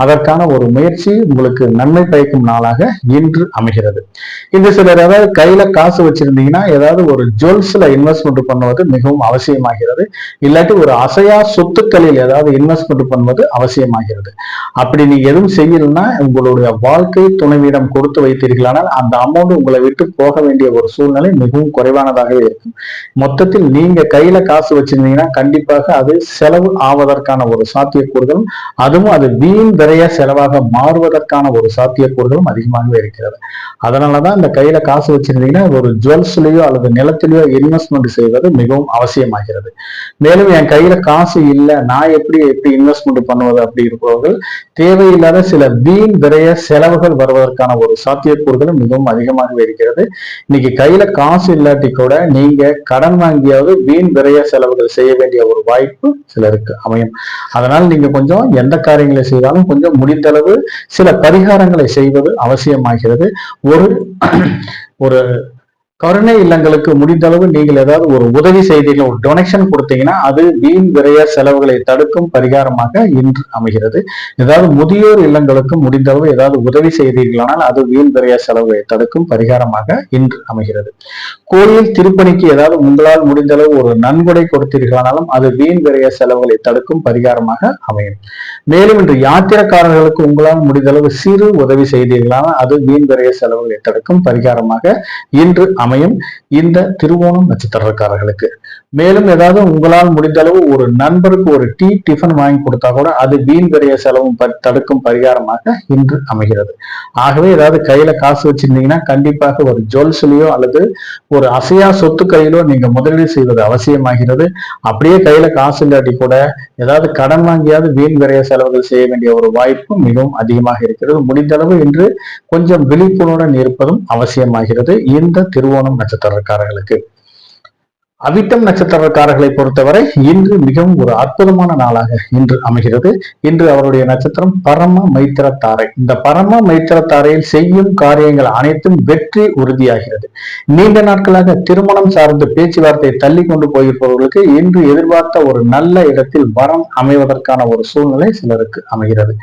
S1: அதற்கான ஒரு முயற்சி உங்களுக்கு நன்மை பயக்கும் நாளாக இன்று அமைகிறது. இன்று சிலர் ஏதாவது கையில காசு வச்சிருந்தீங்கன்னா ஏதாவது ஒரு ஜுவல்ஸ்ல இன்வெஸ்ட்மெண்ட் பண்ணுவது மிகவும் அவசியமாகிறது. இல்லாட்டி ஒரு அசையா சொத்துக்களில் ஏதாவது இன்வெஸ்ட்மெண்ட் பண்ணுவது அவசியமாகிறது. அப்படி நீங்க எதுவும் செய்யலன்னா உங்களுடைய வாழ்க்கை துணைவியிடம் கொடுத்து வைத்தீர்களானால் அந்த அமௌண்ட் உங்களை விட்டு போக வேண்டிய ஒரு சூழ்நிலை மிகவும் குறைவானதாகவே இருக்கும். மொத்தத்தில் நீங்க கையில காசு வச்சிருந்தீங்கன்னா கண்டிப்பாக அது செலவு ஆவதற்கான ஒரு சாத்தியக்கூறுகளும் அதுவும் அது வீண் விரைய செலவாக மாறுவதற்கான ஒரு சாத்தியக்கூறுகளும் அதிகமாகவே இருக்கிறது. அதனாலதான் இந்த கையில காசு வச்சிருந்தீங்கன்னா ஒரு ஜுவல்ஸ்லயோ அல்லது நிலத்திலேயோ இன்வெஸ்ட்மெண்ட் செய்வது மிகவும் அவசியமாகிறது. மேலும் என் கையில காசு இல்லை நான் எப்படி இன்வெஸ்ட்மெண்ட் பண்ணுவது அப்படி இருப்பவர்கள் தேவையில்லாத சில வீண் விரைய செலவுகள் வருவதற்கான ஒரு சாத்தியக்கூறுகளும் மிகவும் அதிகமாகவே இருக்கிறது. இன்னைக்கு கையில காசு இல்லாட்டி கூட நீங்க கடன் வாங்கியாவது வீண் விரைய செலவுகள் செய்ய வேண்டிய ஒரு வாய்ப்பு சிலருக்கு அமையும். அதனால் நீங்க கொஞ்சம் எந்த காரியங்களை செய்தாலும் கொஞ்சம் முடிந்தளவு சில பரிகாரங்களை செய்வது அவசியமாகிறது. ஒரு கருணை இல்லங்களுக்கு முடிந்தளவு நீங்கள் ஏதாவது ஒரு உதவி செய்தீங்க ஒரு டொனேஷன் கொடுத்தீங்கன்னா அது வீண் விரைய செலவுகளை தடுக்கும் பரிகாரமாக இன்று அமைகிறது. ஏதாவது முதியோர் இல்லங்களுக்கு முடிந்தளவு ஏதாவது உதவி செய்தீர்களானால் அது வீண் விரைய செலவுகளை தடுக்கும் பரிகாரமாக இன்று அமைகிறது. கோயில் திருப்பணிக்கு ஏதாவது உங்களால் முடிந்தளவு ஒரு நன்கொடை கொடுத்தீர்களானாலும் அது வீண் விரைய செலவுகளை தடுக்கும் பரிகாரமாக அமையும். மேலும் இன்று யாத்திரைக்காரர்களுக்கு உங்களால் முடிந்தளவு சிறு உதவி செய்தீர்களானால் அது வீண் விரைய செலவுகளை தடுக்கும் பரிகாரமாக இன்று அமையும் இந்த திருவோணம் நட்சத்திரக்காரர்களுக்கு. மேலும் ஏதாவது உங்களால் முடிந்த அளவு ஒரு நண்பருக்கு ஒரு டீ டிஃபன் வாங்கி கொடுத்தா கூட அது வீண் விரைய செலவும் தடுக்கும் பரிகாரமாக இன்று அமைகிறது. ஆகவே ஏதாவது கையில காசு வச்சிருந்தீங்கன்னா கண்டிப்பாக ஒரு ஜுவல்ஸ்லயோ அல்லது ஒரு அசையா சொத்துக்களிலோ நீங்க முதலீடு செய்வது அவசியமாகிறது. அப்படியே கையில காசு இல்லாட்டி கூட ஏதாவது கடன் வாங்கியாவது வீண் விரைய செலவுகள் செய்ய வேண்டிய ஒரு வாய்ப்பு மிகவும் அதிகமாக இருக்கிறது. முடிந்தளவு இன்று கொஞ்சம் விழிப்புணர்வுடன் இருப்பதும் அவசியமாகிறது இந்த திருவோணம் நட்சத்திரக்காரர்களுக்கு. அவிட்டம் நட்சத்திரக்காரர்களை பொறுத்தவரை இன்று மிகவும் ஒரு அற்புதமான நாளாக இன்று அமைகிறது. இன்று அவருடைய நட்சத்திரம் பரம மைத்திரத்தாரை. இந்த பரம மைத்திரத்தாரையில் செய்யும் காரியங்கள் அனைத்தும் வெற்றி உறுதியாகிறது. நீண்ட நாட்களாக திருமணம் சார்ந்து பேச்சுவார்த்தை தள்ளி கொண்டு போயிருப்பவர்களுக்கு இன்று எதிர்பார்த்த ஒரு நல்ல இடத்தில் வரம் அமைவதற்கான ஒரு சூழ்நிலை சிலருக்கு அமைகிறது.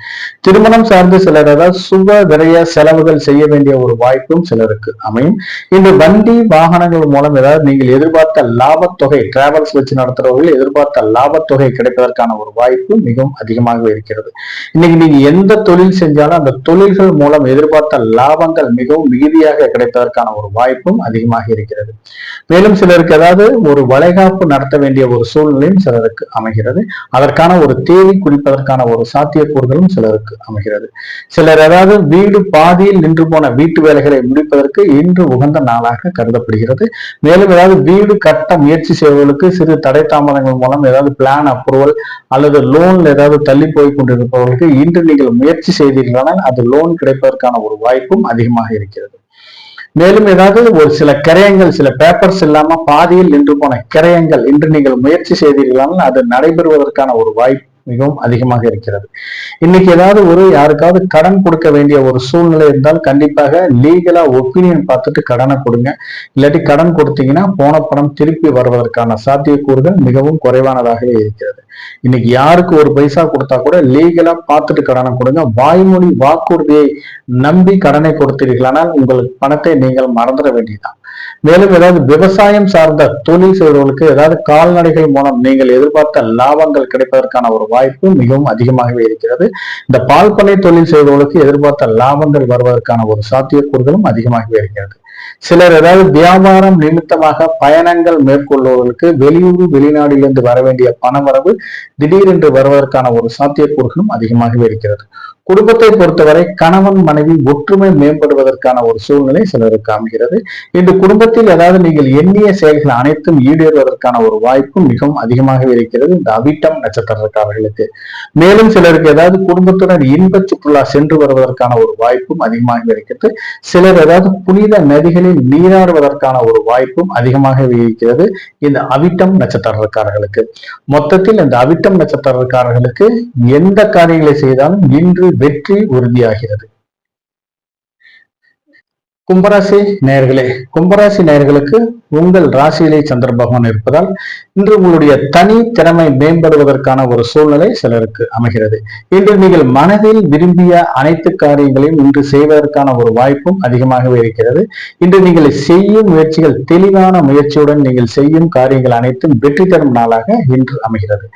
S1: திருமணம் சார்ந்து சிலர் ஏதாவது சுப விரைய செலவுகள் செய்ய வேண்டிய ஒரு வாய்ப்பும் சிலருக்கு அமையும். இன்று வண்டி வாகனங்கள் மூலம் ஏதாவது நீங்கள் எதிர்பார்த்த லாபத்தொகை டிராவல்ஸ் வச்சு நடத்துறவர்கள் எதிர்பார்த்த லாபத்தொகை கிடைப்பதற்கான ஒரு வாய்ப்பு மிகவும் அதிகமாக இருக்கிறது. இன்னைக்கு நீங்க எந்த தொழில் செஞ்சாலும் அந்த தொழில்கள் மூலம் எதிர்பார்த்த லாபங்கள் மிகவும் மிகுதியாக கிடைப்பதற்கான ஒரு வாய்ப்பும் அதிகமாக இருக்கிறது. மேலும் சிலருக்கு ஏதாவது ஒரு வளைகாப்பு நடத்த வேண்டிய ஒரு சூழ்நிலையும் சிலருக்கு அமைகிறது. அதற்கான ஒரு தேதி குறிப்பதற்கான ஒரு சாத்தியக்கூறுகளும் சிலருக்கு அமைகிறது. சிலர் ஏதாவது வீடு பாதியில் நின்று போன வீட்டு வேலைகளை முடிப்பதற்கு இன்று உகந்த நாளாக கருதப்படுகிறது. மேலும் ஏதாவது வீடு கட்ட முயற்சி செய்வதற்கு சிறு தடை தாமதங்கள் மூலம் ஏதாவது பிளான் அப்ரூவல் அல்லது லோன்ல ஏதாவது தள்ளி போய் கொண்டிருப்பவர்களுக்கு இன்று நீங்கள் முயற்சி செய்தீர்களானால் அது லோன் கிடைப்பதற்கான ஒரு வாய்ப்பும் அதிகமாக இருக்கிறது. மேலும் ஏதாவது ஒரு சில கிரயங்கள் சில பேப்பர்ஸ் இல்லாம பாதியில் நின்று போன கிரயங்கள் இன்று நீங்கள் முயற்சி செய்தீர்களானால் அது நடைபெறுவதற்கான ஒரு வாய்ப்பு மிகவும் அதிகமாக இருக்கிறது. இன்னைக்கு ஏதாவது ஒரு யாருக்காவது கடன் கொடுக்க வேண்டிய ஒரு சூழ்நிலை இருந்தால் கண்டிப்பாக லீகலா ஒப்பீனியன் பார்த்துட்டு கடனை கொடுங்க. இல்லாட்டி கடன் கொடுத்தீங்கன்னா போன பணம் திருப்பி வருவதற்கான சாத்தியக்கூறுகள் மிகவும் குறைவானதாகவே இருக்கிறது. இன்னைக்கு யாருக்கு ஒரு பைசா கொடுத்தா கூட லீகலா பார்த்துட்டு கடனை கொடுங்க. வாய்மொழி வாக்குறுதியை நம்பி கடனை கொடுத்தீர்களானால் உங்களுக்கு பணத்தை நீங்கள் மறந்துட வேண்டியதுதான். மேலும் ஏதாவது விவசாயம் சார்ந்த தொழில் செய்வர்களுக்கு ஏதாவது கால்நடைகள் மூலம் நீங்கள் எதிர்பார்த்த லாபங்கள் கிடைப்பதற்கான ஒரு வாய்ப்பு மிகவும் அதிகமாகவே இருக்கிறது. இந்த பால் பண்ணை தொழில் செய்வர்களுக்கு எதிர்பார்த்த லாபங்கள் வருவதற்கான ஒரு சாத்தியக்கூறுகளும் அதிகமாகவே இருக்கிறது. சிலர் ஏதாவது வியாபாரம் நிமித்தமாக பயணங்கள் மேற்கொள்வதற்கு வெளியூர் வெளிநாட்டிலிருந்து வர வேண்டிய பணவரவு திடீரென்று வருவதற்கான ஒரு சாத்தியக்கூறுகளும் அதிகமாகவே இருக்கிறது. குடும்பத்தை பொறுத்தவரை கணவன் மனைவி ஒற்றுமை மேம்படுவதற்கான ஒரு சூழ்நிலை சிலருக்கு அமைகிறது. இந்த குடும்பத்தில் ஏதாவது நீங்கள் எண்ணிய செயல்கள் அனைத்தும் ஈடேறுவதற்கான ஒரு வாய்ப்பு மிகவும் அதிகமாகவே இருக்கிறது இந்த அவிட்டம் நட்சத்திரக்காரர்களுக்கு. மேலும் சிலருக்கு ஏதாவது குடும்பத்துடன் இன்ப சுற்றுலா சென்று வருவதற்கான ஒரு வாய்ப்பும் அதிகமாக இருக்கிறது. சிலர் ஏதாவது புனித நதிகளில் நீராடுவதற்கான ஒரு வாய்ப்பும் அதிகமாகவே இருக்கிறது இந்த அவிட்டம் நட்சத்திரக்காரர்களுக்கு. மொத்தத்தில் இந்த அவிட்டம் நட்சத்திரக்காரர்களுக்கு எந்த காரியங்களை செய்தாலும் இன்று வெற்றி உறுதியாகிறது. கும்பராசி நேயர்களே, கும்பராசி நேயர்களுக்கு உங்கள் ராசியிலே சந்திர பகவான் இருப்பதால் இன்று உங்களுடைய தனி திறமை மேம்படுவதற்கான ஒரு சூழ்நிலை சிலருக்கு அமைகிறது. இன்று நீங்கள் மனதில் விரும்பிய அனைத்து காரியங்களையும் இன்று செய்வதற்கான ஒரு வாய்ப்பும் அதிகமாகவே இருக்கிறது. இன்று நீங்கள் செய்யும் முயற்சிகள் தெளிவான முயற்சியுடன் நீங்கள் செய்யும் காரியங்கள் அனைத்தும் வெற்றி தரும் நாளாக இன்று அமைகிறது.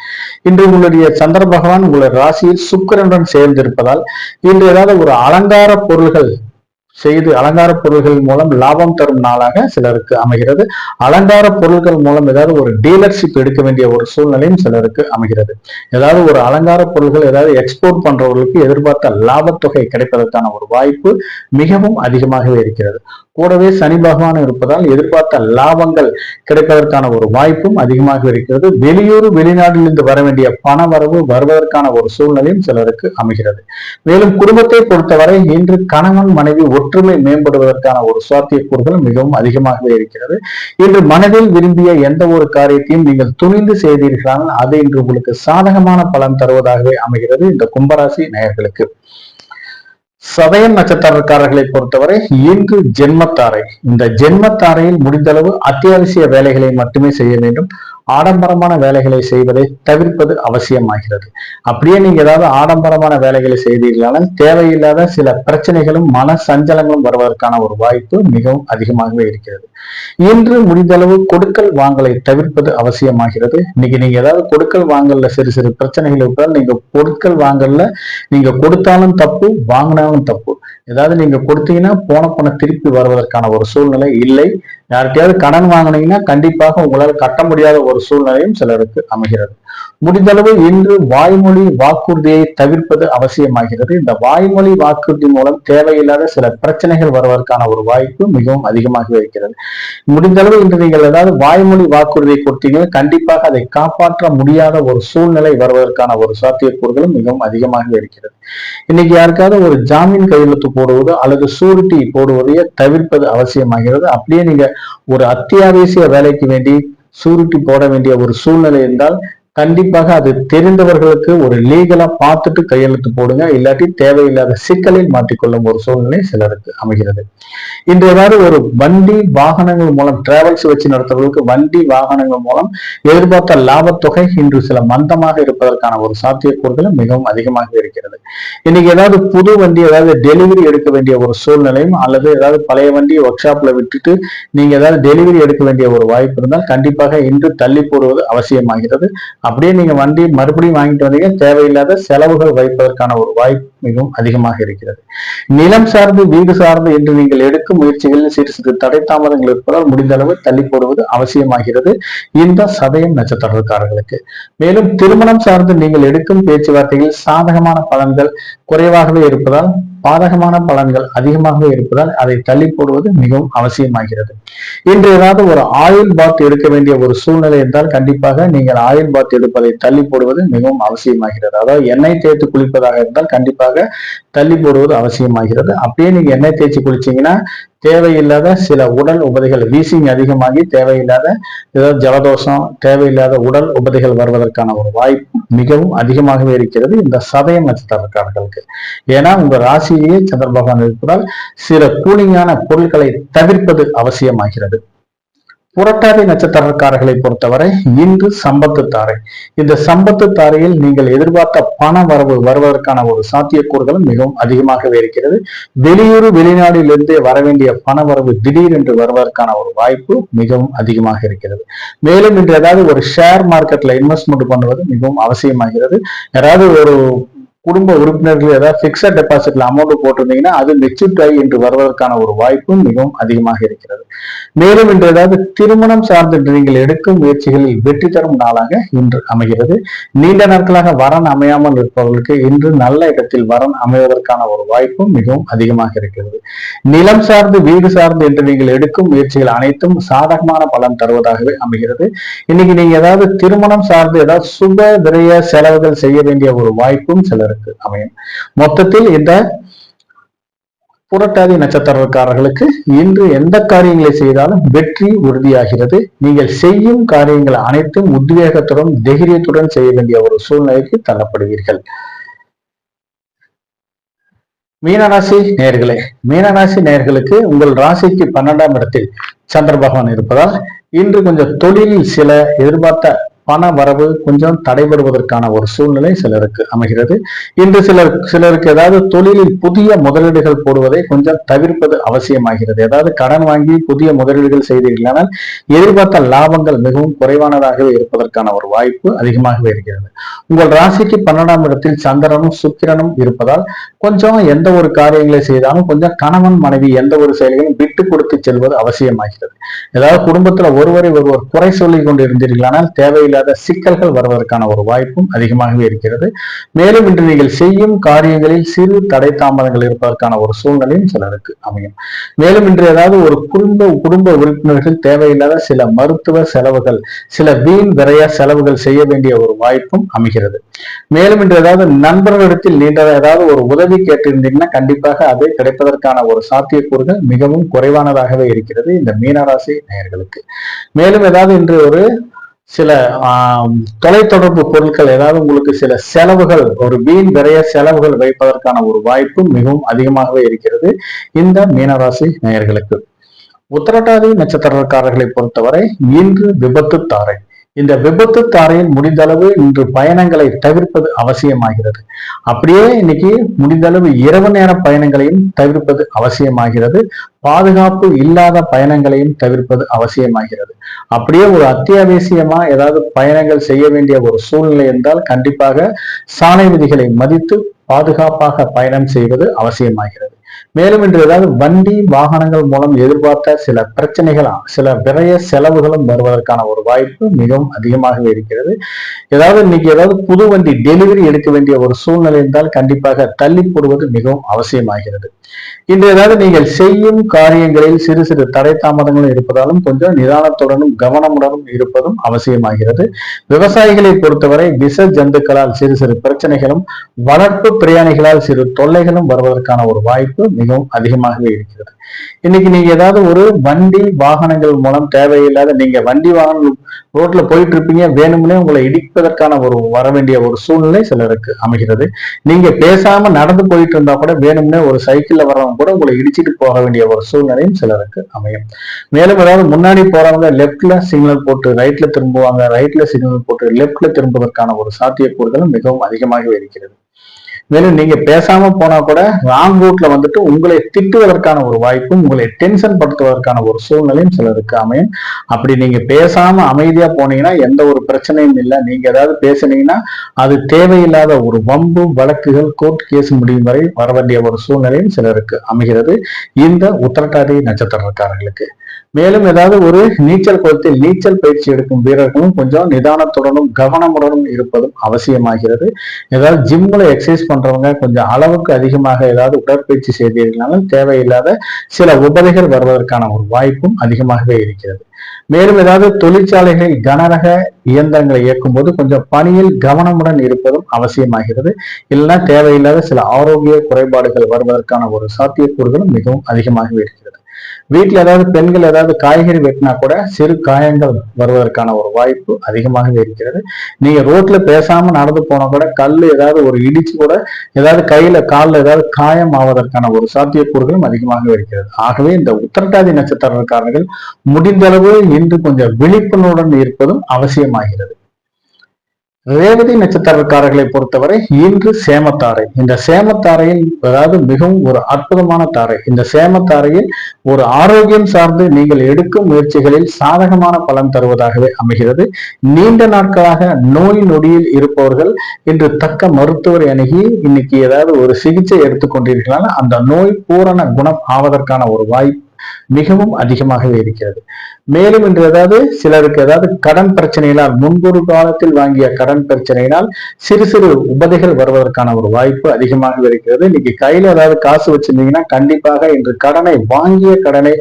S1: இன்று உங்களுடைய சந்திர பகவான் உங்களுடைய ராசியில் சுக்கிரனுடன் சேர்ந்திருப்பதால் இன்று ஏதாவது ஒரு அலங்கார பொருள்கள் செய்து அலங்கார பொருள்கள் மூலம் லாபம் தரும் நாளாக சிலருக்கு அமைகிறது. அலங்கார பொருட்கள் மூலம் ஏதாவது ஒரு டீலர்ஷிப் எடுக்க வேண்டிய ஒரு சூழ்நிலையும் சிலருக்கு அமைகிறது. ஏதாவது ஒரு அலங்கார பொருட்கள் ஏதாவது எக்ஸ்போர்ட் பண்றவர்களுக்கு எதிர்பார்த்த லாபத்தொகை கிடைப்பதற்கான ஒரு வாய்ப்பு மிகவும் அதிகமாகவே இருக்கிறது. கூடவே சனி பகவான் இருப்பதால் எதிர்பார்த்த லாபங்கள் கிடைப்பதற்கான ஒரு வாய்ப்பும் அதிகமாக இருக்கிறது. வெளியூர் வெளிநாட்டிலிருந்து வர வேண்டிய பண வரவு வருவதற்கான ஒரு சூழ்நிலையும் சிலருக்கு அமைகிறது. மேலும் குடும்பத்தை பொறுத்தவரை இன்று கணவன் மனைவி ஒற்றுமை மேம்படுவதற்கான ஒரு சாத்தியக்கூறுகள் மிகவும் அதிகமாகவே இருக்கிறது. இன்று மனதில் விரும்பிய எந்த ஒரு காரியத்தையும் நீங்கள் துணிந்து செய்தீர்களால் அது இன்று உங்களுக்கு சாதகமான பலன் தருவதாகவே அமைகிறது இந்த கும்பராசி நேயர்களுக்கு. சதயம் நட்சத்திரக்காரர்களை பொறுத்தவரை இன்று ஜென்மத்தாரை. இந்த ஜென்மத்தாரையில் முடிந்தளவு அத்தியாவசிய வேலைகளை மட்டுமே செய்ய வேண்டும். ஆடம்பரமான வேலைகளை செய்வதை தவிர்ப்பது அவசியமாகிறது. அப்படியே நீங்க ஏதாவது ஆடம்பரமான வேலைகளை செய்தீர்களானால் தேவையில்லாத சில பிரச்சனைகளும் மன சஞ்சலங்களும் வருவதற்கான ஒரு வாய்ப்பு மிகவும் அதிகமாகவே இருக்கிறது. இன்று முடிந்தளவு கொடுக்கல் வாங்கலை தவிர்ப்பது அவசியமாகிறது. இன்னைக்கு நீங்க ஏதாவது கொடுக்கல் வாங்கல்ல சிறு சிறு பிரச்சனைகள் இருப்பதால் நீங்க கொடுக்கல் வாங்கல்ல நீங்க கொடுத்தாலும் தப்பு வாங்கினாலும் தப்பு. ஏதாவது நீங்க கொடுத்தீங்கன்னா போன பணம் திருப்பி வருவதற்கான ஒரு சூழ்நிலை இல்லை. யார்கிட்டயாவது கடன் வாங்கினீங்கன்னா கண்டிப்பாக உங்களால் கட்ட முடியாத ஒரு சூழ்நிலையும் சிலருக்கு அமைகிறது. முடிந்தளவு இன்று வாய்மொழி வாக்குறுதியை தவிர்ப்பது அவசியமாகிறது. இந்த வாய்மொழி வாக்குறுதி மூலம் தேவையில்லாத சில பிரச்சனைகள் வருவதற்கான ஒரு வாய்ப்பு மிகவும் அதிகமாகவே இருக்கிறது. முடிந்தளவு இன்று நீங்கள் ஏதாவது வாய்மொழி வாக்குறுதியை கொடுத்தீங்கன்னா கண்டிப்பாக அதை காப்பாற்ற முடியாத ஒரு சூழ்நிலை வருவதற்கான ஒரு சாத்தியக்கூறுகளும் மிகவும் அதிகமாகவே இருக்கிறது. இன்னைக்கு யாருக்காவது ஒரு ஜாமீன் கையெழுத்து போடுவது அல்லது சூரிட்டி போடுவதையே தவிர்ப்பது அவசியமாகிறது. அப்படியே நீங்க ஒரு அத்தியாவசிய வேலைக்கு வேண்டி சூரிட்டி போட வேண்டிய ஒரு சூழ்நிலை இருந்தால் கண்டிப்பாக அது தெரிந்தவர்களுக்கு ஒரு லீகலா பார்த்துட்டு கையெழுத்து போடுங்க. இல்லாட்டி தேவையில்லாத சிக்கலில் மாட்டிக்கொள்ளும் ஒரு சூழ்நிலை சிலருக்கு அமைகிறது. இன்று ஏதாவது ஒரு வண்டி வாகனங்கள் மூலம் டிராவல்ஸ் வச்சு நடத்துவதற்கு வண்டி வாகனங்கள் மூலம் எதிர்பார்த்த லாபத்தொகை இன்று சில மந்தமாக இருப்பதற்கான ஒரு சாத்தியக்கூறுகளும் மிகவும் அதிகமாக இருக்கிறது. இன்னைக்கு ஏதாவது புது வண்டி ஏதாவது டெலிவரி எடுக்க வேண்டிய ஒரு சூழ்நிலையும் அல்லது ஏதாவது பழைய வண்டியை ஒர்க் ஷாப்ல விட்டுட்டு நீங்க ஏதாவது டெலிவரி எடுக்க வேண்டிய ஒரு வாய்ப்பு இருந்தால் கண்டிப்பாக இன்று தள்ளி போடுவது அவசியமாகிறது. அப்படியே நீங்க வண்டி மறுபடியும் வாங்கிட்டு வந்தீங்க தேவையில்லாத செலவுகள் வைப்பதற்கான ஒரு வாய்ப்பு மிகவும் அதிகமாக இருக்கிறது. நிலம் சார்ந்து வீடு சார்ந்து என்று நீங்கள் எடுக்கும் முயற்சிகளில் சிறு சிறு தடை தாமதங்கள் இருப்பதால் முடிந்த அளவு தள்ளி போடுவது அவசியமாகிறது இந்த சதயம் நட்சத்திரக்காரர்களுக்கு. மேலும் திருமணம் சார்ந்து நீங்கள் எடுக்கும் பேச்சுவார்த்தைகளில் சாதகமான பலன்கள் குறைவாகவே இருப்பதால் பாதகமான பலன்கள் அதிகமாக இருப்பதால் அதை தள்ளி போடுவது மிகவும் அவசியமாகிறது. இன்று ஏதாவது ஒரு ஆயில் பாத் எடுக்க வேண்டிய ஒரு சூழ்நிலை என்றால் கண்டிப்பாக நீங்கள் ஆயில் பாத் எடுப்பதை தள்ளி போடுவது மிகவும் அவசியமாகிறது. அதாவது எண்ணெய் தேய்த்து குளிப்பதாக இருந்தால் கண்டிப்பாக தள்ளி போடுவது அவசியமாகிறது. அப்படியே நீங்க எண்ணெய் தேய்ச்சி குளிச்சீங்கன்னா தேவையில்லாத சில உடல் உபதைகள் வீசிங் அதிகமாகி தேவையில்லாத ஏதாவது ஜலதோஷம் தேவையில்லாத உடல் உபதைகள் வருவதற்கான ஒரு வாய்ப்பு மிகவும் அதிகமாகவே இருக்கிறது இந்த சதயம் நட்சத்திரக்காரர்களுக்கு. ஏன்னா உங்க ராசியிலேயே சந்திர பகவான் இருப்பதால் சில கூலிங்கான பொருட்களை தவிர்ப்பது அவசியமாகிறது. புரட்டாதி நட்சத்திரக்காரர்களை பொறுத்தவரை இன்று சம்பத்து தாரை. இந்த சம்பத்து தாரையில் நீங்கள் எதிர்பார்த்த பண வரவு வருவதற்கான ஒரு சாத்தியக்கூறுகளும் மிகவும் அதிகமாகவே இருக்கிறது. வெளியூர் வெளிநாட்டிலிருந்து வர வேண்டிய பண வரவு திடீர் என்று வருவதற்கான ஒரு வாய்ப்பு மிகவும் அதிகமாக இருக்கிறது. மேலும் இன்று ஏதாவது ஒரு ஷேர் மார்க்கெட்ல இன்வெஸ்ட்மெண்ட் பண்ணுவது மிகவும் அவசியமாகிறது. யாராவது ஒரு குடும்ப உறுப்பினர்கள் ஏதாவது பிக்சட் டெபாசிட்ல அமௌண்ட் போட்டிருந்தீங்கன்னா அது மெச்சூரிட்டி ஆகி இன்று வருவதற்கான ஒரு வாய்ப்பும் மிகவும் அதிகமாக இருக்கிறது. மேலும் இன்று ஏதாவது திருமணம் சார்ந்து நீங்கள் எடுக்கும் முயற்சிகளில் வெற்றி தரும் நாளாக இன்று அமைகிறது. நீண்ட நாட்களாக வரன் அமையாமல் இருப்பவர்களுக்கு இன்று நல்ல இடத்தில் வரன் அமைவதற்கான ஒரு வாய்ப்பும் மிகவும் அதிகமாக இருக்கிறது. நிலம் சார்ந்து வீடு சார்ந்து என்று நீங்கள் எடுக்கும் முயற்சிகள் அனைத்தும் சாதகமான பலன் தருவதாகவே அமைகிறது. இன்னைக்கு நீங்க ஏதாவது திருமணம் சார்ந்து ஏதாவது சுப விரய செலவுகள் செய்ய வேண்டிய ஒரு வாய்ப்பும் சிலருக்கு அமையும். மொத்தத்தில் இந்த புரட்டாதி நட்சத்திரக்காரர்களுக்கு இன்று எந்த காரியங்களை செய்தாலும் வெற்றி உறுதியாகிறது. நீங்கள் செய்யும் காரியங்கள் அனைத்தும் உத்வேகத்துடன் தைரியத்துடன் செய்ய வேண்டிய ஒரு சூழ்நிலைக்கு தள்ளப்படுவீர்கள். மீனராசி நேயர்களே, மீனராசி நேயர்களுக்கு உங்கள் ராசிக்கு 12ஆம் இடத்தில் சந்திர பகவான் இருப்பதால் இன்று கொஞ்சம் தொழிலில் சில எதிர்பார்த்த பண வரவு கொஞ்சம் தடைபடுவதற்கான ஒரு சூழ்நிலை சிலருக்கு அமைகிறது. இன்று சிலருக்கு ஏதாவது தொழிலில் புதிய முதலீடுகள் போடுவதை கொஞ்சம் தவிர்ப்பது அவசியமாகிறது. ஏதாவது கடன் வாங்கி புதிய முதலீடுகள் செய்தீர்களானால் எதிர்பார்த்த லாபங்கள் மிகவும் குறைவானதாகவே இருப்பதற்கான ஒரு வாய்ப்பு அதிகமாகவே இருக்கிறது. உங்கள் ராசிக்கு 12ஆம் இடத்தில் சந்திரனும் சுக்கிரனும் இருப்பதால் கொஞ்சம் எந்த ஒரு காரியங்களை செய்தாலும் கொஞ்சம் கணவன் மனைவி எந்த ஒரு செயல்களையும் விட்டு கொடுத்து செல்வது அவசியமாகிறது. ஏதாவது குடும்பத்துல ஒருவரை ஒருவர் குறை சொல்லிக் கொண்டு இருந்தீர்களானால் தேவையில்லாத சிக்கல்கள் வருவதற்கான ஒரு வாய்ப்பும் அதிகமாகவே இருக்கிறது. மேலும் இன்று நீங்கள் செய்யும் காரியங்களில் சிறு தடை தாமதங்கள் இருப்பதற்கான ஒரு சூழ்நிலையும் சிலருக்கு அமையும். மேலும் இன்று ஏதாவது ஒரு குடும்ப உறுப்பினர்கள் தேவையில்லாத சில மருத்துவ செலவுகள் சில வீண் விரைய செலவுகள் செய்ய வேண்டிய ஒரு வாய்ப்பும் அமைகிறது. மேலும் இன்று ஏதாவது நண்பர்களிடத்தில் நீண்ட ஏதாவது ஒரு உதவி கேட்டிருந்தீங்கன்னா கண்டிப்பாக அது கிடைப்பதற்கான ஒரு சாத்தியக்கூறுகள் மிகவும் குறைவானதாகவே இருக்கிறது இந்த மீனராசி நேயர்களுக்கு. மேலும் ஏதாவது இன்று ஒரு சில தொலைத்தொடர்பு பொருட்கள் ஏதாவது உங்களுக்கு சில செலவுகள் ஒரு வீண் விரைய செலவுகள் வைப்பதற்கான ஒரு வாய்ப்பு மிகவும் அதிகமாகவே இருக்கிறது இந்த மீனராசி நேயர்களுக்கு. உத்திரட்டாதி நட்சத்திரக்காரர்களை பொறுத்தவரை இன்று விபத்து தாரை. இந்த விபத்து தாரையில் முடிந்த அளவு இன்று பயணங்களை தவிர்ப்பது அவசியமாகிறது. அப்படியே இன்னைக்கு முடிந்த அளவு இரவு நேர பயணங்களையும் தவிர்ப்பது அவசியமாகிறது. பாதுகாப்பு இல்லாத பயணங்களையும் தவிர்ப்பது அவசியமாகிறது. அப்படியே ஒரு அத்தியாவசியமா ஏதாவது பயணங்கள் செய்ய வேண்டிய ஒரு சூழ்நிலை என்றால் கண்டிப்பாக சாலை விதிகளை மதித்து பாதுகாப்பாக பயணம் செய்வது அவசியமாகிறது. மேலும் இன்று ஏதாவது வண்டி வாகனங்கள் மூலம் எதிர்பார்த்த சில பிரச்சனைகள் சில விரைய செலவுகளும் வருவதற்கான ஒரு வாய்ப்பு மிகவும் அதிகமாகவே இருக்கிறது. ஏதாவது இன்னைக்கு ஏதாவது புது வண்டி டெலிவரி எடுக்க வேண்டிய ஒரு சூழ்நிலை இருந்தால் கண்டிப்பாக தள்ளி போடுவது மிகவும் அவசியமாகிறது. இன்று ஏதாவது நீங்கள் செய்யும் காரியங்களில் சிறு சிறு தடை தாமதங்களும் இருப்பதாலும் கொஞ்சம் நிதானத்துடனும் கவனமுடனும் இருப்பதும் அவசியமாகிறது. விவசாயிகளை பொறுத்தவரை விஷ ஜந்துக்களால் சிறு சிறு பிரச்சனைகளும் வளர்ப்பு பிரயாணிகளால் சிறு தொல்லைகளும் வருவதற்கான ஒரு வாய்ப்பு மிகவும் அதிகமாகவே இருக்கிறது. இன்னைக்கு நீங்க ஏதாவது ஒரு வண்டி வாகனங்கள் மூலம் தேவையில்லாத நீங்க வண்டி வாகனம் ரோட்ல போயிட்டு இருப்பீங்க, வேணும்னே உங்களை இடிப்பதற்கான ஒரு வர வேண்டிய ஒரு சூழ்நிலை சிலருக்கு அமைகிறது. நீங்க பேசாம நடந்து போயிட்டு இருந்தா கூட வேணும்னே ஒரு சைக்கிள்ல வர்றவங்க கூட உங்களை இடிச்சிட்டு போக வேண்டிய ஒரு சூழ்நிலையும் சிலருக்கு அமையும். மேலும் ஏதாவது முன்னாடி போறவங்க லெப்ட்ல சிக்னல் போட்டு ரைட்ல திரும்புவாங்க, ரைட்ல சிக்னல் போட்டு லெப்ட்ல திரும்புவதற்கான ஒரு சாத்தியக்கூறுகளும் மிகவும் அதிகமாகவே இருக்கிறது. மேலும் நீங்க பேசாம போனா கூட ராங் ரூட்ல வந்துட்டு உங்களை திட்டுவதற்கான ஒரு வாய்ப்பும், உங்களை டென்ஷன் படுத்துவதற்கான ஒரு சூழ்நிலையும் சிலருக்கு அமையும். அப்படி நீங்க பேசாம அமைதியா போனீங்கன்னா எந்த ஒரு பிரச்சனையும் இல்லை. நீங்க ஏதாவது பேசுனீங்கன்னா அது தேவையில்லாத ஒரு வம்பு வழக்குகள் கோர்ட் கேஸ் முடியும் வரை வர வேண்டிய ஒரு சூழ்நிலையும் சிலருக்கு அமைகிறது இந்த உத்திரட்டாதி நட்சத்திரக்காரர்களுக்கு. மேலும் ஏதாவது ஒரு நீச்சல் குளத்தில் நீச்சல் பயிற்சி எடுக்கும் வீரர்களும் கொஞ்சம் நிதானத்துடனும் கவனமுடனும் இருப்பதும் அவசியமாகிறது. ஏதாவது ஜிம்ல எக்ஸசைஸ் பண்றவங்க கொஞ்சம் அளவுக்கு அதிகமாக ஏதாவது உடற்பயிற்சி செய்தீர்களாலும் தேவையில்லாத சில உபதைகள் வருவதற்கான ஒரு வாய்ப்பும் அதிகமாகவே இருக்கிறது. மேலும் ஏதாவது தொழிற்சாலைகளில் கனரக இயந்திரங்களை இயக்கும் போது கொஞ்சம் பணியில் கவனமுடன் இருப்பதும் அவசியமாகிறது. இல்லைன்னா தேவையில்லாத சில ஆரோக்கிய குறைபாடுகள் வருவதற்கான ஒரு சாத்தியக்கூறுகளும் மிகவும் அதிகமாகவே இருக்கிறது. வீட்டுல ஏதாவது பெண்கள் ஏதாவது காய்கறி வெட்டினா கூட சிறு காயங்கள் வருவதற்கான ஒரு வாய்ப்பு அதிகமாகவே இருக்கிறது. நீங்க ரோட்ல பேசாம நடந்து போனா கூட கல் ஏதாவது ஒரு இடிச்சு கூட ஏதாவது கையில காலில் ஏதாவது காயம் ஆவதற்கான ஒரு சாத்தியக்கூறுகளும் அதிகமாகவே இருக்கிறது. ஆகவே இந்த உத்திரட்டாதி நட்சத்திரக்காரர்கள் முடிந்தளவு இன்று கொஞ்சம் விழிப்புணர்வுடன் இருப்பதும் அவசியமாகிறது. ரேவதி நட்சத்திரக்காரர்களை பொறுத்தவரை இன்று சேமத்தாரை. இந்த சேமத்தாரையில் அதாவது மிகவும் ஒரு அற்புதமான தாரை. இந்த சேமத்தாரையில் ஒரு ஆரோக்கியம் சார்ந்து நீங்கள் எடுக்கும் முயற்சிகளில் சாதகமான பலன் தருவதாகவே அமைகிறது. நீண்ட நாட்களாக நோய் நொடியில் இருப்பவர்கள் இன்று தக்க மருத்துவரை அணுகி இன்னைக்கு ஏதாவது ஒரு சிகிச்சை எடுத்துக்கொண்டிருக்கலாம், அந்த நோய் பூரண குணம் ஆவதற்கான ஒரு வாய்ப்பு மிகவும் அதிகமாகவே இருக்கிறது. மேலும் இன்று ஏதாவது சிலருக்கு ஏதாவது கடன் பிரச்சனையினால் முன்பொரு காலத்தில் வாங்கிய கடன் பிரச்சனையினால் சிறு சிறு உபதைகள் வருவதற்கான ஒரு வாய்ப்பு அதிகமாக இருக்கிறது. இன்னைக்கு கையில ஏதாவது காசு வச்சிருந்தீங்கன்னா கண்டிப்பாக இன்று வாங்கிய கடனை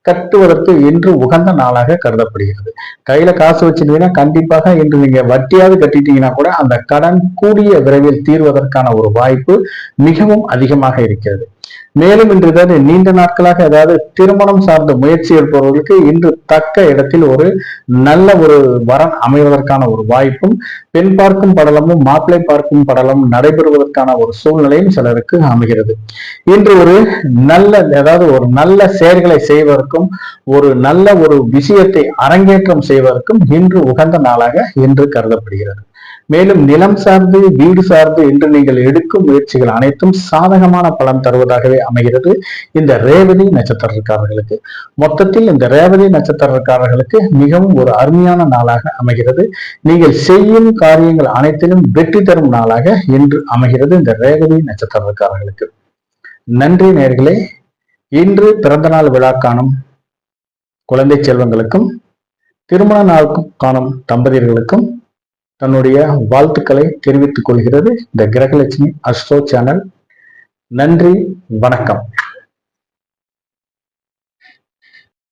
S1: கட்டுவதற்கு இன்று உகந்த நாளாக கருதப்படுகிறது. கையில காசு வச்சிருந்தீங்கன்னா கண்டிப்பாக இன்று நீங்க வட்டியாவது கட்டிட்டீங்கன்னா கூட அந்த கடன் கூடிய விரைவில் தீர்வதற்கான ஒரு வாய்ப்பு மிகவும் அதிகமாக இருக்கிறது. மேலும் இன்று ஏதாவது நீண்ட நாட்களாக ஏதாவது திருமணம் சார்ந்த முயற்சி எடுப்பவர்களுக்கு இன்று தக்க இடத்தில் ஒரு நல்ல ஒரு வரன் அமைவதற்கான ஒரு வாய்ப்பும், பெண் பார்க்கும் படலமும் மாப்பிள்ளை பார்க்கும் படலமும் நடைபெறுவதற்கான ஒரு சூழ்நிலையும் சிலருக்கு அமைகிறது. இன்று ஒரு நல்ல செயல்களை செய்வதற்கும் ஒரு நல்ல ஒரு விஷயத்தை அரங்கேற்றம் செய்வதற்கும் இன்று உகந்த நாளாக இன்று கருதப்படுகிறது. மேலும் நிலம் சார்ந்து வீடு சார்ந்து இன்று நீங்கள் எடுக்கும் முயற்சிகள் அனைத்தும் சாதகமான பலன் தருவதாகவே அமைகிறது இந்த ரேவதி நட்சத்திரக்காரர்களுக்கு. மொத்தத்தில் இந்த ரேவதி நட்சத்திரக்காரர்களுக்கு மிகவும் ஒரு அருமையான நாளாக அமைகிறது. நீங்கள் செய்யும் காரியங்கள் அனைத்திலும் வெற்றி தரும் நாளாக இன்று அமைகிறது இந்த ரேவதி நட்சத்திரக்காரர்களுக்கு. நன்றி நேயர்களே. இன்று பிறந்த நாள் விழா காணும் குழந்தை செல்வங்களுக்கும் திருமண நாள் காணும் தம்பதியர்களுக்கும் தன்னுடைய வாழ்த்துக்களை தெரிவித்துக் கொள்கிறது இந்த கிரகலட்சுமி அஸ்ட்ரோ சேனல். நன்றி, வணக்கம்.